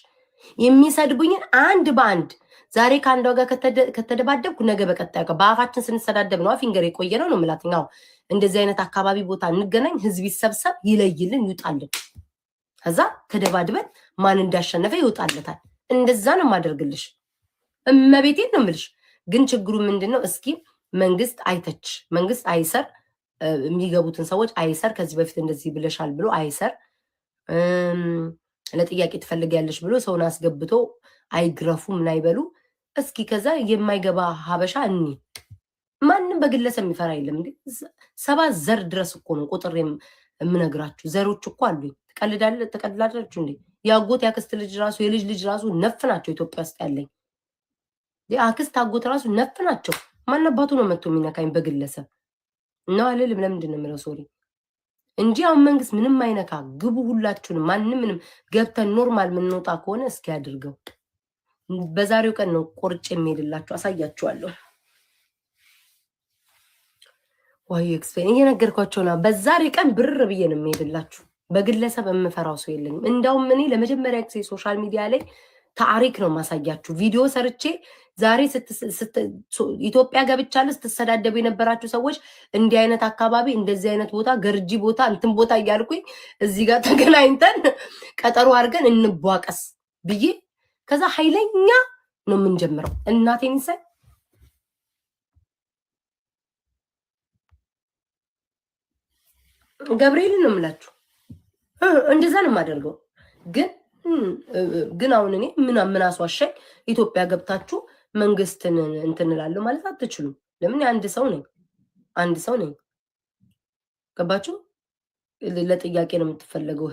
የሚሰድቡኝን አንድ በአንድ ዛሬ ከአንዷ ጋር ከተደባደብኩ ነገ በቀጣዩ ጋር በአፋችን ስንሰዳደብ ነው ፊንገር የቆየ ነው ነው የምላት። ያው እንደዚህ አይነት አካባቢ ቦታ እንገናኝ፣ ህዝብ ይሰብሰብ፣ ይለይልን፣ ይውጣልን። ከዛ ተደባድበን ማን እንዳሸነፈ ይወጣለታል። እንደዛ ነው ማደርግልሽ። እመቤቴን ነው የምልሽ። ግን ችግሩ ምንድነው? እስኪ መንግስት አይተች፣ መንግስት አይሰር፣ የሚገቡትን ሰዎች አይሰር። ከዚህ በፊት እንደዚህ ብለሻል ብሎ አይሰር፣ ለጥያቄ ትፈልጊያለሽ ብሎ ሰውን አስገብቶ አይግረፉ ምን አይበሉ። እስኪ ከዛ የማይገባ ሀበሻ እኒ ማንም በግለሰብ የሚፈራ የለም እንዴ። 7 ዘር ድረስ እኮ ነው ቁጥር የምነግራችሁ። ዘሮች እኮ አሉኝ ተቀልዳላችሁ እንዴ? ያጎት ያክስት ልጅ ራሱ የልጅ ልጅ ራሱ ነፍ ናቸው ኢትዮጵያ ውስጥ ያለኝ አክስት አጎት ራሱ ነፍ ናቸው። ማንባቱ ነው መጥቶ የሚነካኝ በግለሰብ ነው አልልም። ለምንድን ነው የምለው ሶሪ እንጂ አሁን መንግስት ምንም አይነካ። ግቡ ሁላችሁንም ምንም ገብተን ኖርማል የምንወጣ ከሆነ እስኪ ያድርገው። በዛሬው ቀን ነው ቆርጬ የሚሄድላችሁ አሳያችኋለሁ። ወይ ኤክስፔን እየነገርኳቸው ነው። በዛሬ ቀን ብር ብዬ ነው የሚሄድላችሁ። በግለሰብ የምፈራው ሰው የለኝም። እንደውም እኔ ለመጀመሪያ ጊዜ ሶሻል ሚዲያ ላይ ታሪክ ነው ማሳያችሁ። ቪዲዮ ሰርቼ ዛሬ ኢትዮጵያ ገብቻለሁ ስትሰዳደቡ የነበራችሁ ሰዎች እንዲህ አይነት አካባቢ እንደዚህ አይነት ቦታ ገርጂ ቦታ እንትን ቦታ እያልኩኝ እዚህ ጋር ተገናኝተን ቀጠሮ አድርገን እንቧቀስ ብዬ ከዛ ኃይለኛ ነው የምንጀምረው። እናቴን ይሰይ ገብርኤልን ነው የምላችሁ። እንደዛ ነው የማደርገው። ግን አሁን እኔ ምን አስዋሻኝ? ኢትዮጵያ ገብታችሁ መንግስትን እንትን እላለሁ ማለት አትችሉም። ለምን? አንድ ሰው ነኝ። ገባችሁ? ለጥያቄ ነው የምትፈለገው።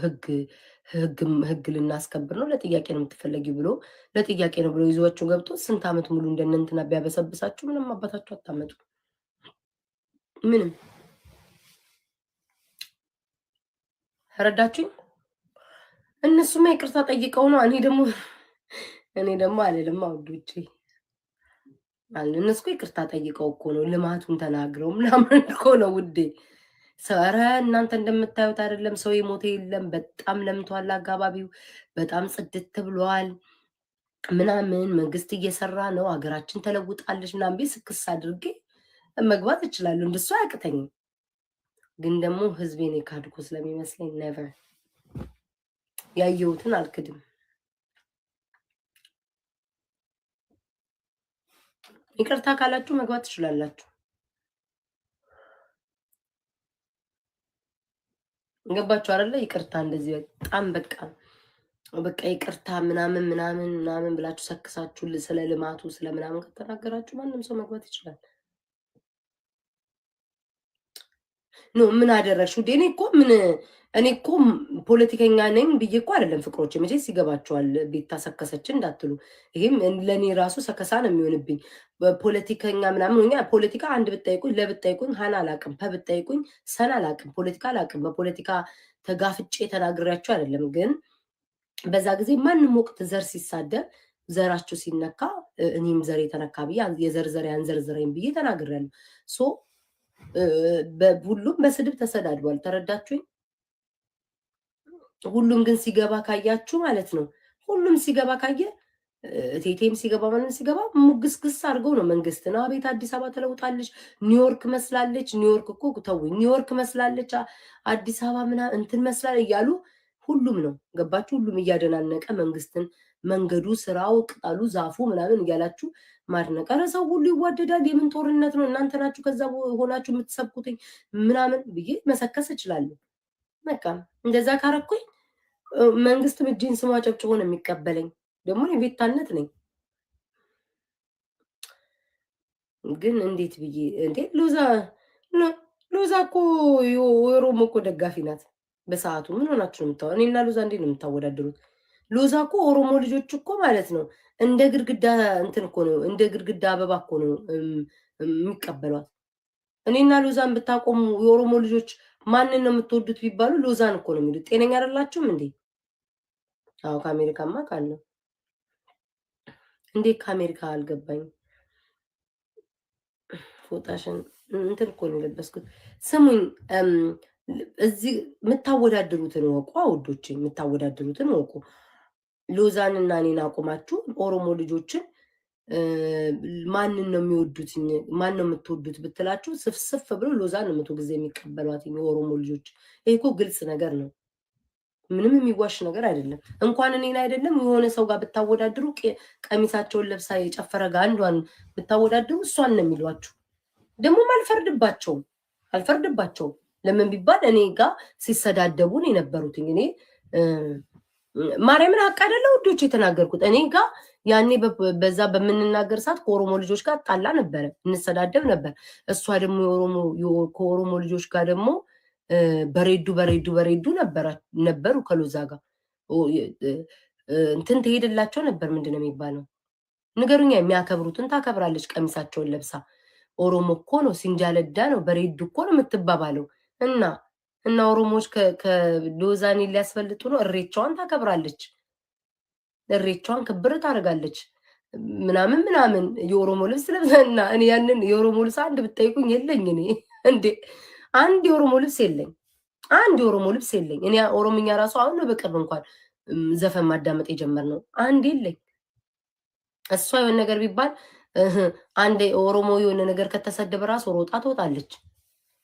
ህግ ልናስከብር ነው ለጥያቄ ነው የምትፈለጊው ብሎ ለጥያቄ ነው ብሎ ይዟችሁ ገብቶ ስንት ዓመት ሙሉ እንደነንትና ቢያበሰብሳችሁ ምንም አባታችሁ አታመጡ። ምንም ረዳችሁኝ። እነሱማ ይቅርታ ጠይቀው ነው። እኔ ደግሞ አልልም አውዶቼ እነሱ ይቅርታ ጠይቀው እኮ ነው ልማቱን ተናግረው ምናምን እኮ ነው ውዴ። ኧረ እናንተ እንደምታዩት አይደለም፣ ሰው የሞተ የለም። በጣም ለምቷል አካባቢው፣ በጣም ጽድት ብሏል ምናምን። መንግስት እየሰራ ነው፣ ሀገራችን ተለውጣለች ምናምን ቤት ስክስ አድርጌ መግባት እችላለሁ። እንደሱ አያቅተኝም። ግን ደግሞ ህዝቤን የካድኩ ስለሚመስለኝ ኔቨር ያየሁትን አልክድም። ይቅርታ ካላችሁ መግባት ትችላላችሁ። ገባችሁ አይደለ? ይቅርታ እንደዚህ በጣም በቃ ይቅርታ ምናምን ብላችሁ ሰክሳችሁ ስለ ልማቱ ስለ ምናምን ከተናገራችሁ ማንም ሰው መግባት ይችላል። ኖ ምን አደረግሽ ውዴ? እኔ እኮ ፖለቲከኛ ነኝ ብዬ እኮ አይደለም ፍቅሮች። መቼስ ይገባችኋል። ቤት ታሰከሰች እንዳትሉ፣ ይሄም ለእኔ ራሱ ሰከሳ ነው የሚሆንብኝ። ፖለቲከኛ ምናምን ፖለቲካ አንድ ብትጠይቁኝ ለብትጠይቁኝ ሀና አላቅም፣ ብትጠይቁኝ ሰና አላቅም፣ ፖለቲካ አላቅም። በፖለቲካ ተጋፍጬ ተናግሬያችሁ አይደለም። ግን በዛ ጊዜ ማንም ወቅት ዘር ሲሳደብ ዘራችሁ ሲነካ እኔም ዘር የተነካ ብዬ የዘር ያንዘርዝረኝ ብዬ ተናግሬያለሁ። ሶ ሁሉም በስድብ ተሰዳድቧል። ተረዳችሁኝ? ሁሉም ግን ሲገባ ካያችሁ ማለት ነው። ሁሉም ሲገባ ካየ ቴቴም ሲገባ ማንም ሲገባ ሙግስግስ አድርገው ነው መንግስት ነው። አቤት አዲስ አበባ ተለውጣለች፣ ኒውዮርክ መስላለች። ኒውዮርክ እኮ ተውኝ፣ ኒውዮርክ መስላለች፣ አዲስ አበባ ምናምን እንትን መስላል እያሉ ሁሉም ነው። ገባችሁ? ሁሉም እያደናነቀ መንግስትን መንገዱ፣ ስራው፣ ቅጠሉ፣ ዛፉ ምናምን እያላችሁ ማድነቅ። ኧረ ሰው ሁሉ ይዋደዳል። የምን ጦርነት ነው? እናንተ ናችሁ ከዛ ሆናችሁ የምትሰብኩትኝ ምናምን ብዬ መሰከስ እችላለሁ። በቃ እንደዛ ካረኩኝ መንግስትም እጄን ስሟ ጨብጭቦ ነው የሚቀበለኝ። ደግሞ የቤታነት ነኝ። ግን እንዴት ብዬ ሎዛ እኮ የኦሮሞ እኮ ደጋፊ ናት በሰዓቱ። ምን ሆናችሁ ነው የምታወ? እኔና ሎዛ እንዴት ነው የምታወዳደሩት? ሎዛ እኮ ኦሮሞ ልጆች እኮ ማለት ነው እንደ ግድግዳ እንትን እኮ ነው፣ እንደ ግድግዳ አበባ እኮ ነው የሚቀበሏት። እኔና ሎዛን ብታቆሙ የኦሮሞ ልጆች ማንን ነው የምትወዱት ቢባሉ ሎዛን እኮ ነው የሚሉት። ጤነኛ አይደላችሁም እንዴ? አዎ ከአሜሪካማ ካለው እንዴ ከአሜሪካ አልገባኝም። ፎጣሽን እንትን እኮ ነው የለበስኩት። ስሙኝ፣ እዚህ የምታወዳድሩትን ወቁ አውዶች፣ የምታወዳድሩትን ወቁ። ሎዛን እና እኔን አቆማችሁ ኦሮሞ ልጆችን ማንን ነው የሚወዱት? ማን ነው የምትወዱት ብትላችሁ ስፍስፍ ብሎ ሎዛን ነው መቶ ጊዜ የሚቀበሏት የኦሮሞ ልጆች። ይሄ እኮ ግልጽ ነገር ነው። ምንም የሚዋሽ ነገር አይደለም። እንኳን እኔን አይደለም የሆነ ሰው ጋር ብታወዳድሩ ቀሚሳቸውን ለብሳ የጨፈረ ጋር አንዷን ብታወዳድሩ እሷን ነው የሚሏችሁ። ደግሞም አልፈርድባቸውም። ለምን ቢባል እኔ ጋር ሲሰዳደቡን የነበሩትኝ እኔ ማርያምን ሀቅ አይደለ ውዶች የተናገርኩት። እኔ ጋር ያኔ በዛ በምንናገር ሰዓት ከኦሮሞ ልጆች ጋር ጣላ ነበረ፣ እንሰዳደብ ነበር። እሷ ደግሞ ከኦሮሞ ልጆች ጋር ደግሞ በሬዱ ነበሩ ከሎዛ ጋር እንትን ትሄድላቸው ነበር። ምንድነው የሚባለው? ንገሩኛ። የሚያከብሩትን ታከብራለች ቀሚሳቸውን ለብሳ። ኦሮሞ እኮ ነው ሲንጃለዳ ነው በሬዱ እኮ ነው የምትባባለው። እና ኦሮሞዎች ከሎዛኔ ሊያስፈልጡ ነው። እሬቻዋን ታከብራለች። እሬቻዋን ክብር ታደርጋለች። ምናምን የኦሮሞ ልብስ ለብሰና እኔ ያንን የኦሮሞ ልብስ አንድ ብትጠይቁኝ የለኝ እኔ እንዴ አንድ የኦሮሞ ልብስ የለኝ። እኔ ኦሮምኛ ራሱ አሁን ነው በቅርብ እንኳን ዘፈን ማዳመጥ የጀመርነው። አንድ የለኝ። እሷ የሆነ ነገር ቢባል አንድ ኦሮሞ የሆነ ነገር ከተሰደበ ራሱ ሮጣ ትወጣለች።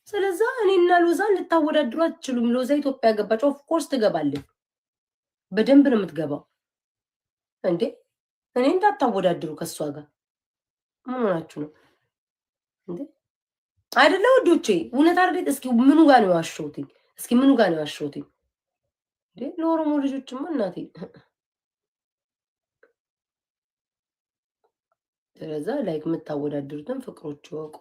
ስለዛ እኔና ሎዛን ልታወዳድሩ አትችሉም። ሎዛ ኢትዮጵያ ገባች። ኦፍ ኮርስ ትገባለች። በደንብ ነው የምትገባው። እንዴ እኔ እንዳታወዳድሩ ከሷ ጋር ምን ሆናችሁ ነው እንዴ? አይደለ ወዶቼ? እውነት አይደል? እስኪ ምኑ ጋር ነው ያዋሸሁትኝ? እንዴ ለኦሮሞ ልጆችማ እናቴ። ስለዛ ላይክ የምታወዳድሩትን ፍቅሮች ይወቁ።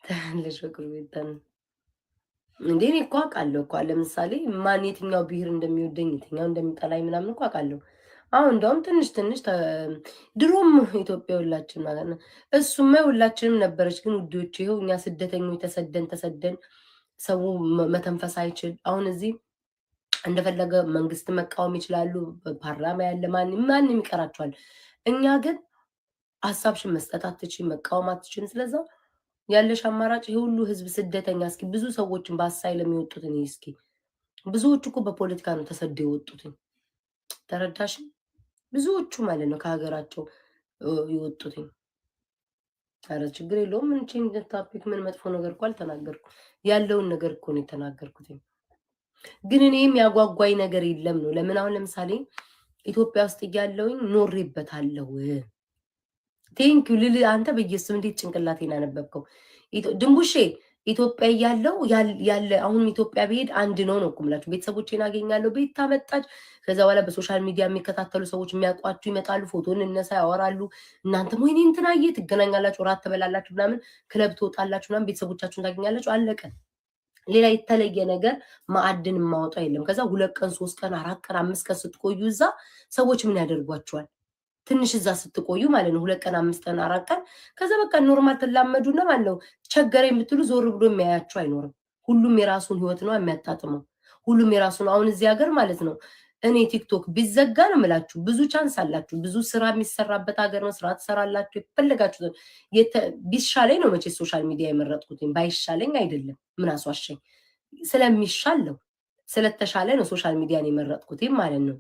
ታለሽ ፍቅሩ ይተን እንዴ እኔ እኮ አውቃለሁ እኮ ለምሳሌ ማን የትኛው ብሔር እንደሚወደኝ የትኛው እንደሚጠላኝ ምናምን እኮ አውቃለሁ። አሁን እንደውም ትንሽ ድሮም ኢትዮጵያ ሁላችን ማለት ነው እሱማ ሁላችንም ነበረች። ግን ውዶች ይኸው እኛ ስደተኞች ተሰደን ሰው መተንፈስ አይችል። አሁን እዚህ እንደፈለገ መንግስት መቃወም ይችላሉ። ፓርላማ ያለ ማንም ይቀራቸዋል። እኛ ግን ሀሳብሽን መስጠት አትችይም፣ መቃወም አትችይም። ስለዛ ያለሽ አማራጭ ይሄ ሁሉ ህዝብ ስደተኛ እስኪ ብዙ ሰዎችን በአሳይለም የወጡትን እስኪ ብዙዎቹ እኮ በፖለቲካ ነው ተሰደው የወጡትን ተረዳሽ? ብዙዎቹ ማለት ነው ከሀገራቸው የወጡትን። ኧረ ችግር የለውም። ምን ቼንጅ ታፒክ ምን መጥፎ ነገር እኮ አልተናገርኩም። ያለውን ነገር እኮ ነው የተናገርኩት። ግን እኔም ያጓጓኝ ነገር የለም ነው። ለምን አሁን ለምሳሌ ኢትዮጵያ ውስጥ እያለሁኝ ኖሬበታለሁ። ቴንኪው ልል አንተ በየስም እንዴት ጭንቅላቴን አነበብከው። ድንቡሼ ኢትዮጵያ እያለሁ ያለ አሁን ኢትዮጵያ ብሄድ አንድ ነው እኮ የምላችሁ። ቤተሰቦቼን አገኛለሁ። ቤት ታመጣች። ከዛ በኋላ በሶሻል ሚዲያ የሚከታተሉ ሰዎች የሚያውቋችሁ ይመጣሉ፣ ፎቶን እነሳ ያወራሉ። እናንተም ወይኔ እንትናዬ ትገናኛላችሁ፣ ራት ትበላላችሁ፣ ምናምን ክለብ ትወጣላችሁ፣ ምናምን ቤተሰቦቻችሁን ታገኛላችሁ። አለቀ። ሌላ የተለየ ነገር ማዕድን የማወጣ የለም። ከዛ 2 ቀን 3 ቀን 4 ቀን 5 ቀን ስትቆዩ እዛ ሰዎች ምን ያደርጓቸዋል? ትንሽ እዛ ስትቆዩ ማለት ነው 2 ቀን 5 ቀን 4 ቀን ከዛ በቃ ኖርማል ትላመዱና ማለት ነው ቸገረ የምትሉ ዞር ብሎ የሚያያችሁ አይኖርም። ሁሉም የራሱን ህይወት ነው የሚያጣጥመው። ሁሉም የራሱን አሁን እዚህ ሀገር ማለት ነው እኔ ቲክቶክ ቢዘጋ ነው የምላችሁ ብዙ ቻንስ አላችሁ። ብዙ ስራ የሚሰራበት ሀገር ነው። ስራ ትሰራላችሁ። የፈለጋችሁ ቢሻለኝ ነው መቼ ሶሻል ሚዲያ የመረጥኩት። ባይሻለኝ አይደለም። ምን አስዋሸኝ? ስለሚሻለው ስለተሻለ ነው ሶሻል ሚዲያን የመረጥኩት ማለት ነው።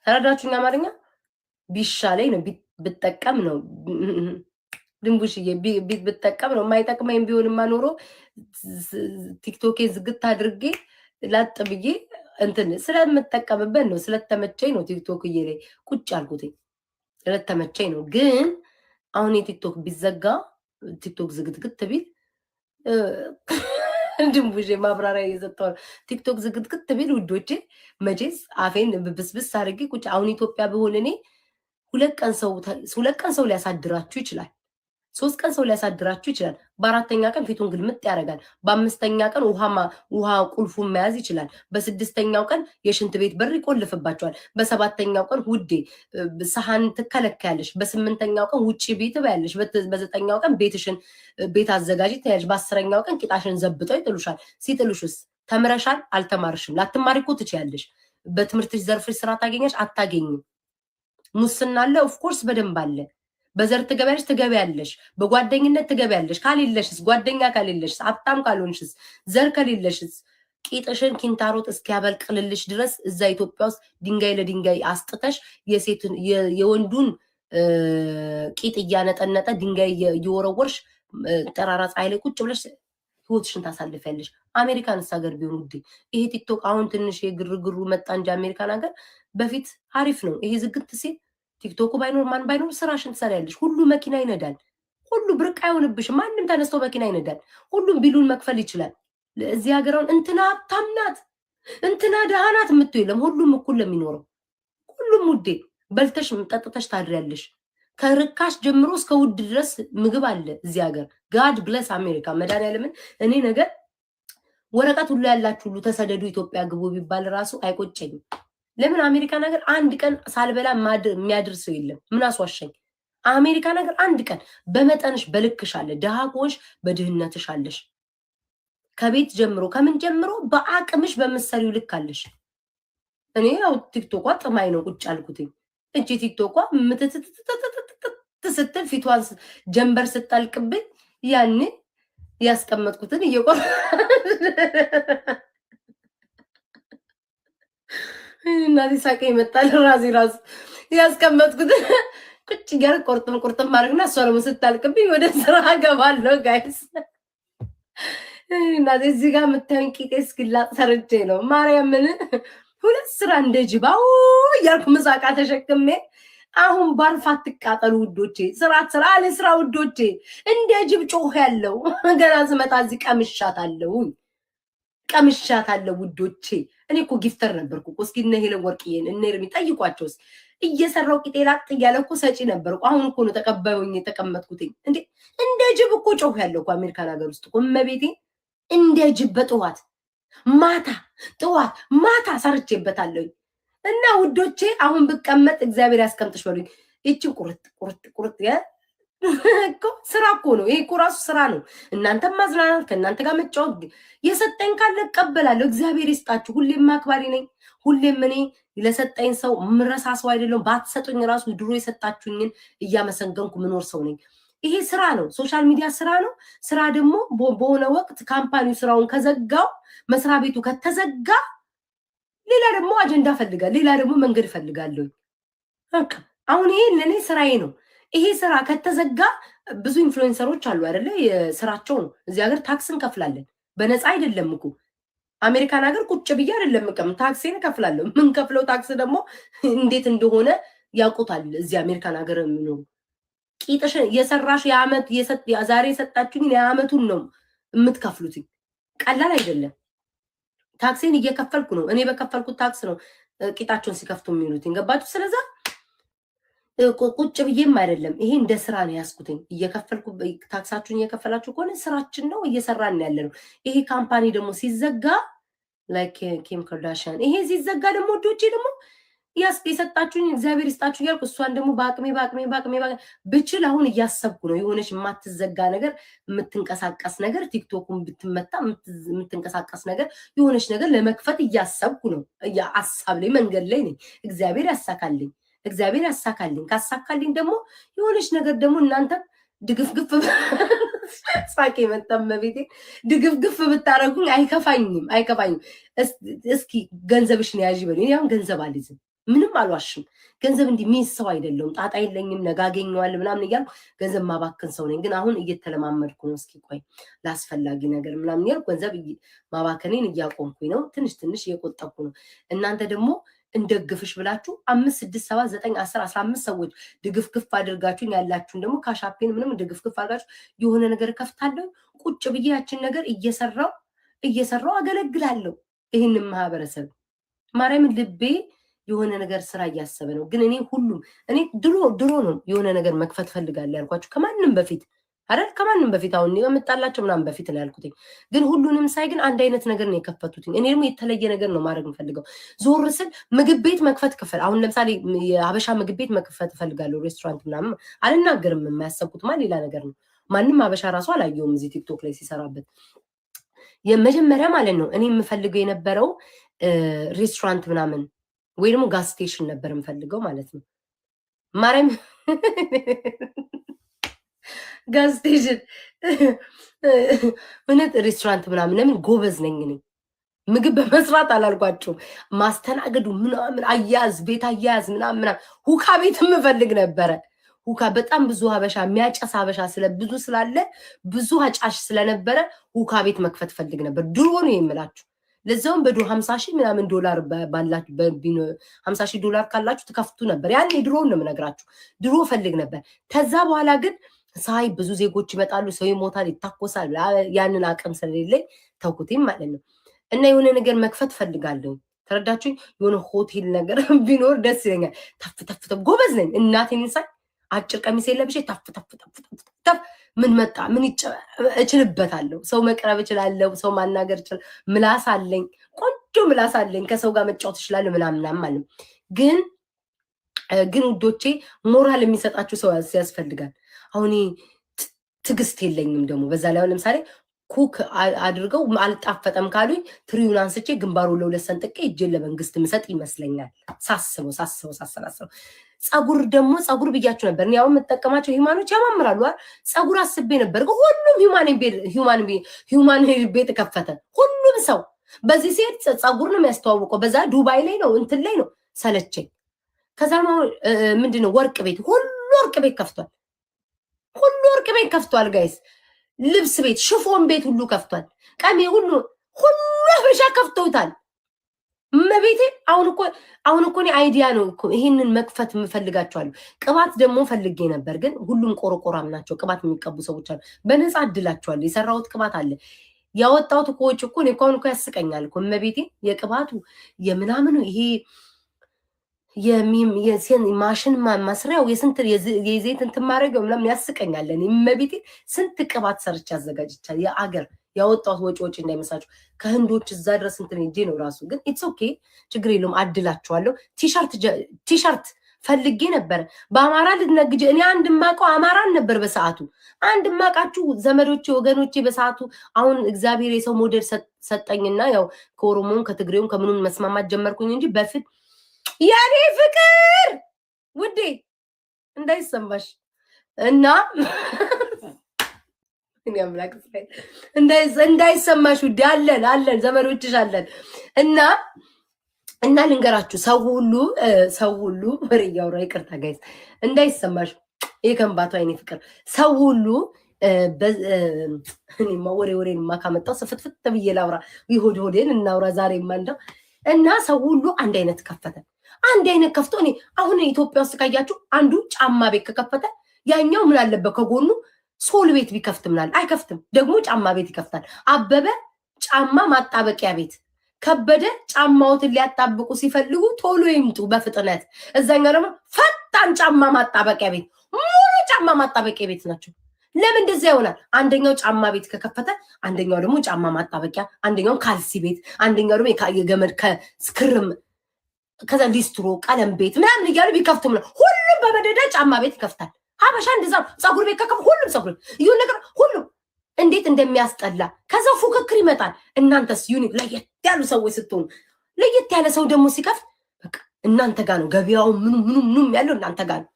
ተረዳችሁኝ? አማርኛ ቢሻለኝ ነው ብጠቀም ነው ድንቡሽዬ ብጠቀም ነው። የማይጠቅመኝ ቢሆንማ ኖሮ ቲክቶኬ ዝግት አድርጌ ላጥ ብዬ እንትን ስለምጠቀምበት ነው። ስለተመቸኝ ነው ቲክቶክዬ ላይ ቁጭ አልኩት። ስለተመቸኝ ነው። ግን አሁን የቲክቶክ ቢዘጋ ቲክቶክ ዝግትግት ቢል ድንቡሽ ማብራሪያ እየሰጠው ነው። ቲክቶክ ዝግትግት ቢል ውዶቼ መቼስ አፌን ብስብስ አድርጌ ቁጭ አሁን ኢትዮጵያ ብሆን እኔ 2 ቀን ሰው ሊያሳድራችሁ ይችላል። 3 ቀን ሰው ሊያሳድራችሁ ይችላል። በ4ኛ ቀን ፊቱን ግልምጥ ያደርጋል። በ5ኛ ቀን ውሃ ቁልፉን መያዝ ይችላል። በ6ኛው ቀን የሽንት ቤት በር ይቆልፍባቸዋል። በ7ኛው ቀን ውዴ ሰሃን ትከለከያለሽ። በ8ኛው ቀን ውጪ ቤት ትበያለሽ። በ9ኛው ቀን ቤት አዘጋጅ ትያለሽ። በ10ኛው ቀን ቂጣሽን ዘብጠው ይጥሉሻል። ሲጥሉሽስ ተምረሻል? አልተማርሽም። ላትማሪ እኮ ትችያለሽ። በትምህርትሽ ዘርፍሽ ስራ ታገኛሽ? አታገኝም። ሙስና አለ። ኦፍኮርስ በደንብ አለ። በዘር ትገቢያለሽ፣ በጓደኝነት ትገቢያለሽ። ካሌለሽስ ጓደኛ ካሌለሽስ ሀብታም ካልሆንሽስ ዘር ከሌለሽስ ቂጥሽን ኪንታሮት እስኪያበልቅልልሽ ድረስ እዛ ኢትዮጵያ ውስጥ ድንጋይ ለድንጋይ አስጥተሽ የወንዱን ቂጥ እያነጠነጠ ድንጋይ እየወረወርሽ ጠራራ ፀሐይ ላይ ቁጭ ብለሽ ህይወትሽን ታሳልፊያለሽ። አሜሪካንስ ሀገር ቢሆን ውዴ ይሄ ቲክቶክ አሁን ትንሽ የግርግሩ መጣ እንጂ አሜሪካን ሀገር በፊት አሪፍ ነው። ይሄ ዝግት ሲል ቲክቶኩ ባይኖር ማን ባይኖር ስራሽን ትሰሪያለሽ። ሁሉ መኪና ይነዳል። ሁሉ ብርቅ አይሆንብሽም። ማንም ተነስቶ መኪና ይነዳል። ሁሉም ቢሉን መክፈል ይችላል። እዚህ ሀገራውን እንትና ሀብታም ናት እንትና ደሃ ናት የምትው የለም። ሁሉም እኩል ለሚኖረው ሁሉም ውዴ በልተሽ ጠጥተሽ ታድሪያለሽ። ከርካሽ ጀምሮ እስከ ውድ ድረስ ምግብ አለ እዚህ ሀገር። ጋድ ብለስ አሜሪካ መድኃኒዓለምን እኔ ነገር ወረቀት ሁሉ ያላችሁ ሁሉ ተሰደዱ ኢትዮጵያ ግቡ ቢባል ራሱ አይቆጨኝም። ለምን አሜሪካ ነገር አንድ ቀን ሳልበላ የሚያድር ሰው የለም። ምን አስዋሸኝ? አሜሪካ ነገር አንድ ቀን በመጠንሽ በልክሽ አለ። ድሃ ከሆንሽ በድህነትሽ አለሽ። ከቤት ጀምሮ ከምን ጀምሮ በአቅምሽ በምትሰሪው ልክ አለሽ። እኔ ያው ቲክቶኳ ጥማይ ነው ቁጭ አልኩትኝ እንጂ ቲክቶኳ ስትል ፊቷን ጀንበር ስጠልቅብኝ ያኔ ያስቀመጥኩትን እየቆረ እናቴ ሳቄ ይመጣል። ራሱ ያስቀመጥኩትን ቁጭ ጋር ቁርጥም ማድረግና እሷ ደግሞ ስታልቅብኝ ወደ ስራ ገባለሁ ጋይስ። እናቴ እዚህ ጋር የምታዩኝ ቂጤ እስኪላጥ ሰርቼ ነው ማርያምን። ሁለት ስራ እንደ ጅባው እያልኩ ምሳቃ ተሸክሜ አሁን ባርፋ አትቃጠሉ ውዶቼ። ስራ ለስራ ውዶቼ። እንደ ጅብ ጮህ ያለው ገና ስመጣ እዚህ ቀምሻታለሁ ውዶቼ። እኔ እኮ ጊፍተር ነበርኩ እኮ። እስኪ እነ ሄለን ወርቅዬን እነ ኤርሚ ጠይቋቸውስ። እየሰራው ቂጤ ላጥ እያለ እኮ ሰጪ ነበርኩ። አሁን እኮ ነው ተቀባዩኝ የተቀመጥኩትኝ። እንደ ጅብ እኮ ጮህ ያለው እኮ አሜሪካን ሀገር ውስጥ እኮ እመቤቴ። እንደ ጅብ በጠዋት ማታ ሰርቼበታለሁ። እና ውዶቼ አሁን ብቀመጥ እግዚአብሔር ያስቀምጥሽ በሉኝ። እቺን ቁርጥ እኮ ስራ እኮ ነው። ይሄ እኮ ራሱ ስራ ነው። እናንተም ማዝናናት ከእናንተ ጋር መጫወት የሰጠኝ ካለ እቀበላለሁ። እግዚአብሔር ይስጣችሁ። ሁሌም አክባሪ ነኝ። ሁሌም እኔ ለሰጠኝ ሰው ምረሳ ሰው አይደለም። ባትሰጡኝ ራሱ ድሮ የሰጣችሁኝን እያመሰገንኩ ምኖር ሰው ነኝ። ይሄ ስራ ነው። ሶሻል ሚዲያ ስራ ነው። ስራ ደግሞ በሆነ ወቅት ካምፓኒው ስራውን ከዘጋው፣ መስሪያ ቤቱ ከተዘጋ ሌላ ደግሞ አጀንዳ ፈልጋለሁ። ሌላ ደግሞ መንገድ ፈልጋለሁ። በቃ አሁን ይሄ ለኔ ስራዬ ነው። ይሄ ስራ ከተዘጋ ብዙ ኢንፍሉዌንሰሮች አሉ አይደለ? ስራቸው ነው። እዚህ ሀገር ታክስ እንከፍላለን። በነፃ አይደለም እኮ አሜሪካን ሀገር ቁጭ ብዬ አይደለም እቀም ታክሴን እከፍላለሁ። ምን ከፍለው ታክስ ደግሞ እንዴት እንደሆነ ያውቁታል። እዚህ አሜሪካን ሀገር የሚኖሩ ቂጥሽን የሰራሽ የአመት ዛሬ የሰጣችሁኝ የአመቱን ነው የምትከፍሉት። ቀላል አይደለም። ታክሴን እየከፈልኩ ነው። እኔ በከፈልኩት ታክስ ነው ቂጣቸውን ሲከፍቱ የሚሉት። ገባችሁ? ስለዛ ቁጭ ብዬም አይደለም። ይሄ እንደ ስራ ነው ያስኩትኝ። እየከፈልኩ ታክሳችሁን እየከፈላችሁ ከሆነ ስራችን ነው፣ እየሰራን ያለ ነው። ይሄ ካምፓኒ ደግሞ ሲዘጋ ላይክ ኪም ካርዳሽያን ይሄ ሲዘጋ ደግሞ ወዶቼ ደግሞ የሰጣችሁኝ እግዚአብሔር ይስጣችሁ እያልኩ እሷን ደግሞ በአቅሜ ብችል አሁን እያሰብኩ ነው። የሆነች የማትዘጋ ነገር የምትንቀሳቀስ ነገር ቲክቶኩን ብትመታ የምትንቀሳቀስ ነገር የሆነች ነገር ለመክፈት እያሰብኩ ነው። ሀሳብ ላይ መንገድ ላይ ነኝ። እግዚአብሔር ያሳካልኝ። ካሳካልኝ ደግሞ የሆነች ነገር ደግሞ እናንተም ድግፍግፍ ሳቄ መጣም ቤቴ ድግፍግፍ ብታረጉኝ አይከፋኝም። እስኪ ገንዘብሽን ያዥ በሉኝ። አሁን ገንዘብ አልይዝም፣ ምንም አልዋሽም። ገንዘብ እንዲህ ሚስ ሰው አይደለሁም። ጣጣ የለኝም። ነገ አገኘዋለሁ ምናምን እያልኩ ገንዘብ ማባከን ሰው ነኝ። ግን አሁን እየተለማመድኩ ነው። እስኪ ቆይ ለአስፈላጊ ነገር ምናምን እያልኩ ገንዘብ ማባከኔን እያቆምኩኝ ነው። ትንሽ እየቆጠብኩ ነው። እናንተ ደግሞ እንደግፍሽ ብላችሁ 5 6 7 9 10 15 ሰዎች ድግፍግፍ አድርጋችሁኝ ያላችሁን ደግሞ ካሻፔን ምንም ድግፍግፍ አድርጋችሁ የሆነ ነገር ከፍታለሁ። ቁጭ ብዬ ያችን ነገር እየሰራው አገለግላለሁ ይህንን ማህበረሰብ። ማርያምን ልቤ የሆነ ነገር ስራ እያሰበ ነው። ግን እኔ ድሮ ነው የሆነ ነገር መክፈት ፈልጋለሁ ያልኳችሁ ከማንም በፊት አይደል? ከማንም በፊት አሁን የምጣላቸው ምናምን በፊት ነው ያልኩትኝ። ግን ሁሉንም ሳይ ግን አንድ አይነት ነገር ነው የከፈቱትኝ። እኔ ደግሞ የተለየ ነገር ነው ማድረግ የምፈልገው። ዞር ስል ምግብ ቤት መክፈት አሁን ለምሳሌ የሀበሻ ምግብ ቤት መክፈት እፈልጋለሁ። ሬስቶራንት ምናምን አልናገርም። የማያሰብኩትማ ሌላ ነገር ነው። ማንም ሀበሻ ራሱ አላየውም እዚህ ቲክቶክ ላይ ሲሰራበት። የመጀመሪያ ማለት ነው እኔ የምፈልገው የነበረው ሬስቶራንት ምናምን ወይ ደግሞ ጋዝ ስቴሽን ነበር የምፈልገው ማለት ነው። ማርያም ጋዝ ስቴሽን እውነት ሬስቶራንት ምናምን ለምን ጎበዝ ነኝ እኔ። ምግብ በመስራት አላልኳቸውም። ማስተናገዱ ምናምን ቤት አያያዝ ምናምን ሁካ ቤት የምፈልግ ነበረ። ሁካ በጣም ብዙ ሀበሻ የሚያጨስ ሀበሻ ብዙ ስላለ ብዙ አጫሽ ስለነበረ ሁካ ቤት መክፈት ፈልግ ነበር። ድሮ ነው የምላችሁ። ለዛውም በዶ 50 ሺህ ምናምን ዶላር ባላችሁ 50 ሺህ ዶላር ካላችሁ ትከፍቱ ነበር። ያኔ ድሮ ነው የምነግራችሁ። ድሮ ፈልግ ነበር። ከዛ በኋላ ግን ሳይ ብዙ ዜጎች ይመጣሉ፣ ሰው ይሞታል፣ ይታኮሳል። ያንን አቅም ስለሌለኝ ተውኩትኝ ማለት ነው። እና የሆነ ነገር መክፈት ፈልጋለሁ። ተረዳችሁኝ? የሆነ ሆቴል ነገር ቢኖር ደስ ይለኛል። ተፍ ተፍ ተፍ ጎበዝ ነኝ። እናቴን ሳይ አጭር ቀሚስ የለብሼ ተፍ ተፍ ተፍ ምን መጣ ምን እችልበታለሁ። ሰው መቅረብ እችላለሁ። ሰው ማናገር እችላለሁ። ምላስ አለኝ፣ ቆንጆ ምላስ አለኝ። ከሰው ጋር መጫወት እችላለሁ ምናምን ማለት ግን ውዶቼ ሞራል የሚሰጣችሁ ሰው ያስፈልጋል። አሁን ትግስት የለኝም ደግሞ በዛ ላይ አሁን ለምሳሌ ኩክ አድርገው አልጣፈጠም ካሉኝ ትሪውን አንስቼ ግንባሩ ለሁለት ሰንጥቄ እጄን ለመንግስት ምሰጥ ይመስለኛል ሳስበው። ጸጉር ደግሞ ጸጉር ብያችሁ ነበር። እኔ አሁን የምጠቀማቸው ሂማኖች ያማምራሉ አይደል? ጸጉር አስቤ ነበር። ሁሉም ሂውማን ቤት ከፈተ። ሁሉም ሰው በዚህ ሴት ጸጉር ነው የሚያስተዋውቀው። በዛ ዱባይ ላይ ነው እንትን ላይ ነው ሰለቸኝ። ከዛ ምንድነው ወርቅ ቤት ሁሉ ወርቅ ቤት ከፍቷል። ሁሉ ወርቅ ቤት ከፍቷል ጋይስ። ልብስ ቤት ሽፎን ቤት ሁሉ ከፍቷል። ቀሜ ሁሉ ሀበሻ ከፍተውታል። መቤቴ አሁን እኮ እኔ አይዲያ ነው እኮ ይሄንን መክፈት የምፈልጋቸዋለሁ። ቅባት ደግሞ ፈልጌ ነበር፣ ግን ሁሉም ቆረቆራም ናቸው። ቅባት የሚቀቡ ሰዎች አሉ። በነፃ እድላቸዋለሁ። የሰራሁት ቅባት አለ ያወጣሁት እኮ ወጪ እኮ እኔ እኮ ያስቀኛል እኮ መቤቴ። የቅባቱ የምናምኑ ይሄ ማሽን ማስሪያው የስንት የዘይት እንትን ማድረጊያው ምናምን ያስቀኛል። እኔ መቤቴ ስንት ቅባት ሰርች አዘጋጅቻለሁ። የአገር ያወጣሁት ወጪ እንዳይመስላችሁ ከህንዶች እዛ ድረስ እንትን ሄጄ ነው ራሱ። ግን ኢትስ ኦኬ ችግር የለውም አድላችኋለሁ። ቲሸርት ፈልጌ ነበር በአማራ ልትነግጄ። እኔ አንድ ማቀው አማራን ነበር በሰዓቱ። አንድ ማቃችሁ ዘመዶቼ ወገኖቼ በሰዓቱ። አሁን እግዚአብሔር የሰው ሞዴል ሰጠኝና ያው ከኦሮሞም ከትግሬውም ከምኑም መስማማት ጀመርኩኝ እንጂ በፊት ያኔ ፍቅር ውዴ እንዳይሰማሽ እና እኔ አምላክ እንዳይሰማሽ ውዴ አለን ዘመዶችሽ አለን እና ልንገራችሁ ሰው ሁሉ ወሬ እያወራ ይቅርታ ጋይስ እንዳይሰማሽ የከንባቱ አይኔ ፍቅር ሰው ሁሉ እኔማ ወሬንማ ካመጣው ስፍትፍት ብዬ ላውራ ሆዴን እናውራ ዛሬማ እንደው እና ሰው ሁሉ አንድ አይነት ከፈተ። አንድ አይነት ከፍቶ እኔ አሁን ኢትዮጵያ ውስጥ ካያችሁ አንዱ ጫማ ቤት ከከፈተ ያኛው ምን አለበት ከጎኑ ሶል ቤት ቢከፍት ምናል አይከፍትም። ደግሞ ጫማ ቤት ይከፍታል። አበበ ጫማ ማጣበቂያ ቤት፣ ከበደ ጫማዎትን ሊያጣብቁ ሲፈልጉ ቶሎ ይምጡ በፍጥነት። እዛኛው ደግሞ ፈጣን ጫማ ማጣበቂያ ቤት፣ ሙሉ ጫማ ማጣበቂያ ቤት ናቸው። ለምን እንደዛ ይሆናል? አንደኛው ጫማ ቤት ከከፈተ አንደኛው ደግሞ ጫማ ማጣበቂያ፣ አንደኛው ካልሲ ቤት፣ አንደኛው ደግሞ የገመድ ከስክርም ከዛ ሊስትሮ ቀለም ቤት ምናምን እያሉ ቢከፍቱ ሁሉም በመደዳ ጫማ ቤት ይከፍታል። ሀበሻ እንደዛ ጸጉር ቤት ከከፍ ሁሉም ጸጉር ይሁን ነገር ሁሉም እንዴት እንደሚያስጠላ። ከዛ ፉክክር ይመጣል። እናንተስ ዩኒክ ለየት ያሉ ሰዎች ስትሆኑ ለየት ያለ ሰው ደግሞ ሲከፍት በቃ እናንተ ጋር ነው ገበያው ምኑም ያለው እናንተ ጋር ነው።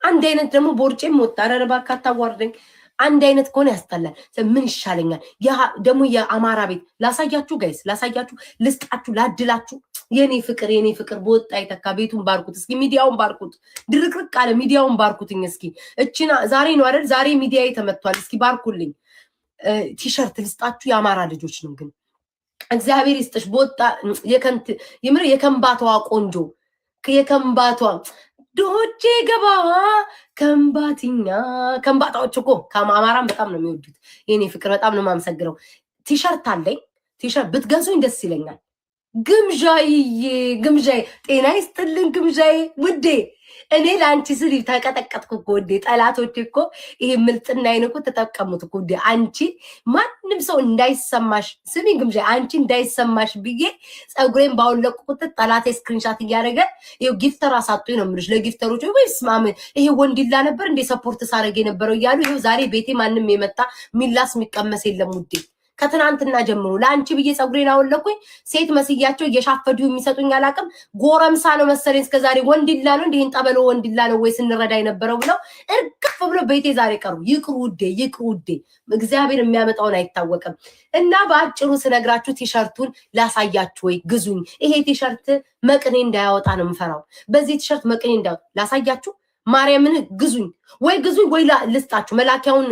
አንድ አይነት ደግሞ ቦርጬም ወጣረ ባካታ ዋርደኝ አንድ አይነት ከሆነ ያስጠላል። ምን ይሻለኛል? ያ ደግሞ የአማራ ቤት ላሳያችሁ ጋይስ፣ ላሳያችሁ ልስጣችሁ፣ ላድላችሁ። የኔ ፍቅር በወጣ ይተካ። ቤቱን ባርኩት እስኪ፣ ሚዲያውን ባርኩት። ድርቅርቅ አለ ሚዲያውን ባርኩትኝ እስኪ። እቺና ዛሬ ነው አይደል? ዛሬ ሚዲያ ተመቷል። እስኪ ባርኩልኝ። ቲሸርት ልስጣችሁ። የአማራ ልጆች ነው ግን እግዚአብሔር ይስጥሽ። በወጣ የከንባታዋ ቆንጆ የከንባቷ ዶቼ ገባ ከንባታዎች እኮ ከአማራም በጣም ነው የሚወዱት። የኔ ፍቅር በጣም ነው የማመሰግነው። ቲሸርት አለኝ። ቲሸርት ብትገዙኝ ደስ ይለኛል። ግምዣዬ ጤና ይስጥልን ግምዣዬ ውዴ። እኔ ለአንቺ ስል ተቀጠቀጥኩ እኮ ውዴ። ጠላቶች እኮ ይሄ ምልጥናዬን እኮ ተጠቀሙት እኮ ውዴ። አንቺ ማንም ሰው እንዳይሰማሽ ስሚ ግምዣ፣ አንቺ እንዳይሰማሽ ብዬ ፀጉሬን ባወለቁ ቁጥር ጠላቴ ስክሪንሻት እያደረገ ይኸው ጊፍተር አሳጡኝ ነው የምልሽ። ለጊፍተሮች ወይስ ማም ይሄ ወንድላ ነበር እንደ ሰፖርት ሳረግ የነበረው እያሉ ይኸው ዛሬ ቤቴ ማንም የመጣ ሚላስ የሚቀመስ የለም ውዴ። ከትናንትና ጀምሮ ለአንቺ ብዬ ፀጉሬን አወለኩኝ። ሴት መስያቸው እየሻፈዱ የሚሰጡኝ አላቅም። ጎረምሳ ነው መሰለኝ እስከዛሬ ወንድላ ነው እንዴ እንጠበለው ወንድላ ነው ወይ ስንረዳ የነበረው ብለው እርግፍ ብሎ ቤቴ ዛሬ ቀሩ። ይቅሩ ውዴ፣ እግዚአብሔር የሚያመጣውን አይታወቅም። እና በአጭሩ ስነግራችሁ ቲሸርቱን ላሳያችሁ ወይ ግዙኝ። ይሄ ቲሸርት መቅኔ እንዳያወጣ ነው የምፈራው። በዚህ ቲሸርት መቅኔ እንዳያወጣ ላሳያችሁ። ማርያምን ግዙኝ ወይ ልስጣችሁ። መላኪያውን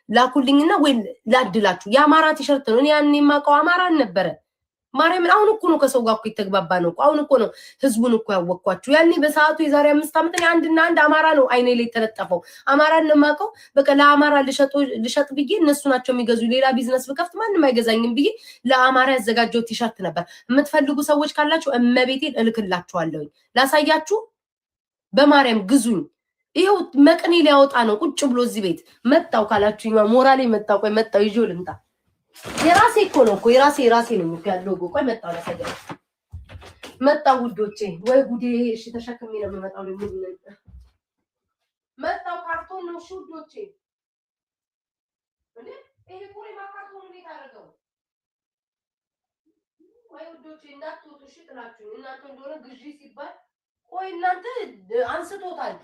ላኩልኝና ወይ ላድላችሁ። የአማራ ቲሸርት ነው። እኔ ያን የማውቀው አማራን ነበረ። ማርያምን አሁን እኮ ነው ከሰው ጋር እኮ የተግባባ ነው እኮ አሁን እኮ ነው ህዝቡን እኮ ያወቅኳችሁ። ያኔ በሰዓቱ የዛሬ 5 ዓመት አንድና አንድ አማራ ነው አይኔ ላይ ተለጠፈው። አማራን ለማቀው በቃ ለአማራ ልሸጥ ብዬ እነሱ ናቸው የሚገዙ ሌላ ቢዝነስ ብከፍት ማንንም አይገዛኝም ብዬ ለአማራ ያዘጋጀው ቲሸርት ነበር። የምትፈልጉ ሰዎች ካላችሁ እመቤቴን እልክላችኋለሁ። ላሳያችሁ በማርያም ግዙኝ። ይሄው መቅኔ ሊያወጣ ነው ቁጭ ብሎ እዚህ ቤት መጣው ካላችሁ ሞራሌ መጣው ቆይ መጣው ይጆ ልምጣ የራሴ እኮ ነው እኮ የራሴ ነው ያለው ቆይ መጣው ላሳያችሁ መጣው ውዶቼ ወይ ጉዴ እሺ ተሸክሜ ነው የምመጣው መጣው ካርቶን ነው እሺ ውዶቼ እንዴ ይሄ ቆይ ማካርቶን ነው የታረገው ወይ ውዶቼ እንዳትወጡ እሺ ጥላችሁ እናንተ እንደሆነ ግዢ ሲባል ቆይ እናንተ አንስቶታል